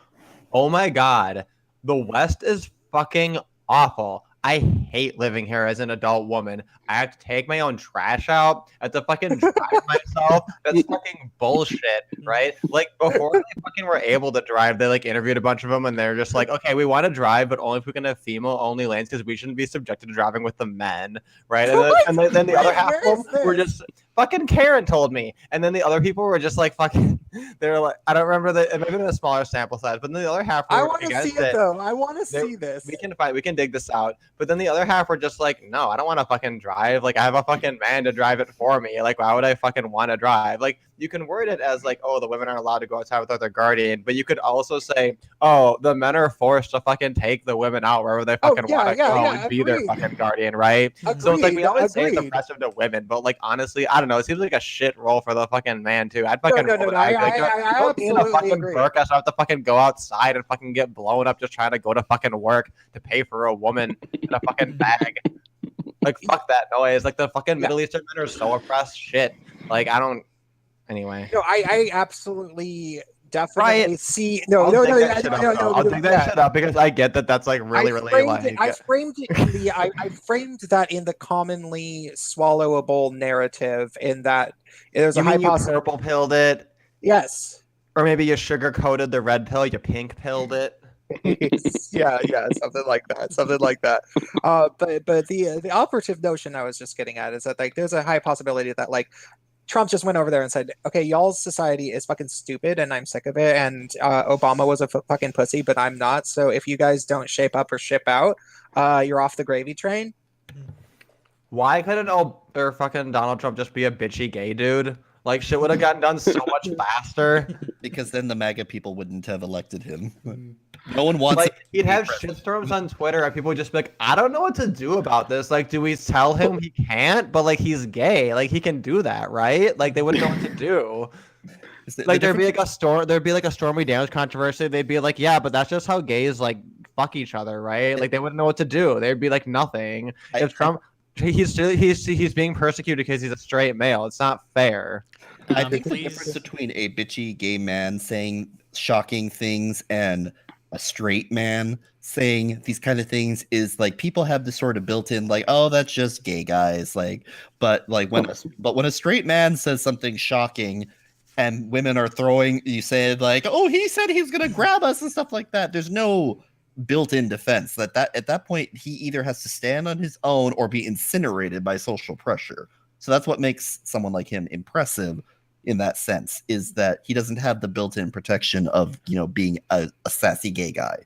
Speaker 5: "Oh my God, the West is fucking awful. I hate living here as an adult woman. I have to take my own trash out. I have to fucking drive myself. That's fucking bullshit, right?" Like before they fucking were able to drive, they like interviewed a bunch of them and they're just like, "Okay, we want to drive, but only if we can have female-only lanes because we shouldn't be subjected to driving with the men," right? And then the other half of them were just fucking Karen told me, and then the other people were just like fucking. They're like, I don't remember maybe a smaller sample size, but then the other half.
Speaker 3: I want to see it though. I want to see this.
Speaker 5: We can dig this out. But then the other half were just like, "No, I don't want to fucking drive. Like, I have a fucking man to drive it for me. Like, why would I fucking want to drive?" Like, you can word it as like, "Oh, the women are allowed to go outside without their guardian," but you could also say, "Oh, the men are forced to fucking take the women out wherever they fucking want to go and be their fucking guardian," right? So it's like we always say it's oppressive to women, but like honestly, I don't know. It seems like a shit role for the fucking man too. I'd fucking
Speaker 3: I
Speaker 5: in a fucking burqa, so I have to fucking go outside and fucking get blown up just trying to go to fucking work to pay for a woman in a fucking bag. Like, fuck that noise. Like, the fucking Middle Eastern men are so oppressed. Shit. Like, I don't. Anyway.
Speaker 3: No, I absolutely definitely see.
Speaker 5: I'll dig that shit up because I get that that's like really like.
Speaker 3: I framed that in the commonly swallowable narrative in that there's a high possibility.
Speaker 5: You purple pilled it.
Speaker 3: Yes.
Speaker 5: Or maybe you sugar coated the red pill. You pink pilled it.
Speaker 3: yeah, something like that. But the operative notion I was just getting at is that like there's a high possibility that like Trump just went over there and said, "Okay, y'all's society is fucking stupid, and I'm sick of it. And Obama was a fucking pussy, but I'm not. So if you guys don't shape up or ship out, you're off the gravy train."
Speaker 5: Why couldn't fucking Donald Trump just be a bitchy gay dude? Like, shit would have gotten done so much faster.
Speaker 4: Because then the MAGA people wouldn't have elected him. No one wants.
Speaker 5: Like, he'd have shitstorms on Twitter, and people would just be like, "I don't know what to do about this. Like, do we tell him he can't? But like, he's gay. Like, he can do that, right?" Like, they wouldn't know what to do. Like, there'd be like a Stormy Daniels controversy. They'd be like, "Yeah, but that's just how gays like fuck each other, right?" Like, they wouldn't know what to do. They'd be like, "Nothing." If Trump. He's being persecuted because he's a straight male. It's not fair.
Speaker 4: I think the difference between a bitchy gay man saying shocking things and a straight man saying these kind of things is like people have this sort of built-in like, "Oh, that's just gay guys." Like, but when a straight man says something shocking and women are throwing, you say like, "Oh, he said he's gonna grab us" and stuff like that. There's no built-in defense that at that point he either has to stand on his own or be incinerated by social pressure. So that's what makes someone like him impressive in that sense, is that he doesn't have the built-in protection of being a sassy gay guy.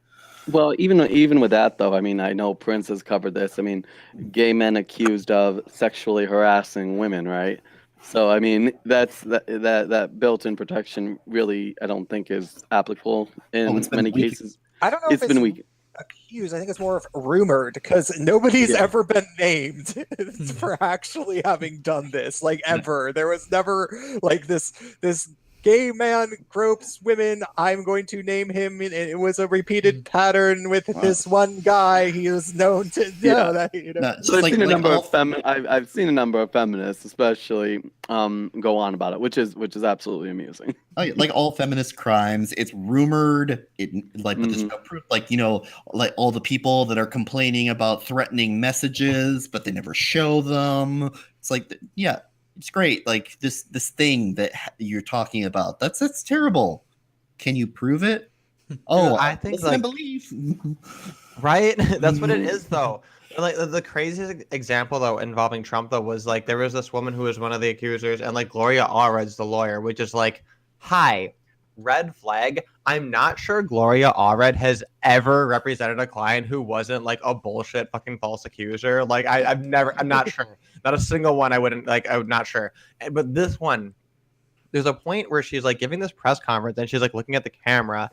Speaker 2: Well, even with that though, I mean, I know Prince has covered this. I mean, gay men accused of sexually harassing women, right? So I mean, that built-in protection really, I don't think is applicable in
Speaker 4: it's been
Speaker 2: many
Speaker 4: weak.
Speaker 2: cases.
Speaker 3: I don't know if
Speaker 2: It's
Speaker 3: it's
Speaker 2: been weak.
Speaker 3: accused. I think it's more of rumored because nobody's
Speaker 2: Yeah.
Speaker 3: ever been named for actually having done this. Like ever, there was never like this gay man gropes women. I'm going to name him. And it was a repeated pattern with this one guy. He was known to know that.
Speaker 4: No,
Speaker 2: So
Speaker 4: just
Speaker 2: I've
Speaker 4: like,
Speaker 2: seen a
Speaker 4: like
Speaker 2: number
Speaker 4: all,
Speaker 2: of I've seen a number of feminists, especially, go on about it, which is absolutely amusing.
Speaker 4: like all feminist crimes, it's rumored. But there's
Speaker 2: Mhm.
Speaker 4: no proof. Like, like all the people that are complaining about threatening messages, but they never show them. It's like, yeah, it's great. Like this thing that you're talking about. That's terrible. Can you prove it? Oh,
Speaker 5: I think
Speaker 4: listen and
Speaker 5: like
Speaker 4: believe.
Speaker 5: right. That's what it is though. Like the craziest example though involving Trump though was like there was this woman who was one of the accusers and like Gloria Allred's the lawyer, which is like, hi, red flag. I'm not sure Gloria Allred has ever represented a client who wasn't like a bullshit fucking false accuser. Like I'm not sure. Not a single one I wouldn't like. I would not sure. But this one, there's a point where she's like giving this press conference and she's like looking at the camera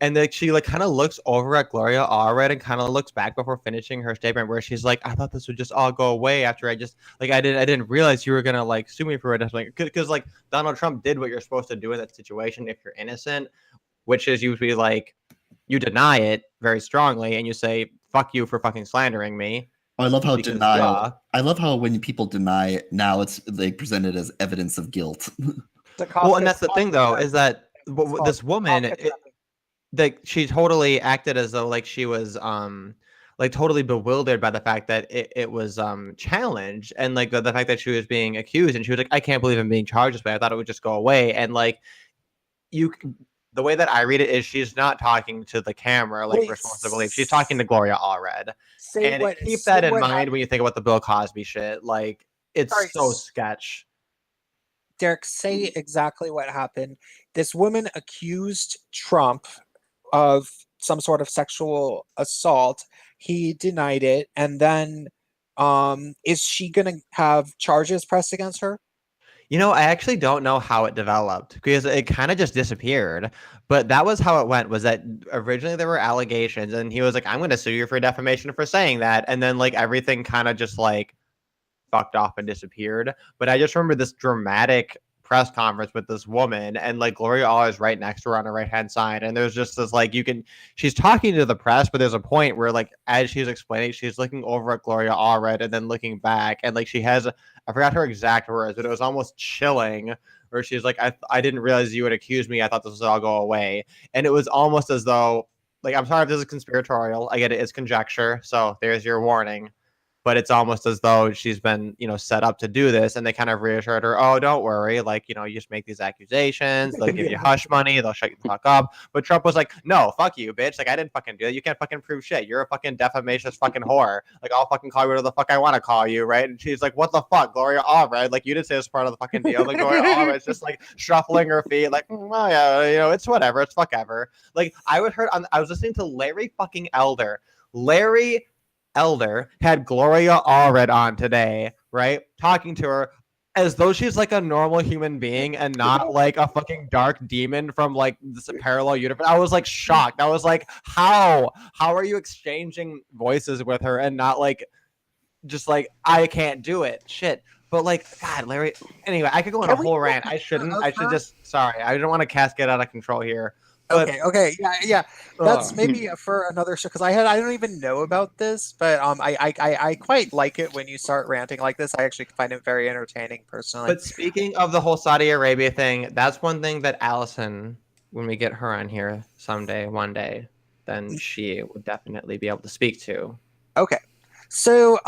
Speaker 5: and then she like kind of looks over at Gloria Allred and kind of looks back before finishing her statement where she's like, I thought this would just all go away after I just like I didn't realize you were gonna like sue me for it. Because like Donald Trump did what you're supposed to do in that situation if you're innocent, which is usually like you deny it very strongly and you say fuck you for fucking slandering me.
Speaker 4: I love how
Speaker 5: Because,
Speaker 4: denial.
Speaker 5: duh.
Speaker 4: I love how when people deny it, now they present it as evidence of guilt.
Speaker 5: Well, and that's the thing though is that this woman like she totally acted as though like she was like totally bewildered by the fact that it was challenged and like the fact that she was being accused and she was like, I can't believe I'm being charged this way. I thought it would just go away. And like the way that I read it is she's not talking to the camera like we're supposed to believe. She's talking to Gloria Allred. And keep that in mind when you think about the Bill Cosby shit. Like it's so sketch.
Speaker 3: Derek, say exactly what happened. This woman accused Trump of some sort of sexual assault. He denied it, and then is she gonna have charges pressed against her?
Speaker 5: I actually don't know how it developed because it kind of just disappeared. But that was how it went, was that originally there were allegations and he was like, I'm going to sue you for defamation for saying that. And then like everything kind of just like fucked off and disappeared. But I just remember this dramatic press conference with this woman and like Gloria Allred is right next to her on the right hand side and there's just this like she's talking to the press but there's a point where like as she's explaining she's looking over at Gloria Allred and then looking back and like she has I forgot her exact words but it was almost chilling where she's like I didn't realize you would accuse me. I thought this would all go away. And it was almost as though like I'm sorry if this is conspiratorial. I get it, it's conjecture, so there's your warning. But it's almost as though she's been, set up to do this. And they kind of reassured her, oh, don't worry. Like, you just make these accusations. They'll give you hush money. They'll shut you the fuck up. But Trump was like, no, fuck you, bitch. Like, I didn't fucking do it. You can't fucking prove shit. You're a fucking defamationist fucking whore. Like, I'll fucking call you whatever the fuck I want to call you, right? And she's like, what the fuck, Gloria Allred? Like, you didn't say this part of the fucking deal. Like, Gloria Allred's just like shuffling her feet, like, oh yeah, it's whatever. It's fuck ever. Like, I was listening to Larry fucking Elder. Larry Elder had Gloria Allred on today, right? Talking to her as though she's like a normal human being and not like a fucking dark demon from like this parallel universe. I was like shocked. I was like, how are you exchanging voices with her and not like just like I can't do it? Shit. But like, God, Larry. Anyway, I could go on a whole rant. I shouldn't. I should just. Sorry, I don't want to get out of control here. But,
Speaker 3: okay, yeah. That's maybe for another show because I don't even know about this, but I quite like it when you start ranting like this. I actually find it very entertaining personally.
Speaker 5: But speaking of the whole Saudi Arabia thing, that's one thing that Allison, when we get her on here one day, then she would definitely be able to speak to.
Speaker 3: Okay, so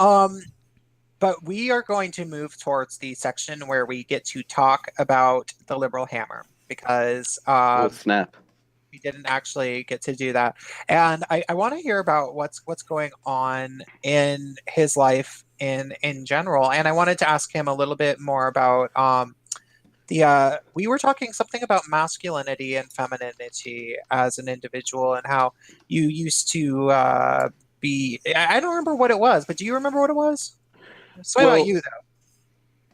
Speaker 3: but we are going to move towards the section where we get to talk about the liberal hammer because
Speaker 2: Oh snap.
Speaker 3: we didn't actually get to do that. And I want to hear about what's going on in his life in general. And I wanted to ask him a little bit more about We were talking something about masculinity and femininity as an individual and how you used to be. I don't remember what it was, but do you remember what it was? Something about
Speaker 2: Well,
Speaker 3: you though.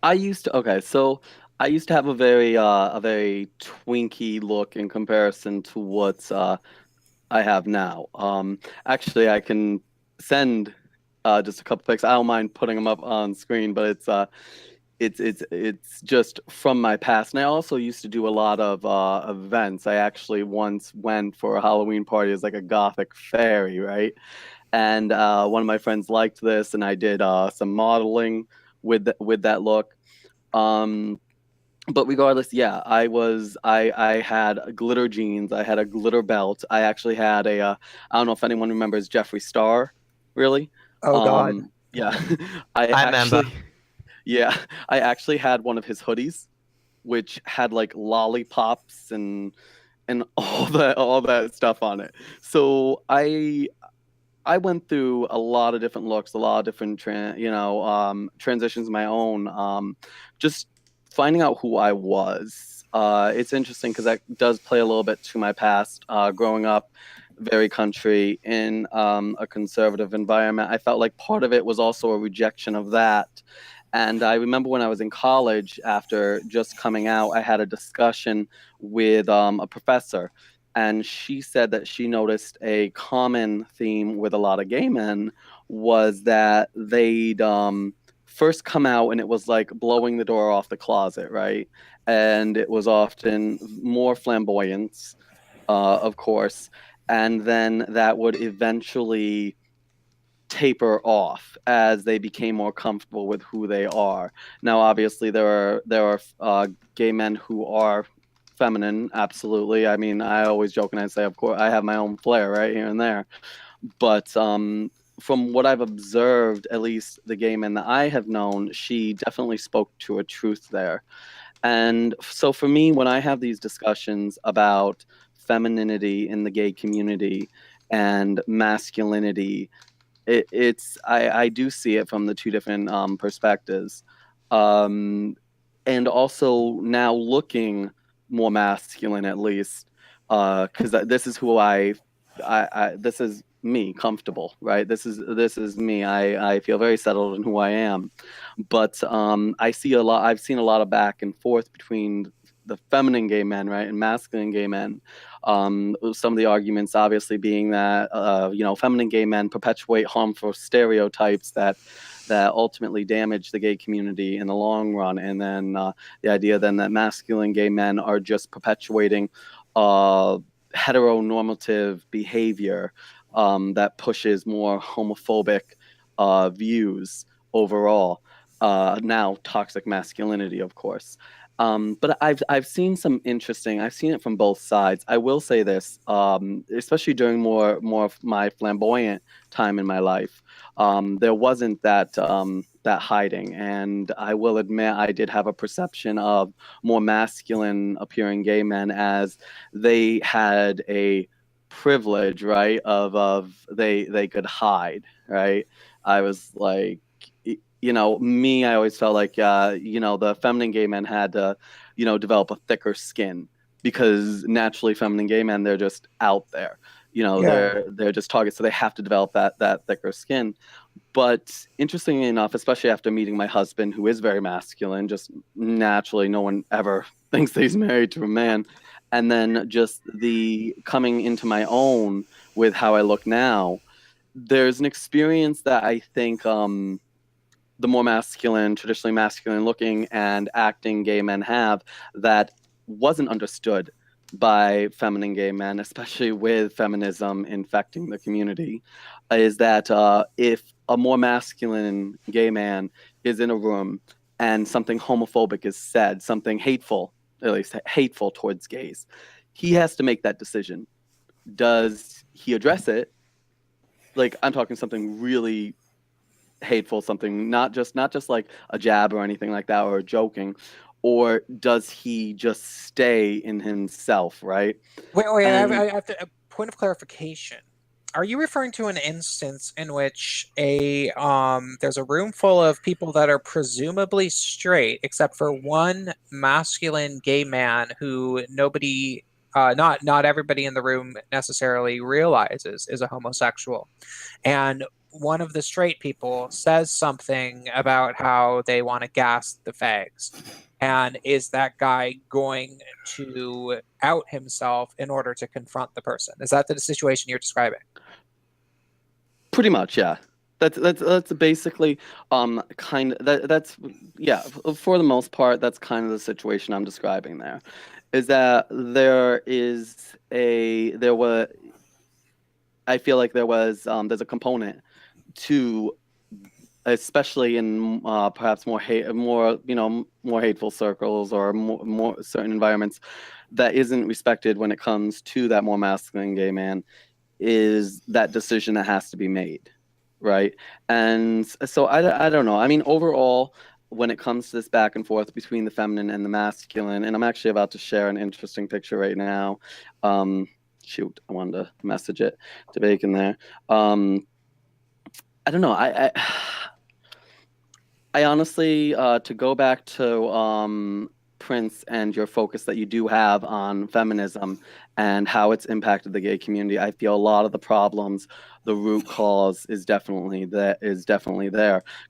Speaker 2: I used to have a very twinky look in comparison to what I have now. Actually, I can send just a couple pics. I don't mind putting them up on screen, but it's just from my past. And I also used to do a lot of events. I actually once went for a Halloween party as like a gothic fairy, right? And one of my friends liked this, and I did some modeling with that look. Um, but regardless, yeah, I had glitter jeans, I had a glitter belt, I actually had I don't know if anyone remembers Jeffree Star, really.
Speaker 3: Oh God.
Speaker 2: Yeah, I
Speaker 5: I remember.
Speaker 2: actually yeah, I actually had one of his hoodies, which had like lollipops and all that stuff on it. So I went through a lot of different looks, a lot of different transitions of my own. Just finding out who I was. It's interesting because that does play a little bit to my past. Growing up very country in a conservative environment, I felt like part of it was also a rejection of that. And I remember when I was in college, after just coming out, I had a discussion with a professor, and she said that she noticed a common theme with a lot of gay men was that they'd first come out and it was like blowing the door off the closet, right? And it was often more flamboyance, of course, and then that would eventually taper off as they became more comfortable with who they are. Now, obviously, there are gay men who are feminine, absolutely. I mean, I always joke and I say, of course, I have my own flair right here and there. But from what I've observed, at least the gay men that I have known, she definitely spoke to a truth there. And so for me, when I have these discussions about femininity in the gay community and masculinity, I do see it from the two different perspectives, um, and also now looking more masculine at least, because this is who this is me comfortable, right? This is me. I feel very settled in who I am, but I see a lot. I've seen a lot of back and forth between the feminine gay men, right, and masculine gay men. Some of the arguments, obviously, being that feminine gay men perpetuate harmful stereotypes that ultimately damage the gay community in the long run, and then the idea then that masculine gay men are just perpetuating heteronormative behavior that pushes more homophobic views overall. Now, toxic masculinity, of course. But I've seen some interesting. I've seen it from both sides. I will say this, especially during more of my flamboyant time in my life, there wasn't that hiding, and I will admit I did have a perception of more masculine appearing gay men as they had a privilege, right? Of they could hide, right? I was like, me, I always felt like, the feminine gay men had to, develop a thicker skin because naturally feminine gay men, they're just out there,
Speaker 3: Yeah.
Speaker 2: they're just targets. So they have to develop that thicker skin. But interestingly enough, especially after meeting my husband, who is very masculine, just naturally, no one ever thinks that he's married to a man. And then just the coming into my own with how I look now, there's an experience that I think, the more masculine, traditionally masculine looking and acting gay men have that wasn't understood by feminine gay men, especially with feminism infecting the community, is that if a more masculine gay man is in a room and something homophobic is said, something hateful, at least hateful towards gays, he has to make that decision. Does he address it? Like, I'm talking something really hateful, something not just like a jab or anything like that or joking, or does he just stay in himself, right?
Speaker 3: Wait, I
Speaker 2: And
Speaker 3: have to, a point of clarification. are you referring to an instance in which there's a room full of people that are presumably straight, except for one masculine gay man who nobody, not everybody in the room necessarily realizes is a homosexual, and one of the straight people says something about how they want to gas the fags. And is that guy going to out himself in order to confront the person? Is that the situation you're describing?
Speaker 2: Pretty much, yeah. That's basically kind of that's yeah, for the most part that's kind of the situation I'm describing there. Is that there was I feel like there's a component to, especially in perhaps more more hateful circles or more certain environments, that isn't respected when it comes to that more masculine gay man, is that decision that has to be made, right? And so I don't know. I mean, overall, when it comes to this back and forth between the feminine and the masculine, and I'm actually about to share an interesting picture right now. Shoot, I wanted to message it to Bacon there. I don't know. I honestly, to go back to Prince and your focus that you do have on feminism and how it's impacted the gay community, I feel a lot of the problems, the root cause is definitely there.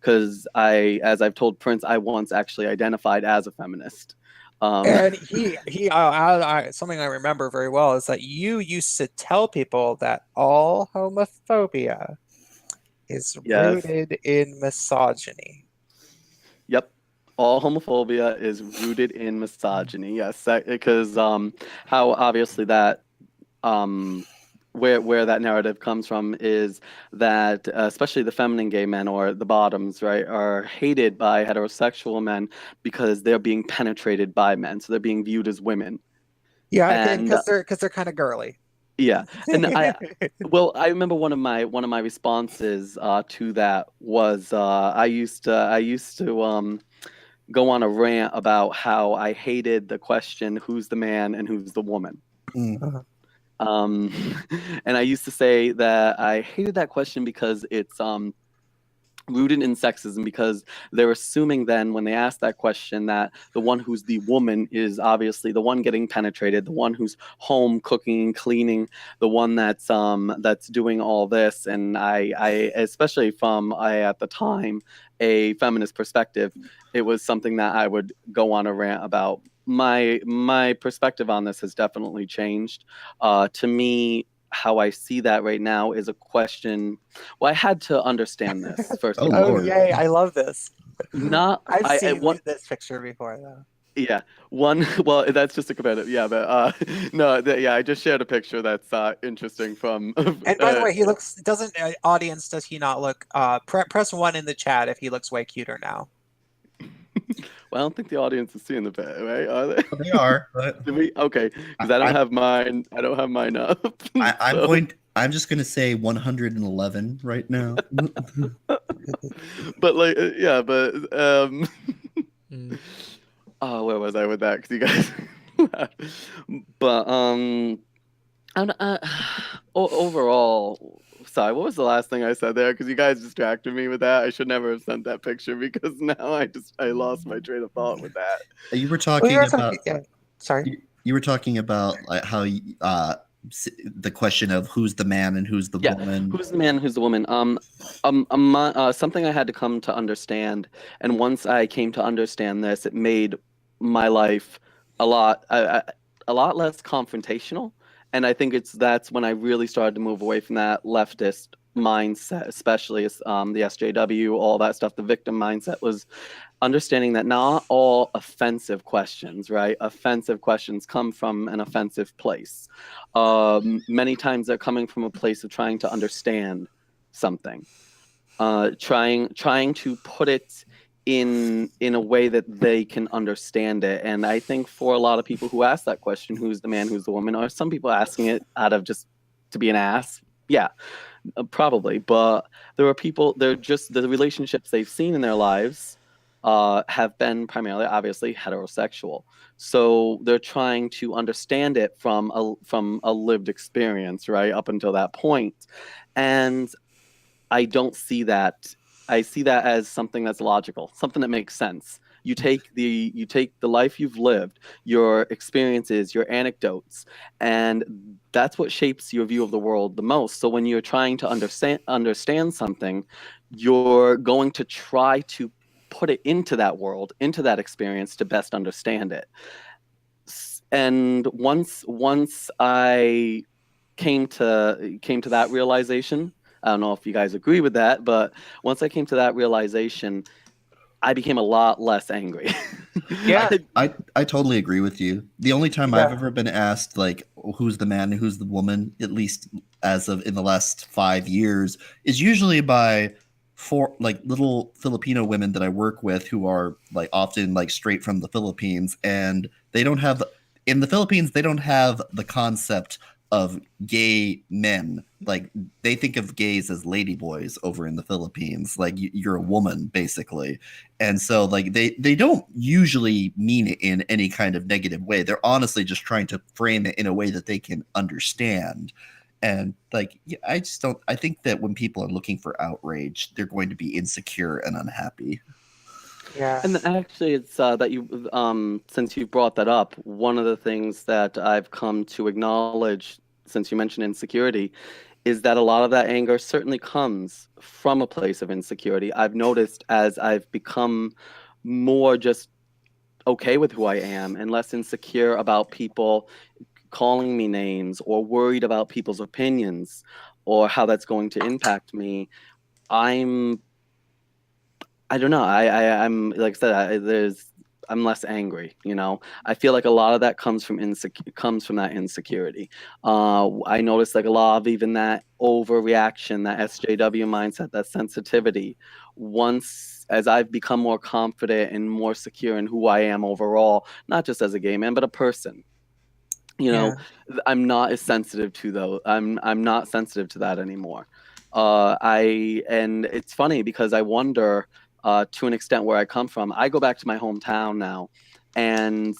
Speaker 2: Because as I've told Prince, I once actually identified as a feminist.
Speaker 3: And something I remember very well is that you used to tell people that all homophobia is
Speaker 2: Yes.
Speaker 3: rooted in misogyny.
Speaker 2: Yep. All homophobia is rooted in misogyny. Yes, because how obviously that where that narrative comes from is that especially the feminine gay men or the bottoms, right, are hated by heterosexual men because they're being penetrated by men, so they're being viewed as women.
Speaker 3: Yeah,
Speaker 2: And
Speaker 3: because they're kind of girly.
Speaker 2: yeah, and I remember one of my responses to that was I used to go on a rant about how I hated the question, who's the man and who's the woman.
Speaker 3: Uh-huh.
Speaker 2: And I used to say that I hated that question because it's rooted in sexism, because they're assuming then when they ask that question that the one who's the woman is obviously the one getting penetrated, the one who's home cooking and cleaning, the one that's doing all this. And I especially from at the time a feminist perspective, it was something that I would go on a rant about. My perspective on this has definitely changed. To me, how I see that right now is a question. Well, I had to understand this first.
Speaker 4: Oh,
Speaker 3: Oh,
Speaker 4: Lord.
Speaker 3: yay, I love this.
Speaker 2: Not
Speaker 3: I've seen
Speaker 2: one.
Speaker 3: this picture before, though.
Speaker 2: Yeah, one. Well, that's just a competitive. Yeah, but no. Yeah, I just shared a picture that's interesting from.
Speaker 3: And by the way, he looks, doesn't, audience, does he not look, press 1 in the chat if he looks way cuter now.
Speaker 2: Well, I don't think the audience is seeing the bit, right? Are they?
Speaker 4: Well, they are, but
Speaker 2: Do we? Okay, because I don't have mine. I don't have mine up. So-
Speaker 4: I'm just gonna say 111 right now.
Speaker 2: But like, yeah, but
Speaker 1: Mm.
Speaker 2: oh, where was I with that? Because you guys, but overall, sorry, what was the last thing I said there? Because you guys distracted me with that. I should never have sent that picture because now I lost my train of thought with that.
Speaker 4: You were
Speaker 3: Well,
Speaker 4: talking
Speaker 3: you were
Speaker 4: about
Speaker 3: yeah, sorry.
Speaker 4: you were talking about like how the question of who's the man and who's the
Speaker 2: Yeah,
Speaker 4: woman.
Speaker 2: who's the man? Who's the woman? Something I had to come to understand, and once I came to understand this, it made my life a lot less confrontational. And I think that's when I really started to move away from that leftist mindset, especially the SJW, all that stuff. The victim mindset was understanding that not all offensive questions, right? Offensive questions come from an offensive place. Many times they're coming from a place of trying to understand something, trying to put it in a way that they can understand it. And I think for a lot of people who ask that question, who's the man, who's the woman, or some people asking it out of just to be an ass, yeah, probably. But there are people, they're just the relationships they've seen in their lives have been primarily, obviously, heterosexual. So they're trying to understand it from a lived experience, right, up until that point. And I don't see that. I see that as something that's logical, something that makes sense. You take the life you've lived, your experiences, your anecdotes, and that's what shapes your view of the world the most. So when you're trying to understand something, you're going to try to put it into that world, into that experience to best understand it. And once I came to that realization, I don't know if you guys agree with that, but once I came to that realization, I became a lot less angry.
Speaker 3: Yeah.
Speaker 4: I totally agree with you. The only time I've
Speaker 3: Yeah.
Speaker 4: ever been asked like who's the man and who's the woman, at least as of in the last 5 years, is usually by four like little Filipino women that I work with who are like often like straight from the Philippines, and they don't have in the Philippines they don't have the concept of gay men. Like they think of gays as ladyboys over in the Philippines. Like you're a woman basically. And so like they don't usually mean it in any kind of negative way. They're honestly just trying to frame it in a way that they can understand. And like yeah, I just don't I think that when people are looking for outrage, they're going to be insecure and unhappy.
Speaker 3: Yeah.
Speaker 2: And actually, it's that you, since you brought that up, one of the things that I've come to acknowledge since you mentioned insecurity is that a lot of that anger certainly comes from a place of insecurity. I've noticed as I've become more just okay with who I am and less insecure about people calling me names or worried about people's opinions or how that's going to impact me. I'm I don't know. I'm like I said. I'm less angry. You know, I feel like a lot of that comes from that insecurity. I noticed like a lot of even that overreaction, that SJW mindset, that sensitivity. Once as I've become more confident and more secure in who I am overall, not just as a gay man, but a person. You know,
Speaker 3: Yeah.
Speaker 2: I'm not as sensitive to those. I'm not sensitive to that anymore. And it's funny because I wonder to an extent where I come from. I go back to my hometown now, and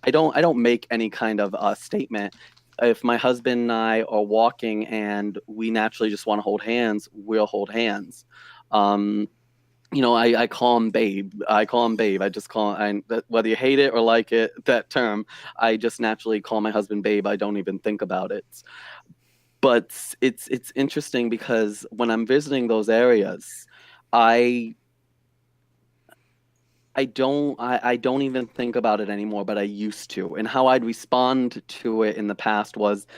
Speaker 2: I don't make any kind of statement. If my husband and I are walking and we naturally just want to hold hands, we'll hold hands. Um, I call him Babe. I call him Babe. I just call whether you hate it or like it, that term, I just naturally call my husband Babe. I don't even think about it. But it's interesting because when I'm visiting those areas, I I don't even think about it anymore, but I used to. And how I'd respond to it in the past was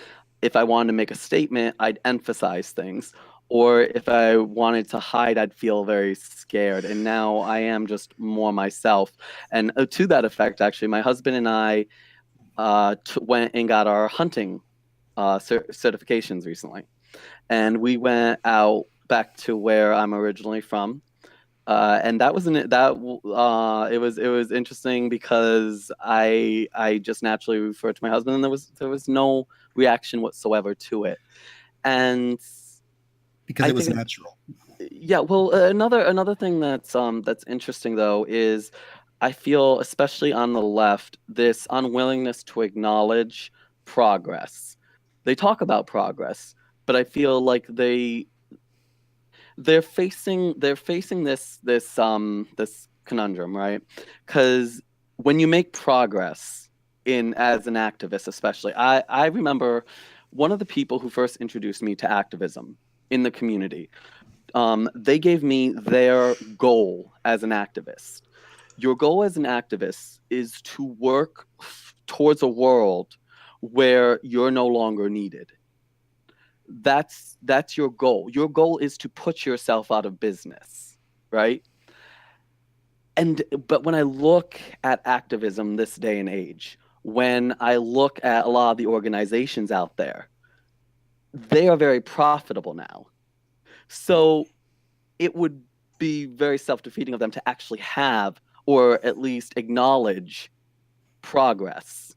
Speaker 2: if I wanted to make a statement, I'd emphasize things. Or if I wanted to hide, I'd feel very scared. And now I am just more myself. And to that effect, actually, my husband and I went and got our hunting certifications recently. And we went out back to where I'm originally from. And that was it was interesting because I just naturally referred to my husband, and there was no reaction whatsoever to it. And
Speaker 4: Because
Speaker 2: I
Speaker 4: it was
Speaker 2: think,
Speaker 4: natural.
Speaker 2: yeah, well, another thing that's interesting though is I feel, especially on the left, this unwillingness to acknowledge progress. They talk about progress, but I feel like they're facing this conundrum, right? Because when you make progress in as an activist, especially, I remember one of the people who first introduced me to activism in the community. They gave me their goal as an activist. Your goal as an activist is to work towards a world where you're no longer needed. That's your goal. Your goal is to put yourself out of business, right? But when I look at activism this day and age, when I look at a lot of the organizations out there, they are very profitable now. So it would be very self-defeating of them to actually have or at least acknowledge progress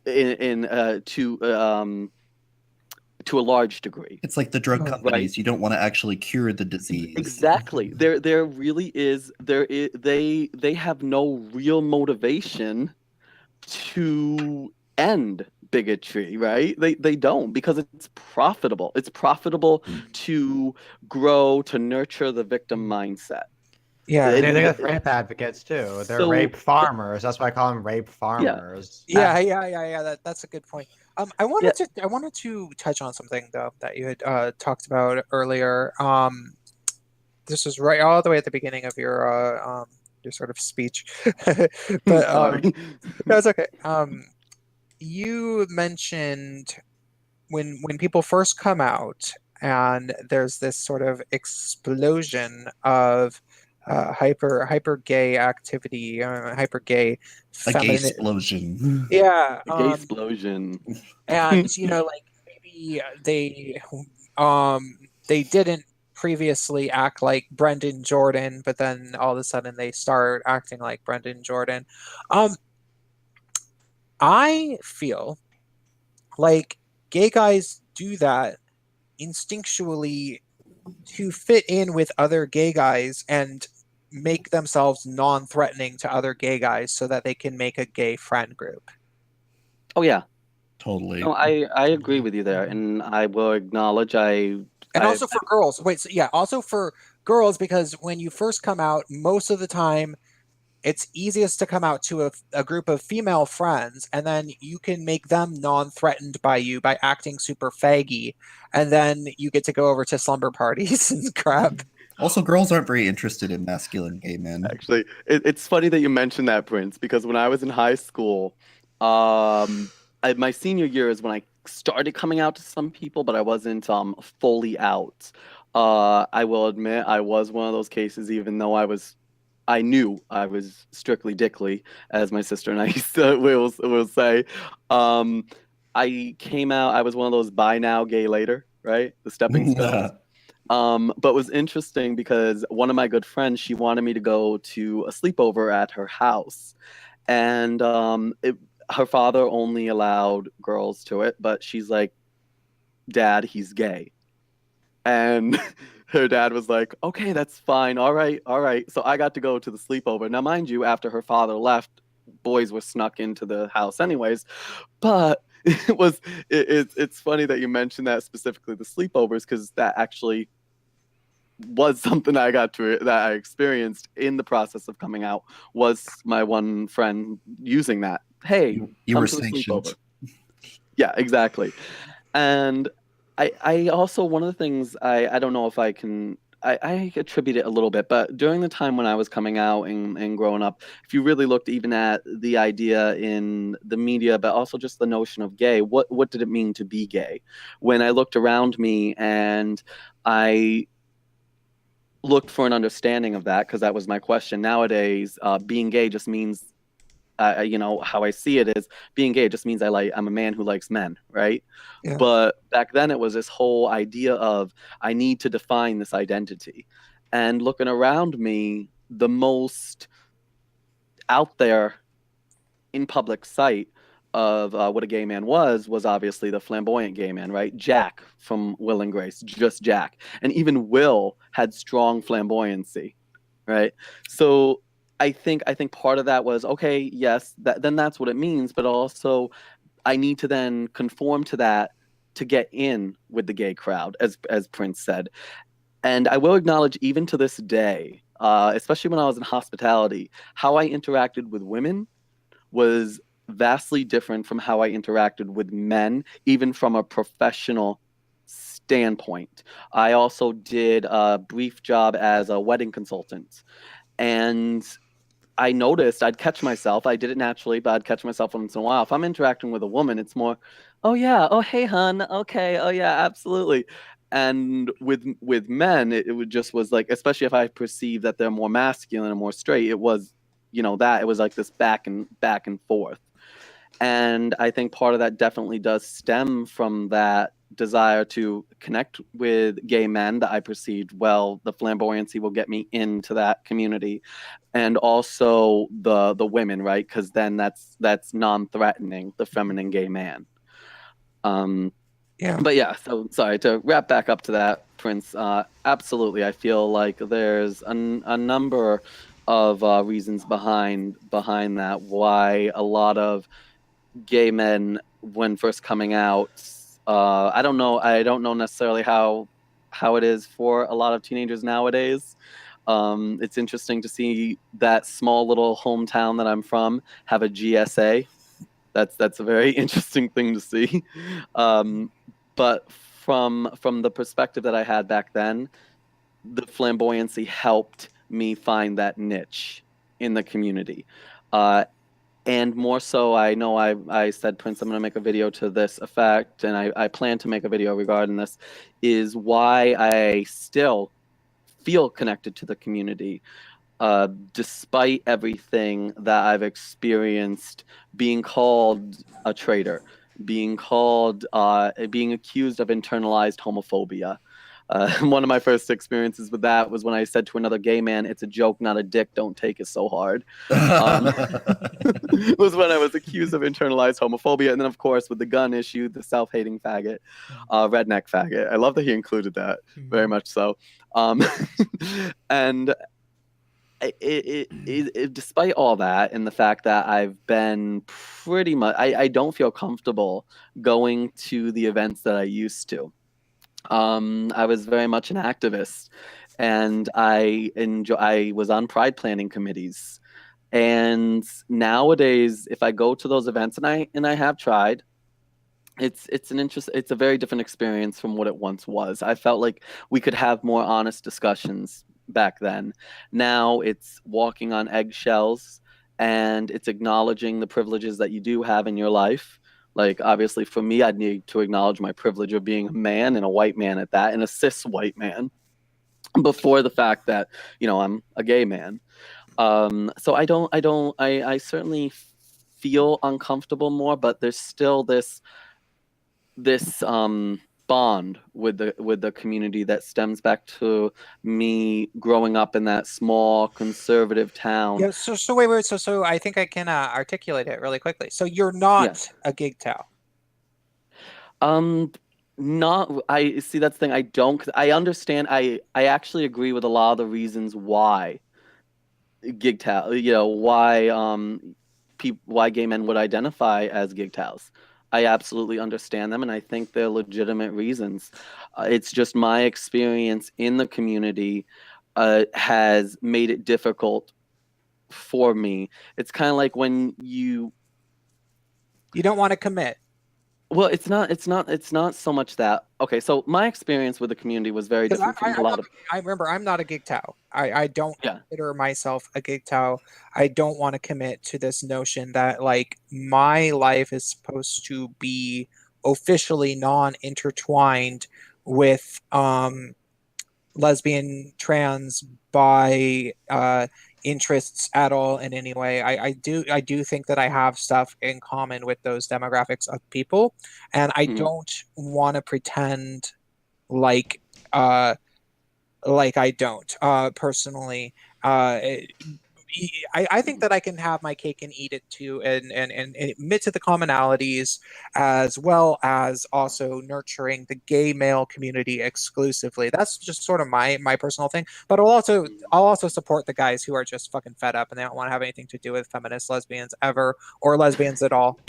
Speaker 2: in to to a large degree.
Speaker 4: It's like the drug companies.
Speaker 2: Right.
Speaker 4: You don't want to actually cure the disease.
Speaker 2: Exactly. There really is they have no real motivation to end bigotry, right? They don't, because it's profitable. It's profitable to grow, to nurture the victim mindset.
Speaker 3: Yeah.
Speaker 5: They're rape advocates too. They're
Speaker 2: So-
Speaker 5: rape farmers. That's why I call them rape farmers.
Speaker 3: Yeah. That's a good point. I wanted to touch on something though that you had talked about earlier. This was right all the way at the beginning of your sort of speech, but
Speaker 2: Sorry.
Speaker 3: that's okay. You mentioned when people first come out, and there's this sort of explosion of hyper gay activity, hyper gay
Speaker 4: A gay
Speaker 3: feminine.
Speaker 4: explosion.
Speaker 3: Yeah,
Speaker 2: Gay explosion.
Speaker 3: and like maybe they didn't previously act like Brendan Jordan, but then all of a sudden they start acting like Brendan Jordan. I feel like gay guys do that instinctually to fit in with other gay guys and make themselves non-threatening to other gay guys so that they can make a gay friend group.
Speaker 2: Oh yeah.
Speaker 4: Totally.
Speaker 2: No, I agree with you there, and I will acknowledge
Speaker 3: And also for girls. Wait, so yeah, also for girls, because when you first come out, most of the time it's easiest to come out to a group of female friends, and then you can make them non-threatened by you by acting super faggy, and then you get to go over to slumber parties and crap.
Speaker 4: Also, girls aren't very interested in masculine gay men.
Speaker 2: Actually, it's funny that you mentioned that, Prince, because when I was in high school, my senior year is when I started coming out to some people, but I wasn't fully out. I will admit I was one of those cases, even though I knew I was strictly dickly, as my sister and I will say. I came out, I was one of those buy now, gay later, right? The stepping stones. But it was interesting because one of my good friends, she wanted me to go to a sleepover at her house. And her father only allowed girls to it, but she's like, Dad, he's gay. And her dad was like, okay, that's fine. All right. So I got to go to the sleepover. Now, mind you, after her father left, boys were snuck into the house anyways. But it's funny that you mentioned that, specifically the sleepovers, because that actually was something that I experienced in the process of coming out. Was my one friend using that? Hey,
Speaker 4: you
Speaker 2: come
Speaker 4: were
Speaker 2: to the
Speaker 4: sanctioned.
Speaker 2: sleepover. Yeah, exactly. And I also, one of the things I don't know if I can, I attribute it a little bit, but during the time when I was coming out and growing up, if you really looked even at the idea in the media, but also just the notion of gay, what did it mean to be gay? When I looked around me and I looked for an understanding of that, because that was my question. Nowadays, being gay just means, how I see it is, being gay just means I'm a man who likes men, right?
Speaker 3: Yeah.
Speaker 2: But back then it was this whole idea of, I need to define this identity. And looking around me, the most out there in public sight of what a gay man was obviously the flamboyant gay man, right? Jack from Will and Grace, just Jack. And even Will had strong flamboyancy, right? So I think part of that was, okay, yes, then that's what it means, but also I need to then conform to that to get in with the gay crowd, as Prince said. And I will acknowledge, even to this day, especially when I was in hospitality, how I interacted with women was vastly different from how I interacted with men, even from a professional standpoint. I also did a brief job as a wedding consultant. And I noticed I'd catch myself. I did it naturally, but I'd catch myself once in a while. If I'm interacting with a woman, it's more, oh yeah, oh hey hun, okay, oh yeah, absolutely. And with men, it would just was like, especially if I perceive that they're more masculine and more straight, it was, that it was like this back and forth. And I think part of that definitely does stem from that desire to connect with gay men that I perceived, well, the flamboyancy will get me into that community. And also the women, right? Because then that's non-threatening, the feminine gay man.
Speaker 3: Yeah.
Speaker 2: But yeah, so sorry to wrap back up to that, Prince. Absolutely, I feel like there's a number of reasons behind that why a lot of gay men, when first coming out, I don't know necessarily how it is for a lot of teenagers nowadays. It's interesting to see that small little hometown that I'm from have a GSA. That's a very interesting thing to see. But from the perspective that I had back then, the flamboyancy helped me find that niche in the community. And more so, I know I said, Prince, I'm going to make a video to this effect, and I plan to make a video regarding this, is why I still feel connected to the community. Despite everything that I've experienced, being called a traitor, being accused of internalized homophobia. One of my first experiences with that was when I said to another gay man, "It's a joke, not a dick. Don't take it so hard." Was when I was accused of internalized homophobia. And then, of course, with the gun issue, the self-hating faggot, redneck faggot. I love that he included that, very much so. And despite all that and the fact that I've been pretty much, I don't feel comfortable going to the events that I used to. I was very much an activist, and I was on pride planning committees. And nowadays, if I go to those events, and I have tried, it's a very different experience from what it once was. I felt like we could have more honest discussions back then. Now it's walking on eggshells, and it's acknowledging the privileges that you do have in your life. Like, obviously, for me, I'd need to acknowledge my privilege of being a man, and a white man at that, and a cis white man, before the fact that, I'm a gay man. So I certainly feel uncomfortable more, but there's still this bond with the community that stems back to me growing up in that small conservative town.
Speaker 3: Yeah. So wait. So I think I can articulate it really quickly. So you're not a gigtail.
Speaker 2: Not, I see, that's the thing. I don't. I understand. I actually agree with a lot of the reasons why gigtail. Why gay men would identify as gigtails. I absolutely understand them, and I think they're legitimate reasons. It's just my experience in the community has made it difficult for me. It's kind of like when you
Speaker 3: don't want to commit.
Speaker 2: Well, it's not so much that. Okay, so my experience with the community was very different from a lot of.
Speaker 3: I remember I'm not a gigtail. I don't consider myself a gigtail. I don't want to commit to this notion that like my life is supposed to be officially non-intertwined with lesbian, trans, bi interests at all in any way. I do think that I have stuff in common with those demographics of people, and I don't want to pretend like I don't personally. I think that I can have my cake and eat it too, and admit to the commonalities, as well as also nurturing the gay male community exclusively. That's just sort of my personal thing. But I'll also support the guys who are just fucking fed up and they don't want to have anything to do with feminist lesbians ever, or lesbians at all.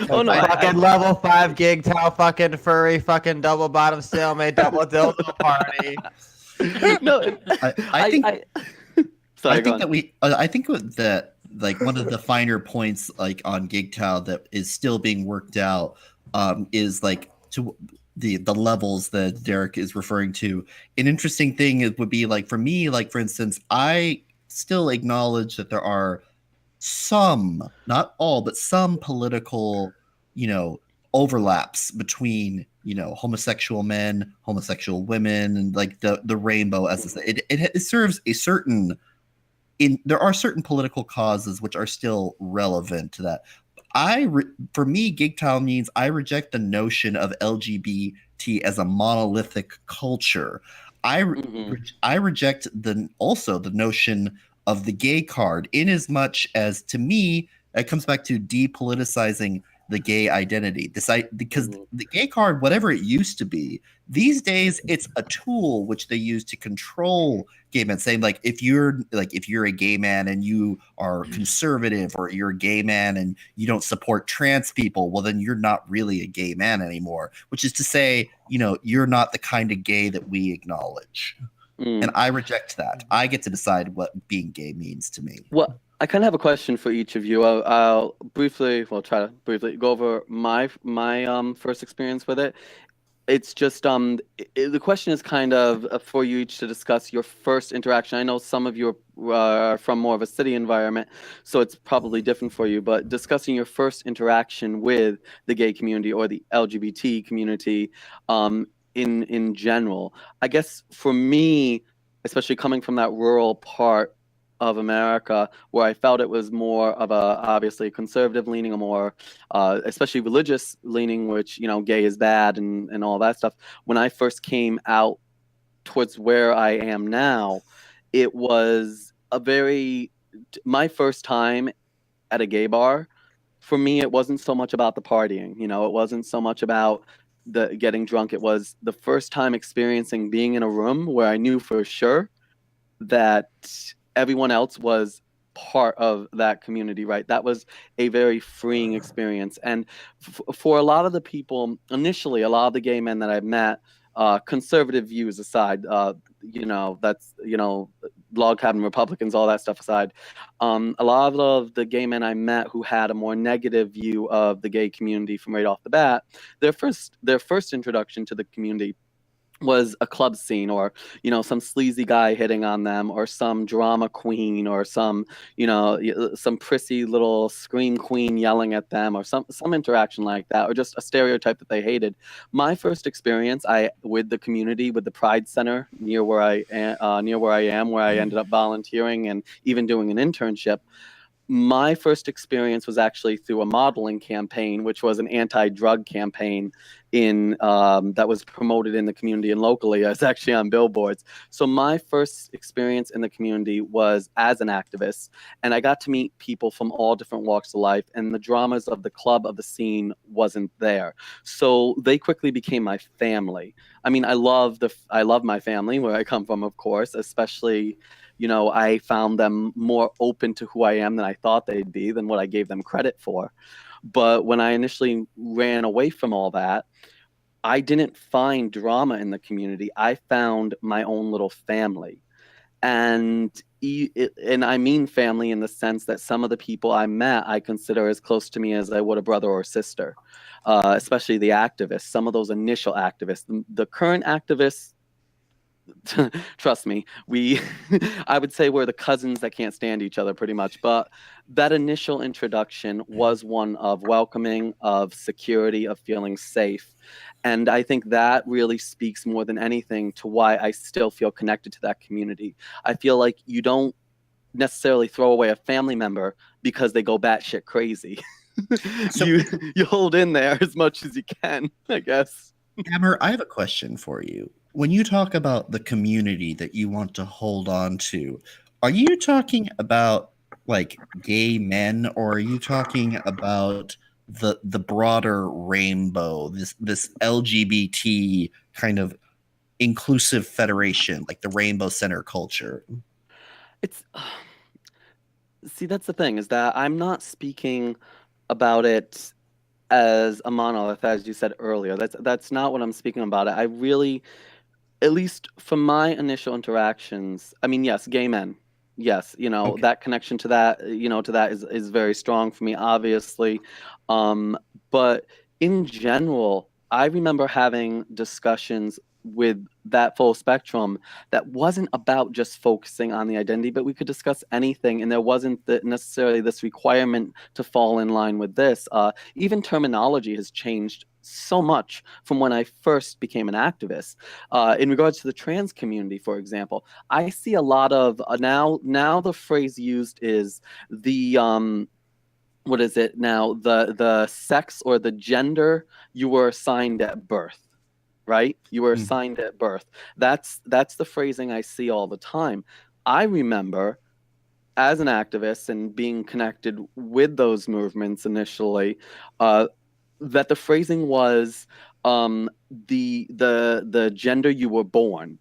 Speaker 5: Oh no! Fucking level 5 gigtail, fucking furry, fucking double bottom stalemate, double dildo party.
Speaker 2: No,
Speaker 4: I think.
Speaker 2: Sorry,
Speaker 4: I think that like one of the finer points like on Gigtown that is still being worked out is like to the levels that Derek is referring to. An interesting thing would be like for me, like for instance, I still acknowledge that there are some, not all, but some political, overlaps between homosexual men, homosexual women, and like the rainbow as it serves a certain. There are certain political causes which are still relevant to that. For me, Gigtown means I reject the notion of LGBT as a monolithic culture. I reject also the notion of the gay card, in as much as to me it comes back to depoliticizing the gay identity. Because
Speaker 2: Mhm.
Speaker 4: the gay card, whatever it used to be, these days it's a tool which they use to control gay men, saying like if you're a gay man and you are conservative, or you're a gay man and you don't support trans people, well then you're not really a gay man anymore, which is to say, you're not the kind of gay that we acknowledge. And I reject that. I get to decide what being gay means to me.
Speaker 2: Well, I kind of have a question for each of you. I'll try to briefly go over my first experience with it. It's just the question is kind of for you each to discuss your first interaction. I know some of you are from more of a city environment, so it's probably different for you, but discussing your first interaction with the gay community or the LGBT community in general. I guess for me, especially coming from that rural part of America, where I felt it was more of a obviously conservative leaning, a more especially religious leaning, which gay is bad and all that stuff. When I first came out towards where I am now, it was my first time at a gay bar. For me, it wasn't so much about the partying, it wasn't so much about the getting drunk. It was the first time experiencing being in a room where I knew for sure that everyone else was part of that community, right? That was a very freeing experience. And for a lot of the people, initially, a lot of the gay men that I've met, conservative views aside, that's, log cabin Republicans, all that stuff aside, a lot of the gay men I met who had a more negative view of the gay community from right off the bat, their first introduction to the community was a club scene, or some sleazy guy hitting on them, or some drama queen, or some some prissy little scream queen yelling at them, or some interaction like that, or just a stereotype that they hated. My first experience with the community, with the Pride Center near where I am, where I ended up volunteering and even doing an internship, my first experience was actually through a modeling campaign, which was an anti-drug campaign that was promoted in the community and locally. I was actually on billboards. So my first experience in the community was as an activist, and I got to meet people from all different walks of life, and the dramas of the club, of the scene, wasn't there. So they quickly became my family. I mean, I love my family, where I come from, of course, especially I found them more open to who I am than I thought they'd be, than what I gave them credit for. But when I initially ran away from all that, I didn't find drama in the community. I found my own little family. And I mean family in the sense that some of the people I met I consider as close to me as I would a brother or sister, especially the activists, some of those initial activists. The current activists, trust me, I would say we're the cousins that can't stand each other pretty much. But that initial introduction was one of welcoming, of security, of feeling safe. And I think that really speaks more than anything to why I still feel connected to that community. I feel like you don't necessarily throw away a family member because they go batshit crazy.
Speaker 4: So-
Speaker 2: you hold in there as much as you can, I guess.
Speaker 4: Hammer, I have a question for you. When you talk about the community that you want to hold on to, are you talking about like gay men, or are you talking about the broader rainbow, this LGBT kind of inclusive federation, like the Rainbow Center culture?
Speaker 2: It's see, that's the thing, is that I'm not speaking about it as a monolith, as you said earlier. That's not what I'm speaking about. I really, at least from my initial interactions, I mean, yes, gay men. Yes,
Speaker 4: Okay.
Speaker 2: that connection to that, to that is very strong for me, obviously. But in general, I remember having discussions with that full spectrum that wasn't about just focusing on the identity, but we could discuss anything, and there wasn't necessarily this requirement to fall in line with this. Even terminology has changed so much from when I first became an activist. In regards to the trans community, for example, I see a lot of now the phrase used is the what is it now, the sex or the gender you were assigned at birth, right? You were assigned at birth. That's the phrasing I see all the time. I remember as an activist and being connected with those movements initially, that the phrasing was the gender you were born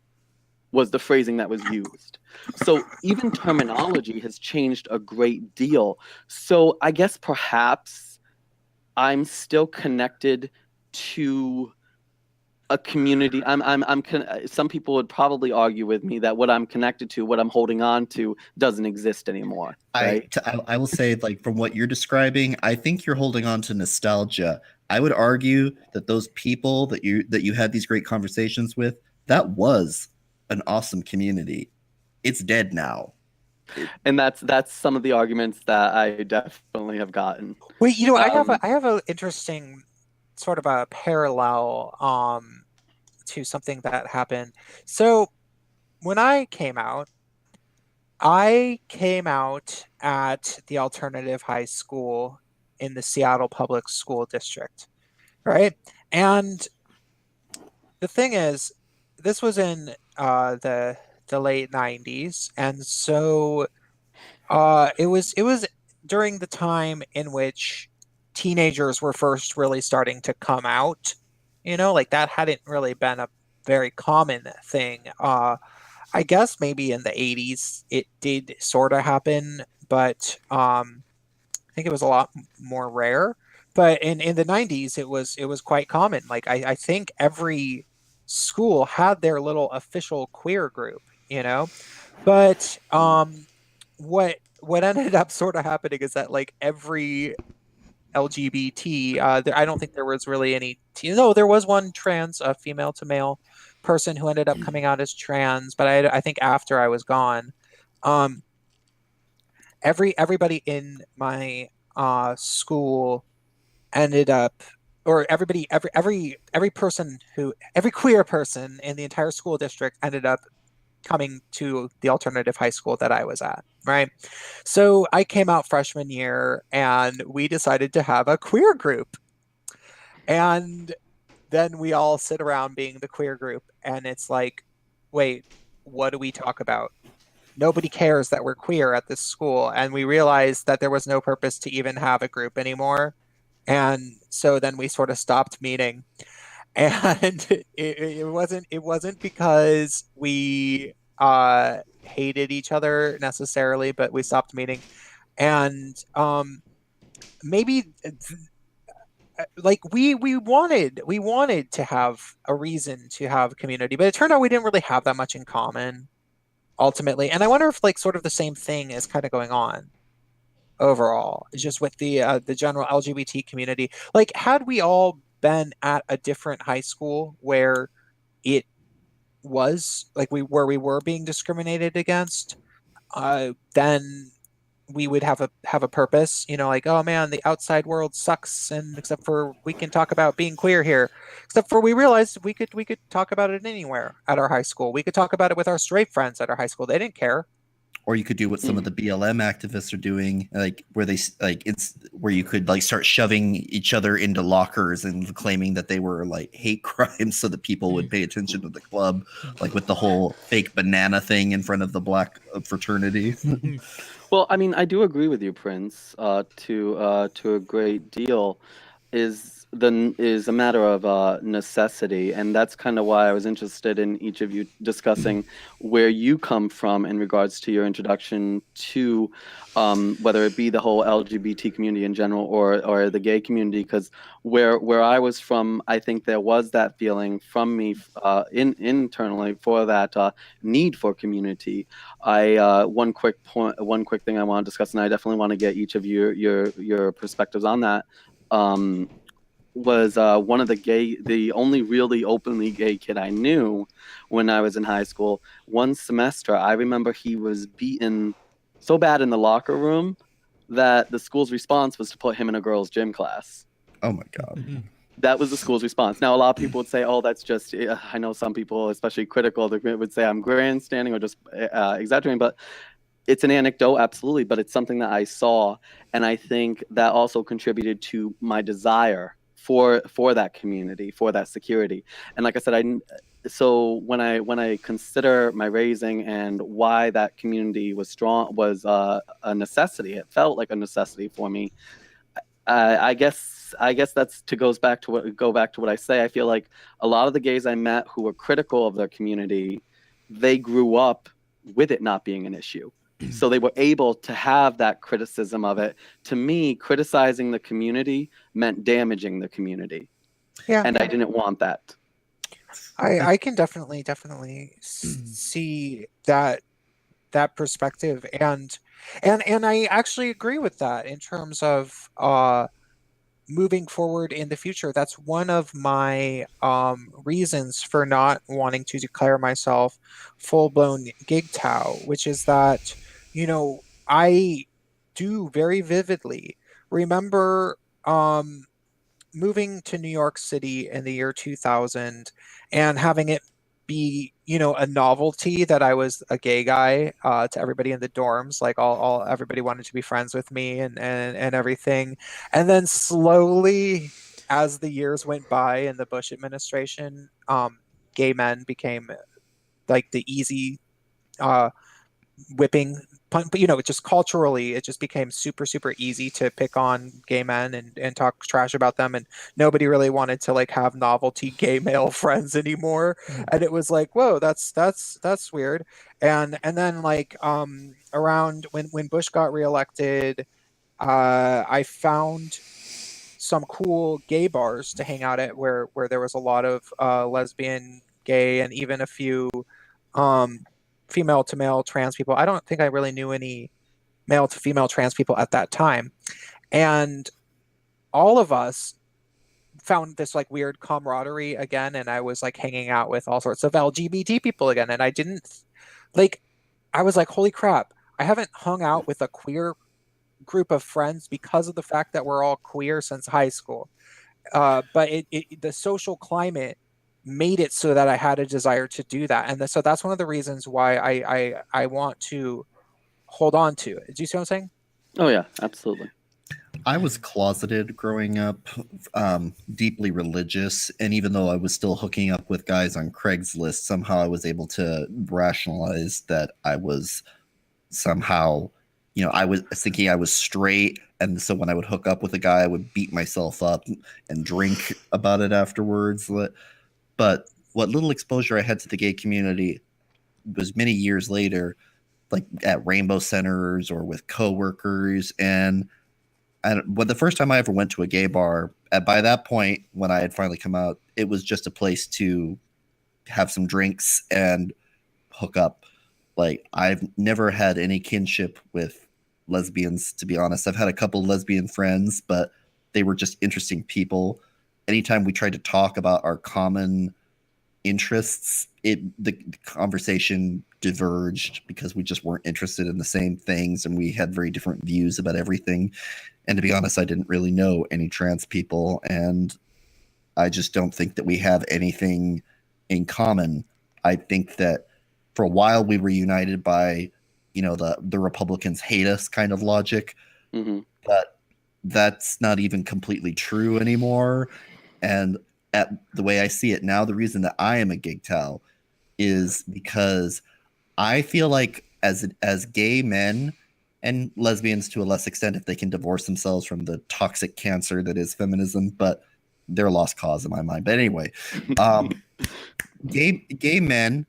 Speaker 2: was the phrasing that was used. So even terminology has changed a great deal. So I guess perhaps I'm still connected to a community. Some people would probably argue with me that what I'm connected to, what I'm holding on to, doesn't exist anymore. Right?
Speaker 4: I will say, like, from what you're describing, I think you're holding on to nostalgia. I would argue that those people that you had these great conversations with, that was an awesome community. It's dead now.
Speaker 2: And that's some of the arguments that I definitely have gotten.
Speaker 3: Wait, I have a interesting sort of a parallel to something that happened. So when I came out at the alternative high school in the Seattle Public School District, right? And the thing is, this was in the late 90s, and so it was during the time in which teenagers were first really starting to come out. Like that hadn't really been a very common thing. I guess maybe in the 80s it did sort of happen, but I think it was a lot more rare. But in the 90s it was quite common. Like I think every school had their little official queer group. But what ended up sort of happening is that like every LGBT, I don't think there was really any. No, there was one trans, female to male person who ended up coming out as trans, but I think after I was gone, um, everybody in my school ended up, or every queer person in the entire school district ended up coming to the alternative high school that I was at, right? So I came out freshman year and we decided to have a queer group. And then we all sit around being the queer group and it's like, wait, what do we talk about? Nobody cares that we're queer at this school. And we realized that there was no purpose to even have a group anymore. And so then we sort of stopped meeting. And it wasn't because we hated each other necessarily, but we stopped meeting. And maybe like we wanted to have a reason to have community, but it turned out we didn't really have that much in common ultimately. And I wonder if like sort of the same thing is kind of going on overall, just with the general LGBT community. Like, had we all been at a different high school where it was like where we were being discriminated against, then we would have a purpose, like, oh man, the outside world sucks, and except for we can talk about being queer here. Except for we realized we could talk about it anywhere at our high school. We could talk about it with our straight friends at our high school. They didn't care.
Speaker 4: Or you could do what some of the BLM activists are doing, like where they like it's where you could like start shoving each other into lockers and claiming that they were like hate crimes so that people would pay attention to the club, like with the whole fake banana thing in front of the black fraternity.
Speaker 2: Well, I mean, I do agree with you, Prince, to a great deal. Is a matter of necessity, and that's kind of why I was interested in each of you discussing where you come from in regards to your introduction to whether it be the whole LGBT community in general or the gay community. Because where I was from, I think there was that feeling from me internally for that need for community. One quick thing I want to discuss, and I definitely want to get each of your perspectives on that. Was one of the only really openly gay kid I knew when I was in high school. One semester, I remember he was beaten so bad in the locker room that the school's response was to put him in a girls' gym class.
Speaker 4: Oh my God.
Speaker 2: That was the school's response. Now, a lot of people would say, oh, that's just, I know some people, especially critical, would say I'm grandstanding or just exaggerating, but it's an anecdote, absolutely, but it's something that I saw. And I think that also contributed to my desire for that community, for that security. And like I said, so when I consider my raising and why that community was strong, was a necessity. It felt like a necessity for me. I guess that's to go back to what I say. I feel like a lot of the gays I met who were critical of their community, they grew up with it not being an issue. So they were able to have that criticism of it. To me, criticizing the community meant damaging the community,
Speaker 3: Yeah,
Speaker 2: and I didn't want that.
Speaker 3: I can definitely see that perspective, and I actually agree with that in terms of moving forward in the future. That's one of my reasons for not wanting to declare myself full-blown gig tao, which is that, I do very vividly remember moving to New York City in the year 2000 and having it be, a novelty that I was a gay guy to everybody in the dorms. Like all everybody wanted to be friends with me and everything. And then slowly, as the years went by in the Bush administration, gay men became like the easy uh, whipping, but just culturally it just became super super easy to pick on gay men and talk trash about them, and nobody really wanted to like have novelty gay male friends anymore. And it was like, whoa, that's weird. And then like around when Bush got reelected, I found some cool gay bars to hang out at where there was a lot of lesbian, gay, and even a few um, female to male trans people. I don't think I really knew any male to female trans people at that time. And all of us found this like weird camaraderie again. And I was like hanging out with all sorts of LGBT people again. And I didn't like, I was like, holy crap, I haven't hung out with a queer group of friends because of the fact that we're all queer since high school. But the social climate made it so that I had a desire to do that, and so that's one of the reasons why I want to hold on to it. Do you see what I'm saying?
Speaker 2: Oh yeah, absolutely.
Speaker 4: I was closeted growing up, deeply religious, and even though I was still hooking up with guys on Craigslist, somehow I was able to rationalize that I was somehow, I was thinking I was straight, and so when I would hook up with a guy, I would beat myself up and drink about it afterwards. But what little exposure I had to the gay community was many years later, like at rainbow centers or with coworkers, and when the first time I ever went to a gay bar, by that point, when I had finally come out, it was just a place to have some drinks and hook up. Like, I've never had any kinship with lesbians, to be honest. I've had a couple lesbian friends, but they were just interesting people. Anytime we tried to talk about our common interests, the conversation diverged because we just weren't interested in the same things, and we had very different views about everything. And to be honest, I didn't really know any trans people, and I just don't think that we have anything in common. I think that for a while we were united by, the Republicans hate us kind of logic,
Speaker 2: Mm-hmm.
Speaker 4: but that's not even completely true anymore. And at the way I see it now, the reason that I am a gig towel is because I feel like as gay men and lesbians to a less extent, if they can divorce themselves from the toxic cancer that is feminism, but they're a lost cause in my mind. But anyway, gay men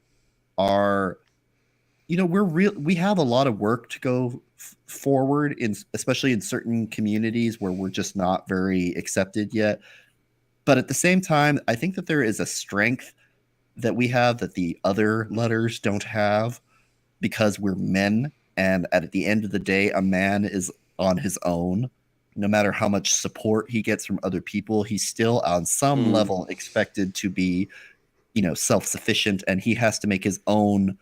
Speaker 4: are, we have a lot of work to go forward in, especially in certain communities where we're just not very accepted yet. But at the same time, I think that there is a strength that we have that the other letters don't have, because we're men. And at the end of the day, a man is on his own. No matter how much support he gets from other people, he's still on some level expected to be, self-sufficient, and he has to make his own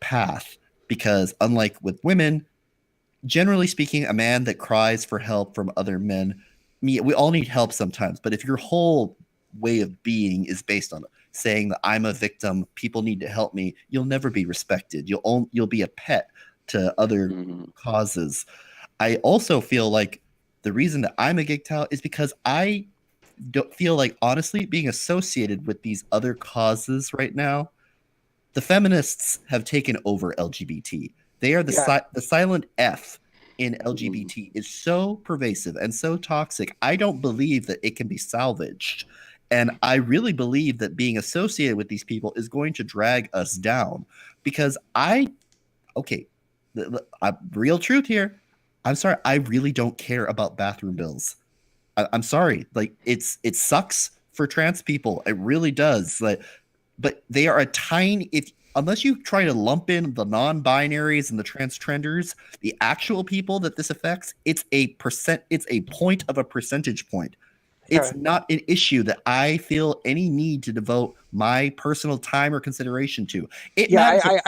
Speaker 4: path. Because unlike with women, generally speaking, a man that cries for help from other men, we all need help sometimes. But if your whole way of being is based on saying that I'm a victim, people need to help me, you'll never be respected. You'll be a pet to other causes. I also feel like the reason that I'm a gig towel is because I feel like, honestly, being associated with these other causes right now, the feminists have taken over LGBT. They are the silent F in LGBT is so pervasive and so toxic. I don't believe that it can be salvaged. And I really believe that being associated with these people is going to drag us down because okay, real truth here. I'm sorry, I really don't care about bathroom bills. I'm sorry, like it sucks for trans people. It really does. Like, but they are a tiny if unless you try to lump in the non-binaries and the trans-trenders, the actual people that this affects, it's a point of a percentage point. It's
Speaker 3: Okay.
Speaker 4: not an issue that I feel any need to devote my personal time or consideration to. It
Speaker 3: Yeah,
Speaker 4: matters.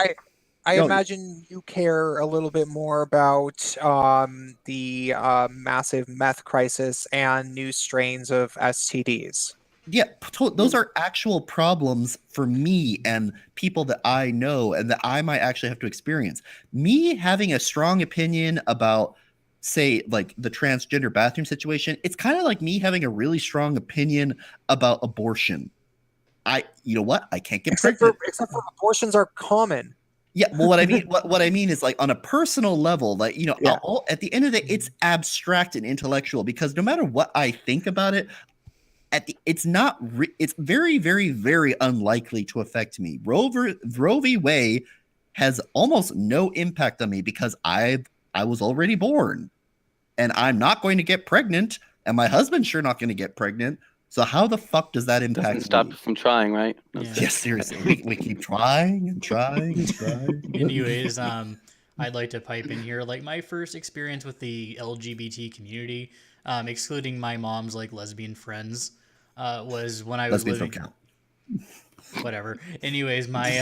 Speaker 3: I
Speaker 4: No,
Speaker 3: imagine you care a little bit more about the massive meth crisis and new strains of STDs.
Speaker 4: yeah, those are actual problems for me and people that I know and that I might actually have to experience. Me having a strong opinion about, say, like the transgender bathroom situation, it's kind of like me having a really strong opinion about abortion. You know what? I can't get pregnant.
Speaker 3: Except for abortions are common.
Speaker 4: Yeah, well, what I mean is like on a personal level, like
Speaker 3: Yeah.
Speaker 4: at the end of the day, it's abstract and intellectual because no matter what I think about it, it's very very very unlikely to affect me. Roe v. Wade has almost no impact on me because I was already born and I'm not going to get pregnant and my husband's sure not going to get pregnant. So how the fuck does that
Speaker 2: Doesn't
Speaker 4: impact
Speaker 2: stop
Speaker 4: me?
Speaker 2: you from trying, right?
Speaker 1: Yeah.
Speaker 4: Yes, seriously, we keep trying and trying and trying.
Speaker 1: Anyways, I'd like to pipe in here. Like my first experience with the LGBT community, excluding my mom's like lesbian friends, was when I was
Speaker 4: Lesbians
Speaker 1: living.
Speaker 4: don't count.
Speaker 1: Whatever. Anyways, my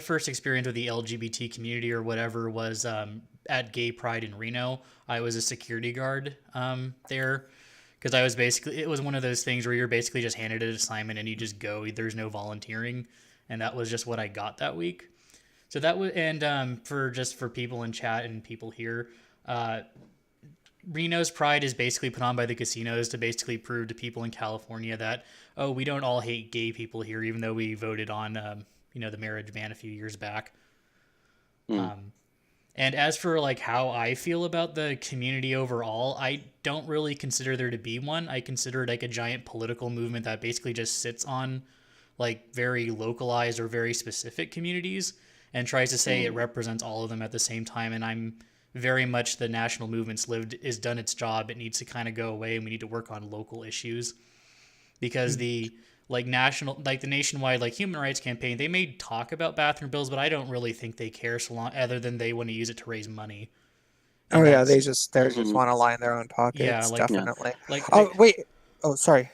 Speaker 1: first experience with the LGBT community or whatever was at Gay Pride in Reno. I was a security guard there because it was one of those things where you're basically just handed an assignment and you just go. There's no volunteering, and that was just what I got that week. So that was, and for people in chat and people here, Reno's Pride is basically put on by the casinos to basically prove to people in California that, oh, we don't all hate gay people here, even though we voted on the marriage ban a few years back. And as for like how I feel about the community overall, I don't really consider there to be one. I consider it like a giant political movement that basically just sits on like very localized or very specific communities and tries to say it represents all of them at the same time. And I'm very much the national movement's is done its job. It needs to kind of go away and we need to work on local issues because the nationwide like human rights campaign, they may talk about bathroom bills, but I don't really think they care so long other than they want to use it to raise money. And
Speaker 3: Oh yeah,
Speaker 1: that's-
Speaker 3: they just want to line their own pockets.
Speaker 1: Yeah, like-
Speaker 3: Definitely.
Speaker 1: like
Speaker 3: Oh wait. Oh sorry.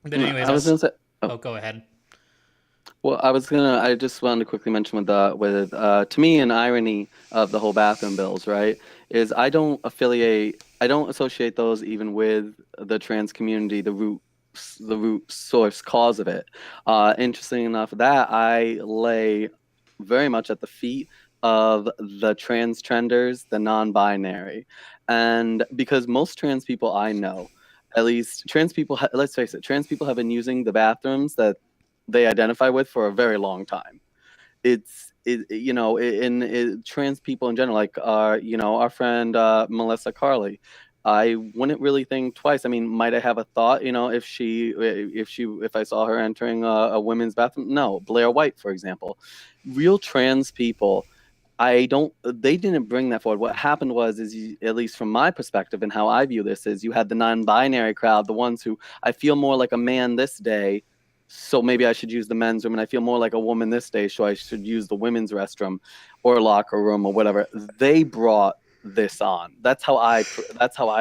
Speaker 1: but anyways,
Speaker 2: I was gonna say.
Speaker 1: oh, go ahead.
Speaker 2: Well, I just wanted to quickly mention to me, an irony of the whole bathroom bills, right, is I don't associate those even with the trans community, the root source cause of it. Interesting enough, that I lay very much at the feet of the trans trenders, the non-binary, and because most trans people I know, at least trans people, let's face it, trans people have been using the bathrooms that they identify with for a very long time. Trans people in general, like our friend Melissa Carley, I wouldn't really think twice. I mean, might I have a thought, if I saw her entering a women's bathroom? No. Blair White, for example, real trans people, they didn't bring that forward. What happened at least from my perspective and how I view this, is you had the non-binary crowd, the ones who, I feel more like a man this day, so maybe I should use the men's room, and I feel more like a woman this day, so I should use the women's restroom or locker room or whatever. They brought this on. That's how I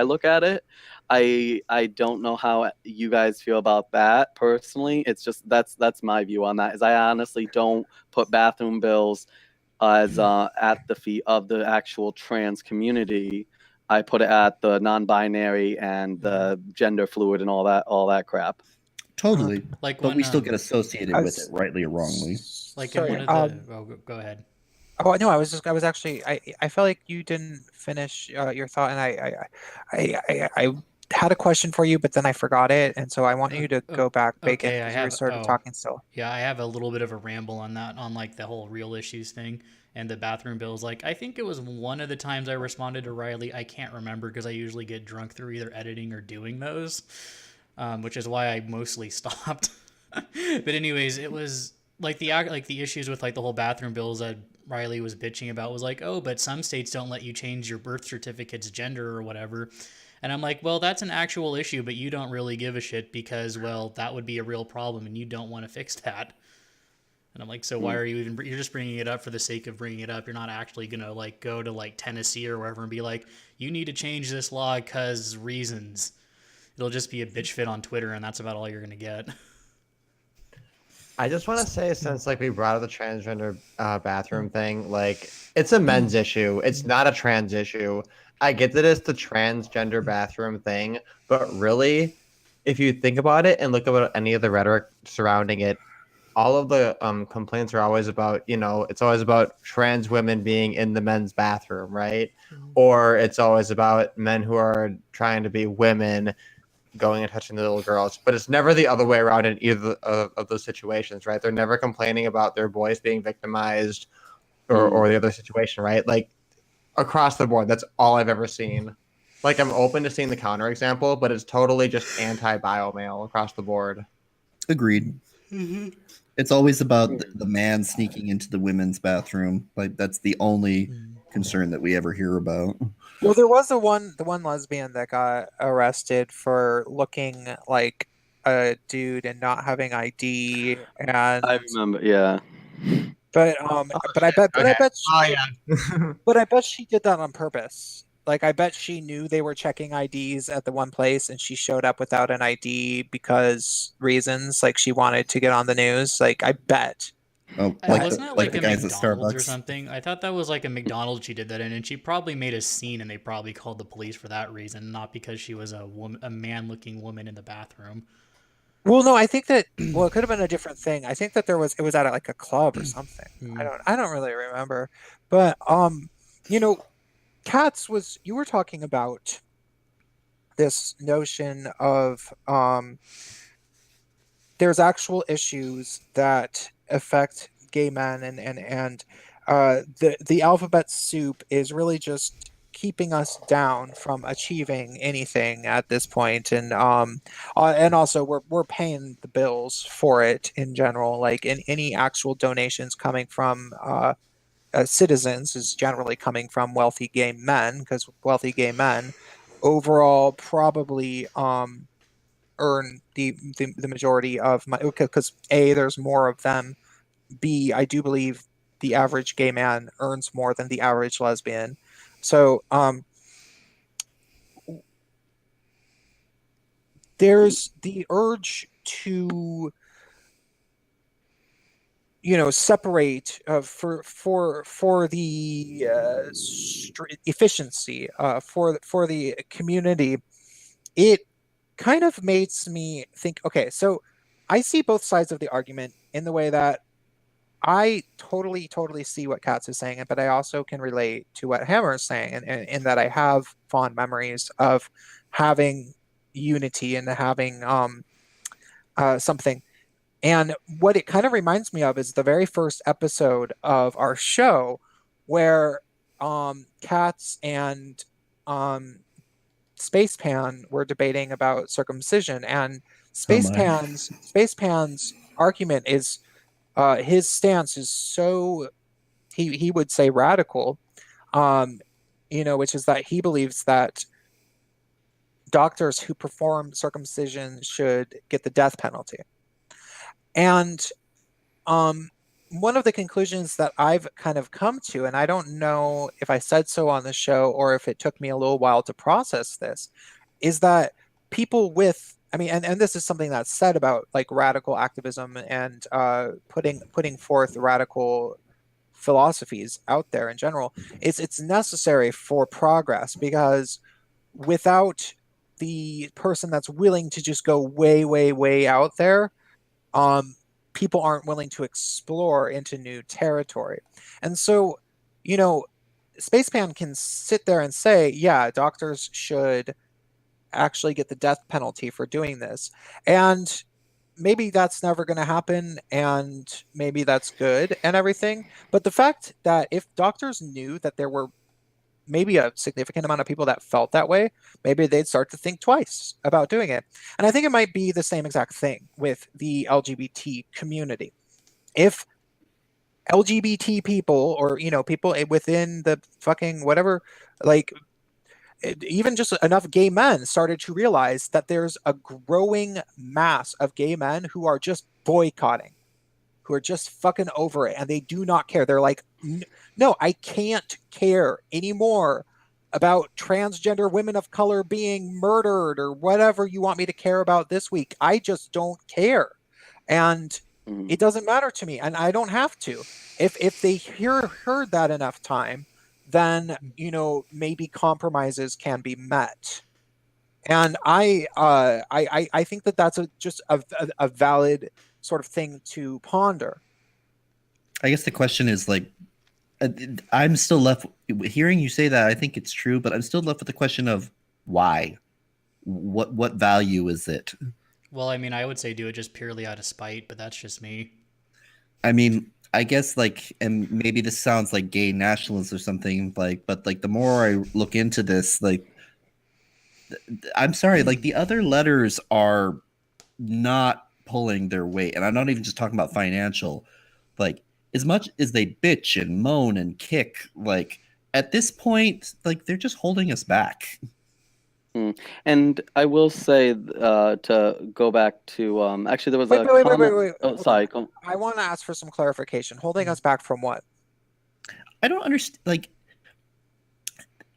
Speaker 2: look at it. I don't know how you guys feel about that personally. It's just that's my view on that. Is I honestly don't put bathroom bills as at the feet of the actual trans community. I put it at the non-binary and the gender fluid and all that crap.
Speaker 4: Totally.
Speaker 1: Like
Speaker 4: But
Speaker 1: when,
Speaker 4: we still get associated with it, rightly or wrongly.
Speaker 1: like
Speaker 3: Sorry,
Speaker 1: in one of the go ahead.
Speaker 3: Oh no, I was actually I felt like you didn't finish your thought, and I had a question for you, but then I forgot it, and so I want you to go back, Bacon,
Speaker 1: Okay, I
Speaker 3: because you were
Speaker 1: have.
Speaker 3: sort of
Speaker 1: Oh,
Speaker 3: talking still.
Speaker 1: yeah, I have a little bit of a ramble on that, on like the whole real issues thing and the bathroom bills. Like, I think it was one of the times I responded to Riley. I can't remember because I usually get drunk through either editing or doing those, which is why I mostly stopped. But anyways, it was like the issues with like the whole bathroom bills that Riley was bitching about was like, oh, but some states don't let you change your birth certificate's gender or whatever. And I'm like, well, that's an actual issue, but you don't really give a shit because, well, that would be a real problem and you don't want to fix that. And I'm like, so why are you even, you're just bringing it up for the sake of bringing it up. You're not actually going to like go to like Tennessee or wherever and be like, you need to change this law because reasons. It'll just be a bitch fit on Twitter and that's about all you're going to get.
Speaker 5: I just want to say, since like we brought up the transgender bathroom thing, like it's a men's issue. It's not a trans issue. I get that it's the transgender bathroom thing, but really, if you think about it and look about any of the rhetoric surrounding it, all of the complaints are always about, it's always about trans women being in the men's bathroom, right? Or it's always about men who are trying to be women going and touching the little girls, but it's never the other way around in either of those situations, right? They're never complaining about their boys being victimized or the other situation, right? Like across the board, that's all I've ever seen. Like I'm open to seeing the counterexample, but it's totally just anti-bio male across the board.
Speaker 4: Agreed. It's always about the man sneaking into the women's bathroom. Like that's the only concern that we ever hear about.
Speaker 3: Well, there was the one lesbian that got arrested for looking like a dude and not having ID, and
Speaker 2: I remember. Yeah.
Speaker 5: Oh,
Speaker 3: but I bet
Speaker 5: okay. Oh yeah.
Speaker 3: but I bet she did that on purpose. Like I bet she knew they were checking IDs at the one place and she showed up without an ID because reasons, like she wanted to get on the news. Like I bet.
Speaker 4: Oh,
Speaker 3: That-
Speaker 1: Wasn't that
Speaker 4: like
Speaker 1: like
Speaker 4: the
Speaker 1: a
Speaker 4: guys at
Speaker 1: McDonald's or
Speaker 4: Starbucks.
Speaker 1: something? I thought that was like a McDonald's she did that in, and she probably made a scene, and they probably called the police for that reason, not because she was a woman, a man-looking woman in the bathroom.
Speaker 3: Well, no, I think that well, it could have been a different thing. I think that it was at like a club or something.
Speaker 1: Hmm.
Speaker 3: I don't really remember. But you know, Katz was you were talking about this notion of there's actual issues that affect gay men and the alphabet soup is really just keeping us down from achieving anything at this point and also we're paying the bills for it in general like in any actual donations coming from citizens is generally coming from wealthy gay men because wealthy gay men overall probably earn the majority of my because a there's more of them. B I do believe the average gay man earns more than the average lesbian. So there's the urge to separate for the efficiency for the community. It kind of makes me think, okay, so I see both sides of the argument in the way that I totally see what Katz is saying, but I also can relate to what Hammer is saying, and in that I have fond memories of having unity and having something. And what it kind of reminds me of is the very first episode of our show where Katz and um, Spacepan were debating about circumcision, and
Speaker 4: Oh my.
Speaker 3: Spacepan's argument is his stance is so he would say radical, um, which is that he believes that doctors who perform circumcision should get the death penalty. And um, one of the conclusions that I've kind of come to, and I don't know if I said so on the show or if it took me a little while to process this, is that people with I mean, and this is something that's said about like radical activism and putting forth radical philosophies out there in general. It's necessary for progress because without the person that's willing to just go way out there, um, people aren't willing to explore into new territory. And so you know, Spaceman can sit there and say, yeah, doctors should actually get the death penalty for doing this. And maybe that's never going to happen, and maybe that's good and everything. But the fact that if doctors knew that there were maybe a significant amount of people that felt that way, maybe they'd start to think twice about doing it. And I think it might be the same exact thing with the LGBT community. If LGBT people, or people within the fucking whatever, like even just enough gay men started to realize that there's a growing mass of gay men who are just boycotting, who are just fucking over it, and they do not care. They're like, no, I can't care anymore about transgender women of color being murdered or whatever you want me to care about this week. I just don't care. And it doesn't matter to me, and I don't have to. If they heard that enough time, then maybe compromises can be met. And I think that that's just a valid sort of thing to ponder.
Speaker 4: I guess the question is like, I'm still left hearing you say that. I think it's true, but I'm still left with the question of why. What value is it?
Speaker 1: Well, I mean, I would say do it just purely out of spite, but that's just me.
Speaker 4: I mean, I guess like, and maybe this sounds like gay nationalist or something, like, but like the more I look into this, like, I'm sorry, like the other letters are not pulling their weight, and I'm not even just talking about financial. Like, as much as they bitch and moan and kick, like at this point, like they're just holding us back.
Speaker 2: And I will say, to go back to, actually, there was
Speaker 3: Wait,
Speaker 2: a
Speaker 3: wait, wait, wait,
Speaker 2: comment.
Speaker 3: wait, wait.
Speaker 2: Oh,
Speaker 3: Hold
Speaker 2: sorry.
Speaker 3: on. I want to ask for some clarification. Holding us back from what?
Speaker 4: I don't understand. Like,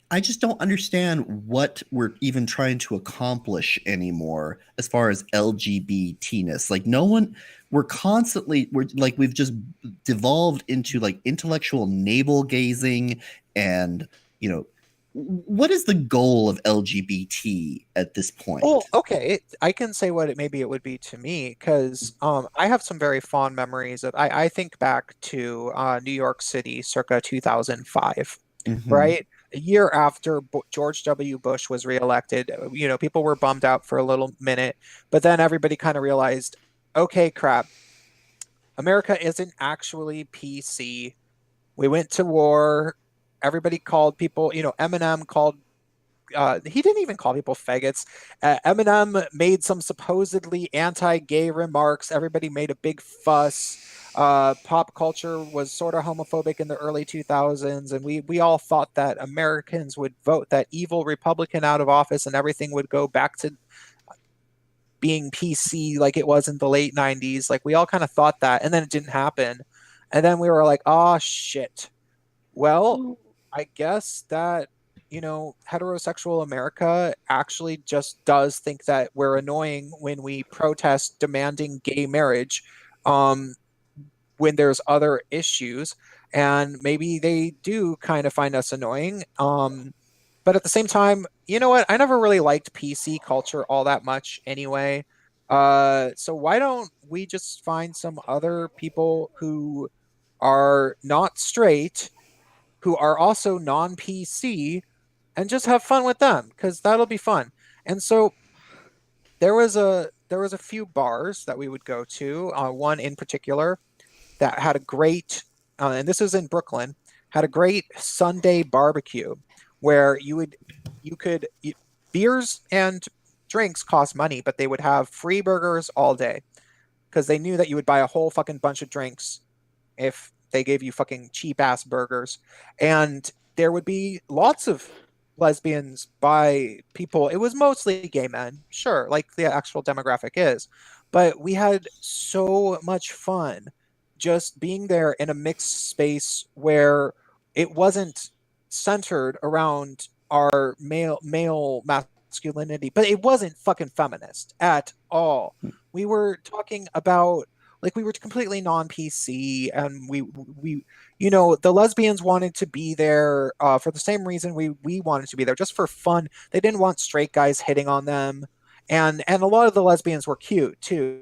Speaker 4: I just don't understand what we're even trying to accomplish anymore as far as LGBTness. Like, no one, we're like, we've just devolved into like intellectual navel gazing. And, what is the goal of LGBT at this point?
Speaker 3: Oh, okay. I can say what maybe it would be to me, because I have some very fond memories of. I think back to New York City, circa 2005,
Speaker 4: Mhm.
Speaker 3: right? A year after George W. Bush was reelected. People were bummed out for a little minute, but then everybody kind of realized, okay, crap, America isn't actually PC. We went to war. Everybody called people, Eminem called he didn't even call people faggots. Eminem made some supposedly anti-gay remarks. Everybody made a big fuss. Pop culture was sort of homophobic in the early 2000s, and we all thought that Americans would vote that evil Republican out of office, and everything would go back to being PC like it was in the late 90s. Like we all kind of thought that, and then it didn't happen. And then we were like, oh shit. Well, I guess that, heterosexual America actually just does think that we're annoying when we protest demanding gay marriage, um, when there's other issues. And maybe they do kind of find us annoying. But at the same time, you know what? I never really liked PC culture all that much anyway. So why don't we just find some other people who are not straight, who are also non-PC, and just have fun with them, because that'll be fun. And so there was a few bars that we would go to. One in particular that had a great, and this was in Brooklyn, had a great Sunday barbecue where beers and drinks cost money, but they would have free burgers all day, because they knew that you would buy a whole fucking bunch of drinks if they gave you fucking cheap ass burgers. And there would be lots of lesbians by people. It was mostly gay men, sure, like the actual demographic is. But we had so much fun just being there in a mixed space where it wasn't centered around our male masculinity, but it wasn't fucking feminist at all. We were talking about, like, we were completely non-PC, and we the lesbians wanted to be there for the same reason we wanted to be there, just for fun. They didn't want straight guys hitting on them, and a lot of the lesbians were cute too,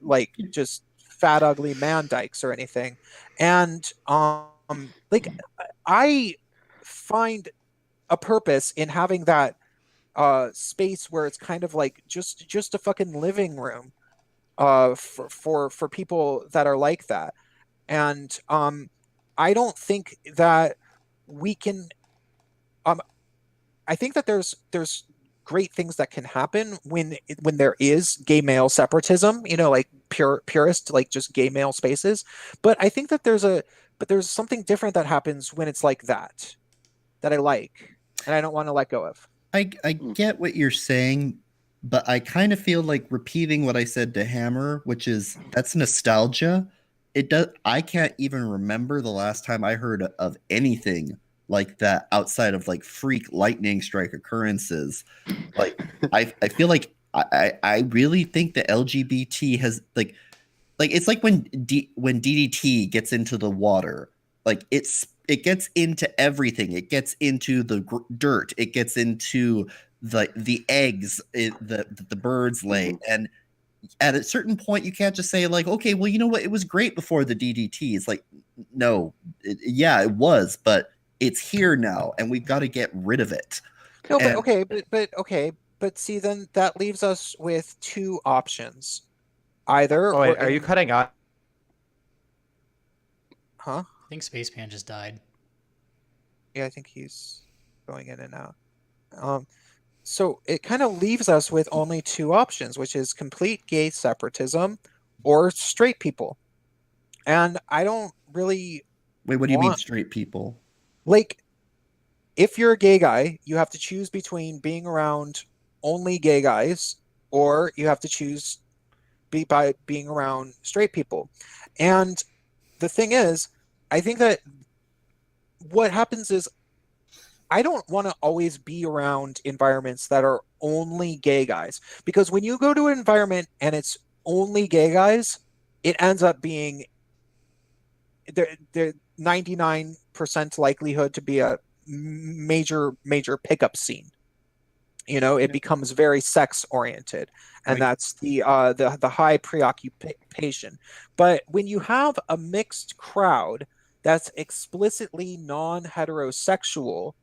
Speaker 3: like just fat ugly man dykes or anything. And like I find a purpose in having that space where it's kind of like just a fucking living room for people that are like that. And I don't think that we can um I think that there's great things that can happen when there is gay male separatism, like purist, like just gay male spaces. But I think that there's something different that happens when it's like that I like and I don't want to let go of.
Speaker 4: I get what you're saying, but I kind of feel like repeating what I said to Hammer, which is that's nostalgia. It does. I can't even remember the last time I heard of anything like that outside of like freak lightning strike occurrences. Like I feel like I really think the LGBT has like it's like when DDT gets into the water, like it gets into everything. It gets into the dirt. It gets into the eggs the birds lay. And at a certain point, you can't just say like, okay, well, you know what? It was great before the DDT. It's like, no, yeah, it was, but it's here now, and we've got to get rid of it.
Speaker 3: No, but
Speaker 4: And
Speaker 3: okay, but see, then that leaves us with two options. Either
Speaker 5: Oh, wait,
Speaker 3: we're
Speaker 5: are you cutting out?
Speaker 3: huh?
Speaker 1: I think Spaceman just died.
Speaker 3: Yeah, I think he's going in and out. So it kind of leaves us with only two options, which is complete gay separatism or straight people. And I don't really
Speaker 4: wait, what do you mean
Speaker 3: want,
Speaker 4: straight people?
Speaker 3: like, if you're a gay guy, you have to choose between being around only gay guys, or you have to choose by being around straight people. And the thing is, I think that what happens is I don't want to always be around environments that are only gay guys, because when you go to an environment and it's only gay guys, it ends up being the 99% likelihood to be a major pickup scene. It becomes very sex oriented, and
Speaker 4: Right.
Speaker 3: that's the high preoccupation. But when you have a mixed crowd that's explicitly non-heterosexual,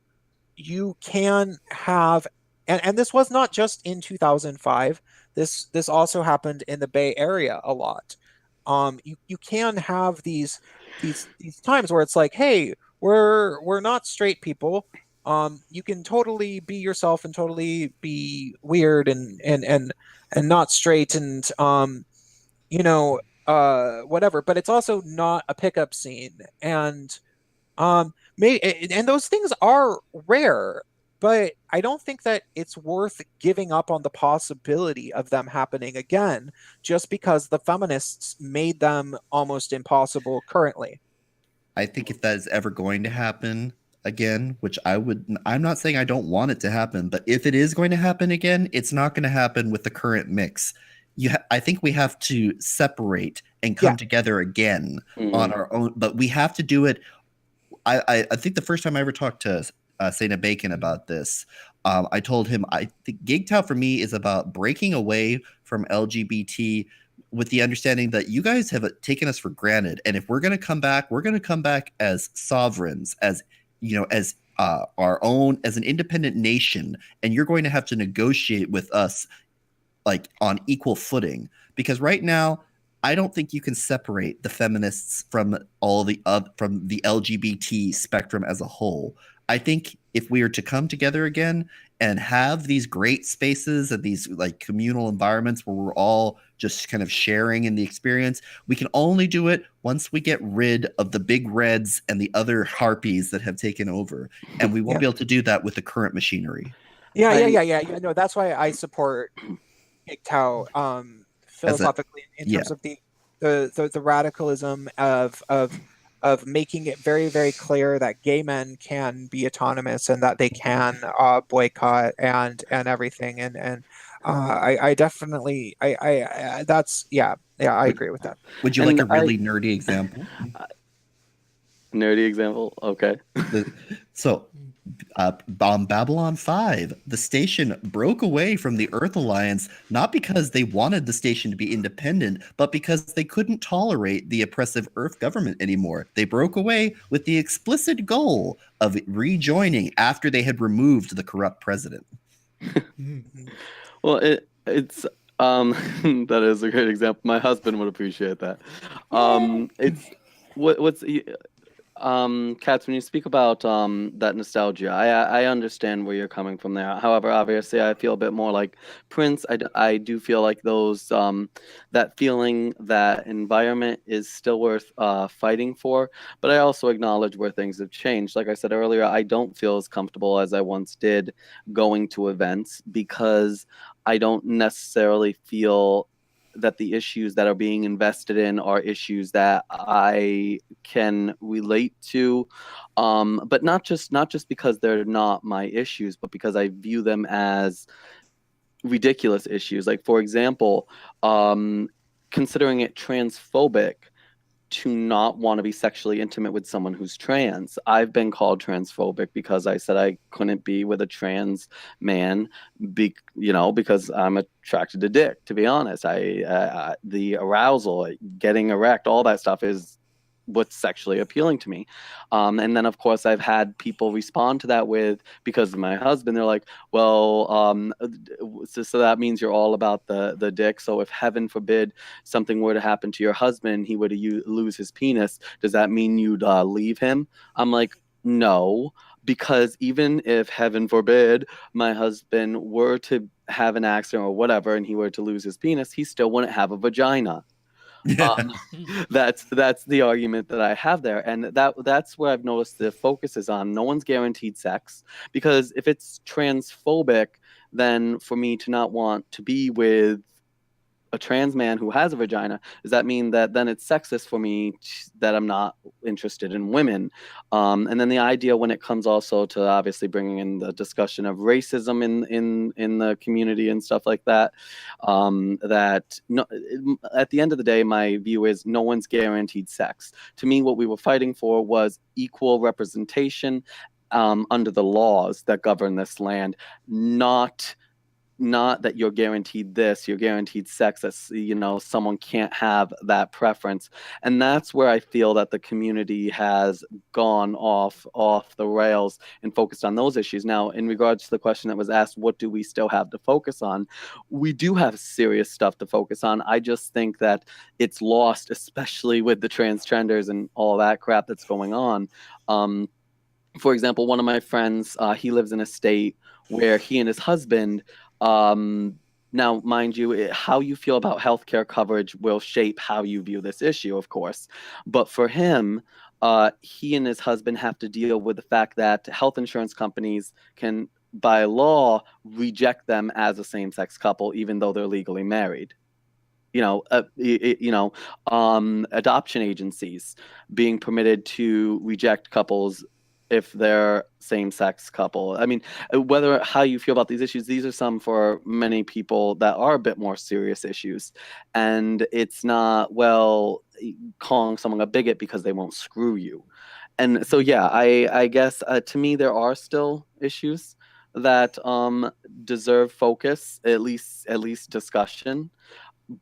Speaker 3: you can have, and this was not just in 2005. This also happened in the Bay Area a lot. You can have these times where it's like, hey, we're not straight people. You can totally be yourself and totally be weird and not straight and whatever. But it's also not a pickup scene, and and those things are rare, but I don't think that it's worth giving up on the possibility of them happening again just because the feminists made them almost impossible currently.
Speaker 4: I think if that is ever going to happen again, which I'm not saying I don't want it to happen, but if it is going to happen again, it's not going to happen with the current mix. I think we have to separate and come
Speaker 3: Yeah.
Speaker 4: together again on our own, but we have to do it. I think the first time I ever talked to Saina Bacon about this, I told him I think GigTown for me is about breaking away from LGBT with the understanding that you guys have taken us for granted, and if we're going to come back, we're going to come back as sovereigns, as as our own, as an independent nation, and you're going to have to negotiate with us like on equal footing, because right now I don't think you can separate the feminists from all the from the LGBT spectrum as a whole. I think if we are to come together again and have these great spaces and these like communal environments where we're all just kind of sharing in the experience, we can only do it once we get rid of the big reds and the other harpies that have taken over. And we won't be able to do that with the current machinery.
Speaker 3: Yeah. No, that's why I support Tao philosophically in terms of the radicalism of making it very, very clear that gay men can be autonomous and that they can boycott and everything. And I definitely that's I agree with that.
Speaker 4: Would you like a really nerdy example?
Speaker 2: Nerdy example? Okay.
Speaker 4: So Babylon 5, the station broke away from the Earth Alliance not because they wanted the station to be independent, but because they couldn't tolerate the oppressive Earth government anymore. They broke away with the explicit goal of rejoining after they had removed the corrupt president.
Speaker 2: Well, it's that is a great example. My husband would appreciate that. It's what's Katz, when you speak about that nostalgia, I understand where you're coming from there. However, obviously, I feel a bit more like Prince. I do feel like those that feeling, that environment is still worth fighting for. But I also acknowledge where things have changed. Like I said earlier, I don't feel as comfortable as I once did going to events because I don't necessarily feel that the issues that are being invested in are issues that I can relate to, but not just because they're not my issues, but because I view them as ridiculous issues. Like, for example, considering it transphobic to not want to be sexually intimate with someone who's trans. I've been called transphobic because I said I couldn't be with a trans man, because I'm attracted to dick. To be honest, the arousal, getting erect, all that stuff is what's sexually appealing to me. And then, of course, I've had people respond to that with, because of my husband, they're like, well, so that means you're all about the dick. So if heaven forbid something were to happen to your husband, he were to lose his penis, does that mean you'd leave him? I'm like, no, because even if heaven forbid my husband were to have an accident or whatever and he were to lose his penis, he still wouldn't have a vagina. That's the argument that I have there, and that's where I've noticed the focus is on. No one's guaranteed sex, because if it's transphobic, then for me to not want to be with a trans man who has a vagina, does that mean that then it's sexist for me that I'm not interested in women? And then the idea when it comes also to obviously bringing in the discussion of racism in the community and stuff like that, that no, at the end of the day, my view is no one's guaranteed sex. To me, what we were fighting for was equal representation under the laws that govern this land, not that you're guaranteed this, you're guaranteed sex, that's, someone can't have that preference. And that's where I feel that the community has gone off the rails and focused on those issues. Now, in regards to the question that was asked, what do we still have to focus on? We do have serious stuff to focus on. I just think that it's lost, especially with the transgenders and all that crap that's going on. For example, one of my friends, he lives in a state where he and his husband, now, mind you, how you feel about healthcare coverage will shape how you view this issue, of course. But for him, he and his husband have to deal with the fact that health insurance companies can, by law, reject them as a same-sex couple, even though they're legally married. Adoption agencies being permitted to reject couples if they're same-sex couple. I mean, how you feel about these issues, these are some for many people that are a bit more serious issues. And it's not, calling someone a bigot because they won't screw you. And so, yeah, I guess to me, there are still issues that deserve focus, at least discussion.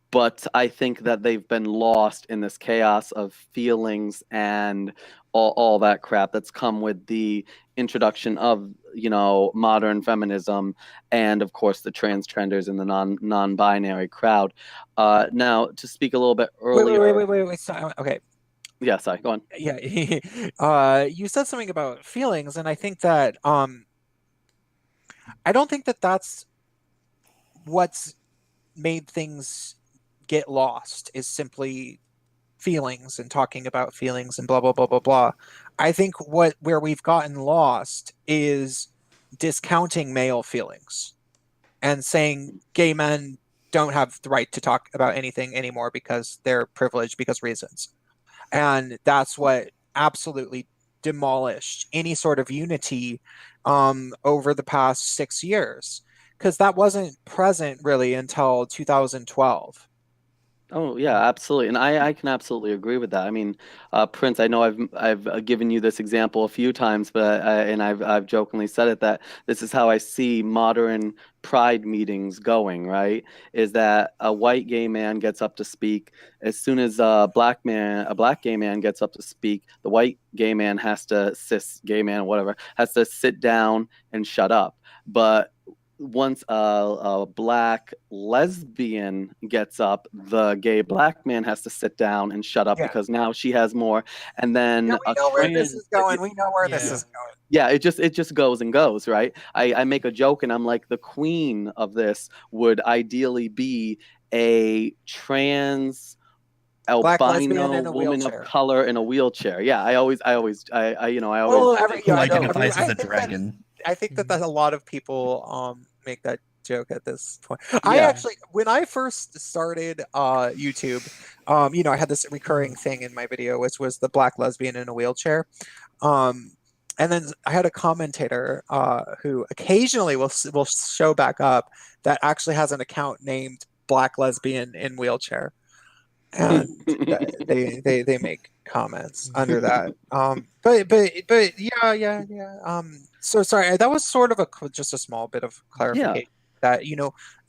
Speaker 2: But I think that they've been lost in this chaos of feelings and all that crap that's come with the introduction of, modern feminism and, of course, the transgenders and the non-binary crowd. Now, to speak a little bit earlier.
Speaker 3: Wait. Okay.
Speaker 2: Yeah, sorry, go on.
Speaker 3: Yeah. You said something about feelings, and I think that I don't think that that's what's made things get lost, is simply feelings and talking about feelings and blah blah blah blah blah. I think where we've gotten lost is discounting male feelings and saying gay men don't have the right to talk about anything anymore because they're privileged because reasons. And that's what absolutely demolished any sort of unity over the past 6 years, because that wasn't present really until 2012.
Speaker 2: Oh yeah, absolutely, and I can absolutely agree with that. I mean, Prince, I know I've given you this example a few times, but and I've jokingly said it that this is how I see modern pride meetings going. Right? Is that a white gay man gets up to speak, as soon as a black gay man gets up to speak, the white gay man cis gay man, whatever, has to sit down and shut up. But once a black lesbian gets up, the gay black man has to sit down and shut up
Speaker 3: Yeah.
Speaker 2: because now she has more. And then
Speaker 3: Yeah, we know where this is going. We know where this
Speaker 1: Yeah.
Speaker 3: is going.
Speaker 2: yeah, it just goes and goes, right? I make a joke and I'm like, the queen of this would ideally be a trans
Speaker 3: Black lesbian
Speaker 2: albino
Speaker 3: in a
Speaker 2: woman of
Speaker 3: wheelchair.
Speaker 2: color in a wheelchair. Yeah, I always
Speaker 3: Well,
Speaker 4: Who
Speaker 3: I know.
Speaker 4: identifies
Speaker 3: I
Speaker 4: as a
Speaker 3: think that
Speaker 4: dragon.
Speaker 3: I think that a lot of people make that joke at this point. I
Speaker 2: Yeah.
Speaker 3: actually, when I first started YouTube, I had this recurring thing in my video, which was the black lesbian in a wheelchair. And then I had a commentator who occasionally will show back up that actually has an account named Black Lesbian in Wheelchair, and they make comments under that. But yeah. So sorry, that was sort of just a small bit of clarification that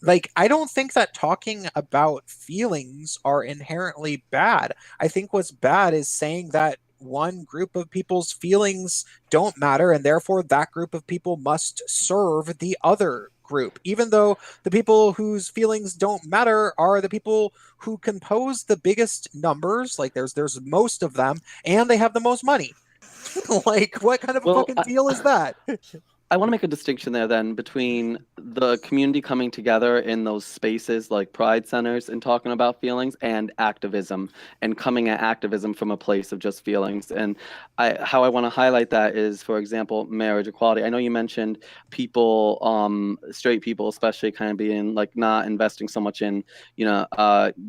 Speaker 3: like I don't think that talking about feelings are inherently bad. I think what's bad is saying that one group of people's feelings don't matter and therefore that group of people must serve the other group, even though the people whose feelings don't matter are the people who compose the biggest numbers. Like there's most of them and they have the most money. Like what kind of a fucking deal is that?
Speaker 2: I want to make a distinction there then between the community coming together in those spaces like pride centers and talking about feelings and activism and coming at activism from a place of just feelings. And how I want to highlight that is, for example, marriage equality. I know you mentioned people, straight people especially, kind of being like not investing so much in,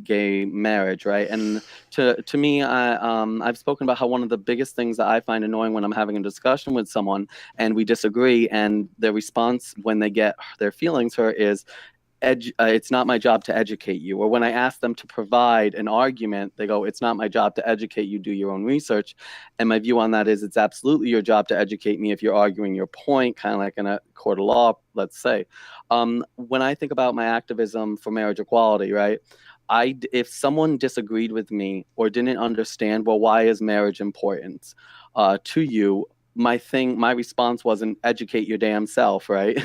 Speaker 2: gay marriage, right? And to me, I've spoken about how one of the biggest things that I find annoying when I'm having a discussion with someone and we disagree, and their response when they get their feelings hurt is, it's not my job to educate you. Or when I ask them to provide an argument, they go, it's not my job to educate you, do your own research. And my view on that is it's absolutely your job to educate me if you're arguing your point, kind of like in a court of law, let's say. When I think about my activism for marriage equality, right? If someone disagreed with me or didn't understand, well, why is marriage important to you? My response wasn't educate your damn self, right?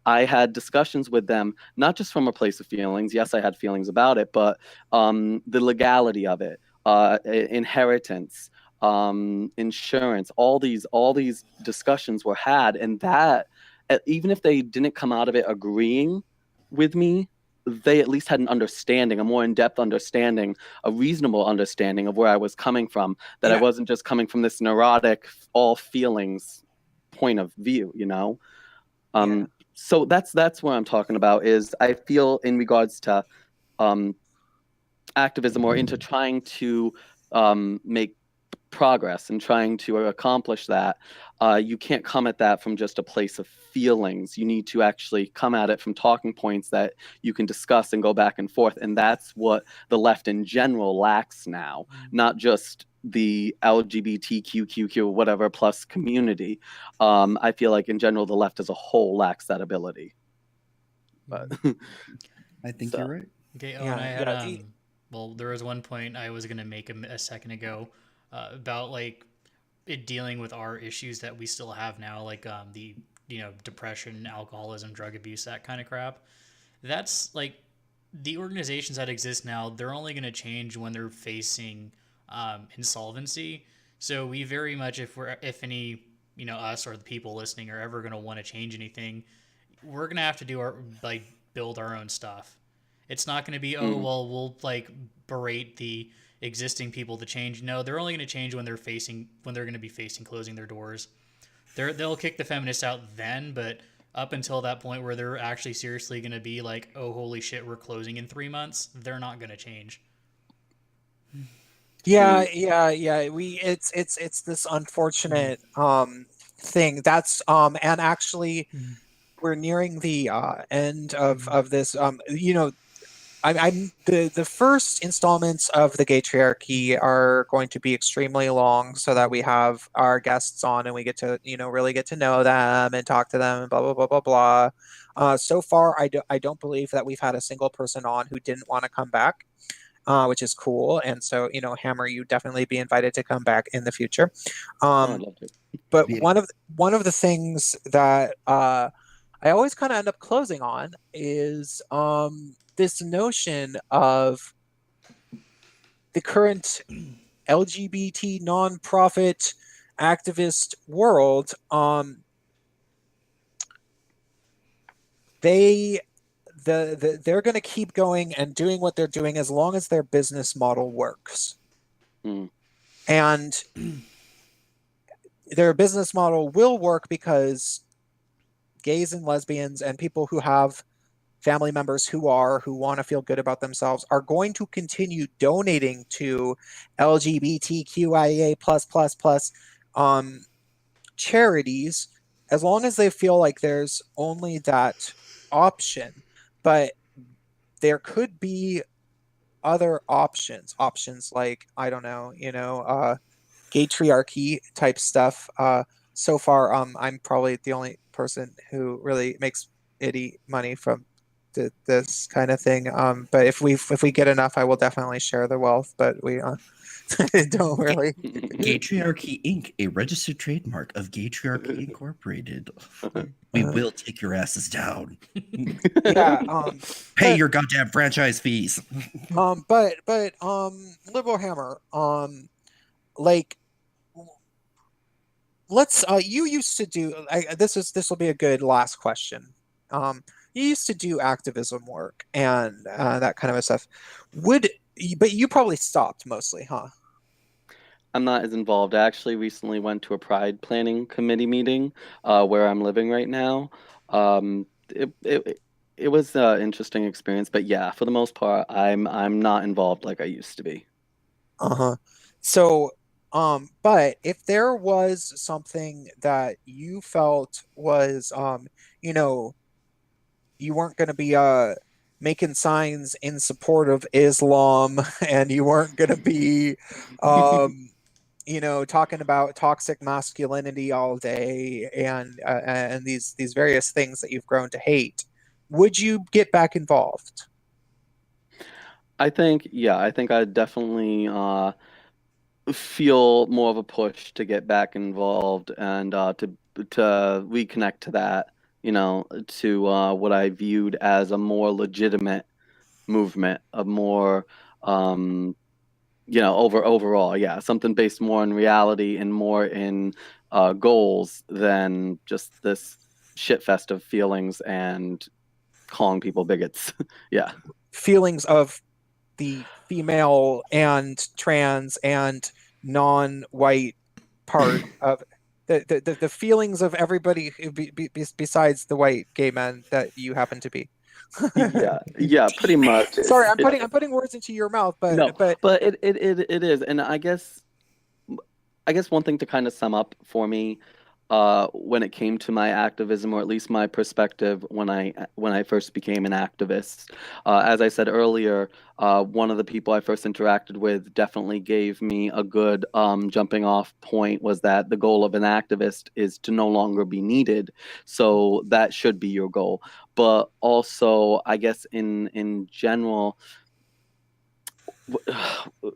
Speaker 2: I had discussions with them, not just from a place of feelings. Yes, I had feelings about it, but the legality of it, inheritance, insurance, all these discussions were had, and that even if they didn't come out of it agreeing with me, they at least had an understanding, a more in-depth understanding, a reasonable understanding of where I was coming from, that I wasn't just coming from this neurotic, all feelings point of view, So that's what I'm talking about is I feel in regards to activism or into trying to make progress and trying to accomplish that, you can't come at that from just a place of feelings. You need to actually come at it from talking points that you can discuss and go back and forth. And that's what the left in general lacks now, not just the LGBTQQQ whatever plus community. I feel like in general, the left as a whole lacks that ability. But
Speaker 4: I think you're right.
Speaker 1: Okay, and I had well, there was one point I was gonna make a second ago about like it dealing with our issues that we still have now, like the depression, alcoholism, drug abuse, that kind of crap. That's like the organizations that exist now. They're only gonna change when they're facing insolvency. So we very much, if any us or the people listening are ever gonna want to change anything, we're gonna have to do build our own stuff. It's not going to be, we'll like berate the existing people to change. No, they're only going to change when they're going to be facing closing their doors. They'll kick the feminists out then, but up until that point where they're actually seriously going to be like, oh, holy shit, we're closing in 3 months, they're not going to change.
Speaker 3: Yeah. It's this unfortunate thing that's and actually we're nearing the end of this. I'm the first installments of the Gaytriarchy are going to be extremely long, so that we have our guests on and we get to really get to know them and talk to them and blah blah blah blah blah. So far, I don't believe that we've had a single person on who didn't want to come back, which is cool. And so Hammer, you definitely be invited to come back in the future.
Speaker 2: Oh, I'd
Speaker 3: Um,
Speaker 2: love to.
Speaker 3: but
Speaker 4: Yeah.
Speaker 3: one of the things that I always kind of end up closing on is this notion of the current LGBT nonprofit activist world. They they're going to keep going and doing what they're doing as long as their business model works.
Speaker 2: Mm.
Speaker 3: And their business model will work because gays and lesbians and people who have family members who want to feel good about themselves are going to continue donating to LGBTQIA plus charities as long as they feel like there's only that option. But there could be other options like, I don't know, Gaytriarchy type stuff. So far, I'm probably the only person who really makes any money from this kind of thing. But if we get enough, I will definitely share the wealth. But we don't really.
Speaker 4: Gaytriarchy Inc., a registered trademark of Gaytriarchy Incorporated. We will take your asses down.
Speaker 3: Yeah.
Speaker 4: Pay
Speaker 3: But-
Speaker 4: your goddamn franchise fees.
Speaker 3: but Liberal Hammer. Like, let's. You used to do. This will be a good last question. You used to do activism work and that kind of stuff. But you probably stopped mostly, huh?
Speaker 2: I'm not as involved. I actually recently went to a Pride planning committee meeting where I'm living right now. It was an interesting experience, but yeah, for the most part, I'm not involved like I used to be.
Speaker 3: Uh-huh. So, but if there was something that you felt was, you know, you weren't going to be making signs in support of Islam, and you weren't going to be, um, talking about toxic masculinity all day, and these various things that you've grown to hate, would you get back involved?
Speaker 2: I think I definitely feel more of a push to get back involved and to reconnect to that, to what I viewed as a more legitimate movement, a more overall, yeah, something based more in reality and more in goals than just this shit fest of feelings and calling people bigots. Yeah.
Speaker 3: Feelings of the female and trans and non-white part of the feelings of everybody besides the white gay men that you happen to be.
Speaker 2: Yeah, pretty much.
Speaker 3: Sorry, I'm putting words into your mouth,
Speaker 2: No,
Speaker 3: but
Speaker 2: but it is, and I guess one thing to kind of sum up for me, when it came to my activism, or at least my perspective when I first became an activist, as I said earlier, one of the people I first interacted with definitely gave me a good jumping off point. Was that the goal of an activist is to no longer be needed, so that should be your goal. But also, I guess in general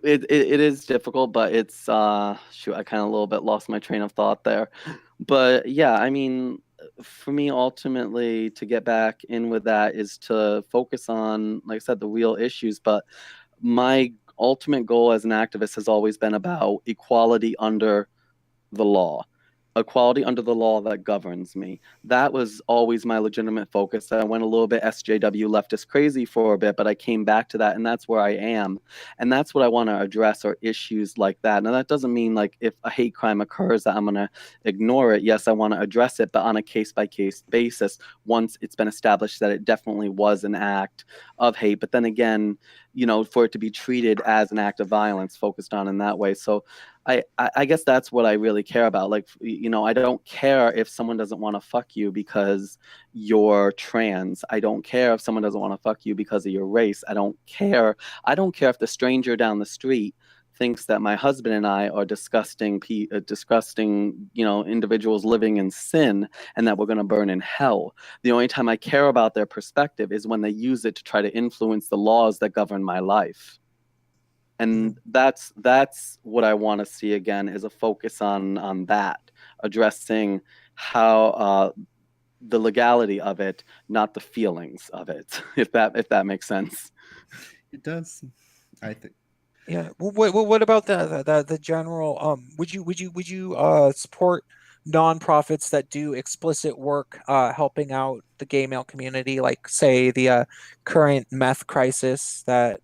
Speaker 2: it is difficult, but it's shoot, I kind of a little bit lost my train of thought there. But yeah, I mean, for me, ultimately, to get back in with that is to focus on, like I said, the real issues. But my ultimate goal as an activist has always been about equality under the law, equality under the law that governs me. That was always my legitimate focus. I went a little bit SJW leftist crazy for a bit, but I came back to that, and that's where I am. And that's what I want to address, are issues like that. Now, that doesn't mean like if a hate crime occurs that I'm going to ignore it. Yes, I want to address it, but on a case-by-case basis, once it's been established that it definitely was an act of hate. But then again, for it to be treated as an act of violence, focused on in that way. So I guess that's what I really care about. Like, I don't care if someone doesn't want to fuck you because you're trans. I don't care if someone doesn't want to fuck you because of your race. I don't care. I don't care if the stranger down the street thinks that my husband and I are disgusting, individuals living in sin and that we're going to burn in hell. The only time I care about their perspective is when they use it to try to influence the laws that govern my life. And that's what I want to see again, is a focus on that, addressing how the legality of it, not the feelings of it, if that makes sense.
Speaker 4: It does, I think.
Speaker 3: Yeah. What about the general? Would you support nonprofits that do explicit work helping out the gay male community, like say the current meth crisis that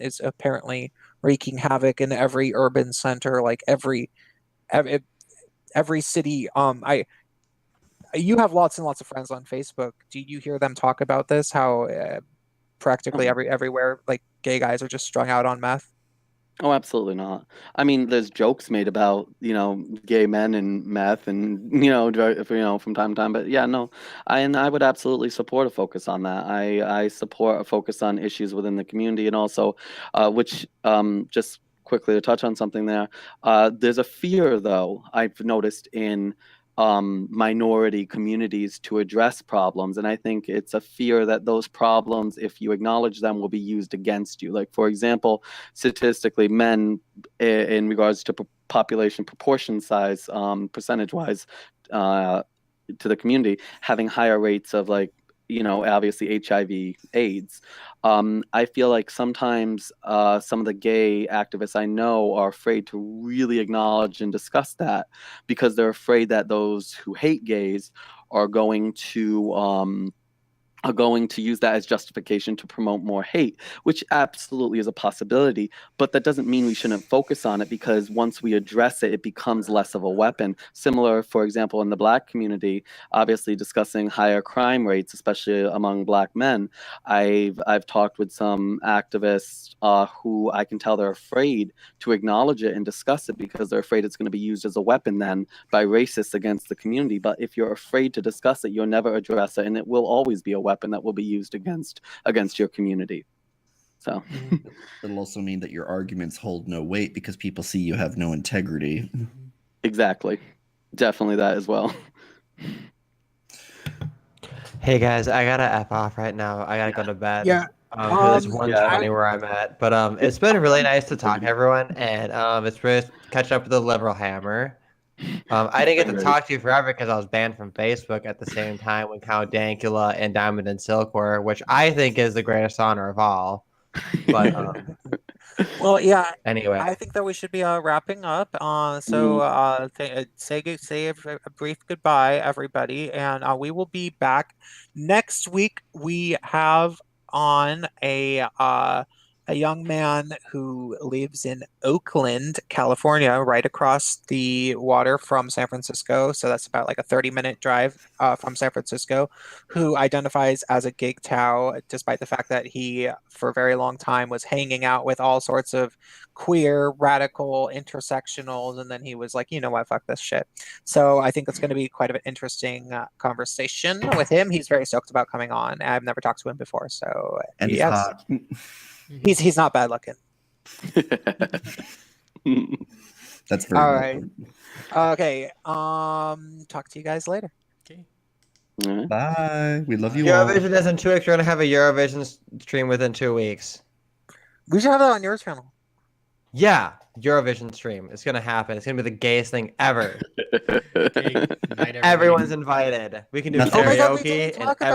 Speaker 3: is apparently wreaking havoc in every urban center, like every city. You have lots and lots of friends on Facebook. Do you hear them talk about this? How practically everywhere, like gay guys are just strung out on meth?
Speaker 2: Oh, absolutely not. I mean, there's jokes made about, gay men and meth and, from time to time. But yeah, no, I would absolutely support a focus on that. I support a focus on issues within the community, and also, which, just quickly to touch on something there, there's a fear, though, I've noticed in minority communities to address problems. And I think it's a fear that those problems, if you acknowledge them, will be used against you. Like, for example, statistically, men, in regards to population proportion size, percentage wise, to the community, having higher rates of, like, obviously HIV, AIDS. I feel like sometimes some of the gay activists I know are afraid to really acknowledge and discuss that, because they're afraid that those who hate gays are going to use that as justification to promote more hate, which absolutely is a possibility. But that doesn't mean we shouldn't focus on it, because once we address it, it becomes less of a weapon. Similar, for example, in the Black community, obviously discussing higher crime rates, especially among Black men. I've talked with some activists who I can tell they're afraid to acknowledge it and discuss it, because they're afraid it's going to be used as a weapon then by racists against the community. But if you're afraid to discuss it, you'll never address it, and it will always be a weapon that will be used against your community. So
Speaker 4: it'll also mean that your arguments hold no weight because people see you have no integrity.
Speaker 2: Exactly. Definitely that as well.
Speaker 5: Hey guys, I gotta F off right now. I gotta go to bed.
Speaker 3: Yeah.
Speaker 5: It's 1:20 where I'm at. But it's been really nice to talk to everyone, and it's really catching up with the liberal hammer. I didn't get to talk to you forever because I was banned from Facebook at the same time when Count Dankula and Diamond and Silk were, which I think is the greatest honor of all. But
Speaker 3: well, yeah.
Speaker 5: Anyway,
Speaker 3: I think that we should be wrapping up. Say a brief goodbye, everybody, and we will be back next week. We have on a young man who lives in Oakland, California, right across the water from San Francisco. So that's about like a 30-minute drive from San Francisco, who identifies as a gig tao, despite the fact that he, for a very long time, was hanging out with all sorts of queer, radical, intersectionals. And then he was like, you know what, fuck this shit. So I think it's going to be quite an interesting conversation with him. He's very stoked about coming on. I've never talked to him before. So
Speaker 4: and he's hot.
Speaker 3: He's not bad looking.
Speaker 4: That's very
Speaker 3: all right. Okay. Talk to you guys later.
Speaker 1: Okay.
Speaker 4: Bye. We love you all.
Speaker 5: Eurovision is in 2 weeks. We're gonna have a Eurovision stream within 2 weeks.
Speaker 3: We should have that on your channel.
Speaker 5: Yeah, Eurovision stream. It's gonna happen. It's gonna be the gayest thing ever.
Speaker 1: Okay. Good night, everybody.
Speaker 5: Everyone's invited. We can do
Speaker 4: Nothing. Oh my
Speaker 3: God, we
Speaker 5: karaoke
Speaker 3: didn't talk
Speaker 5: and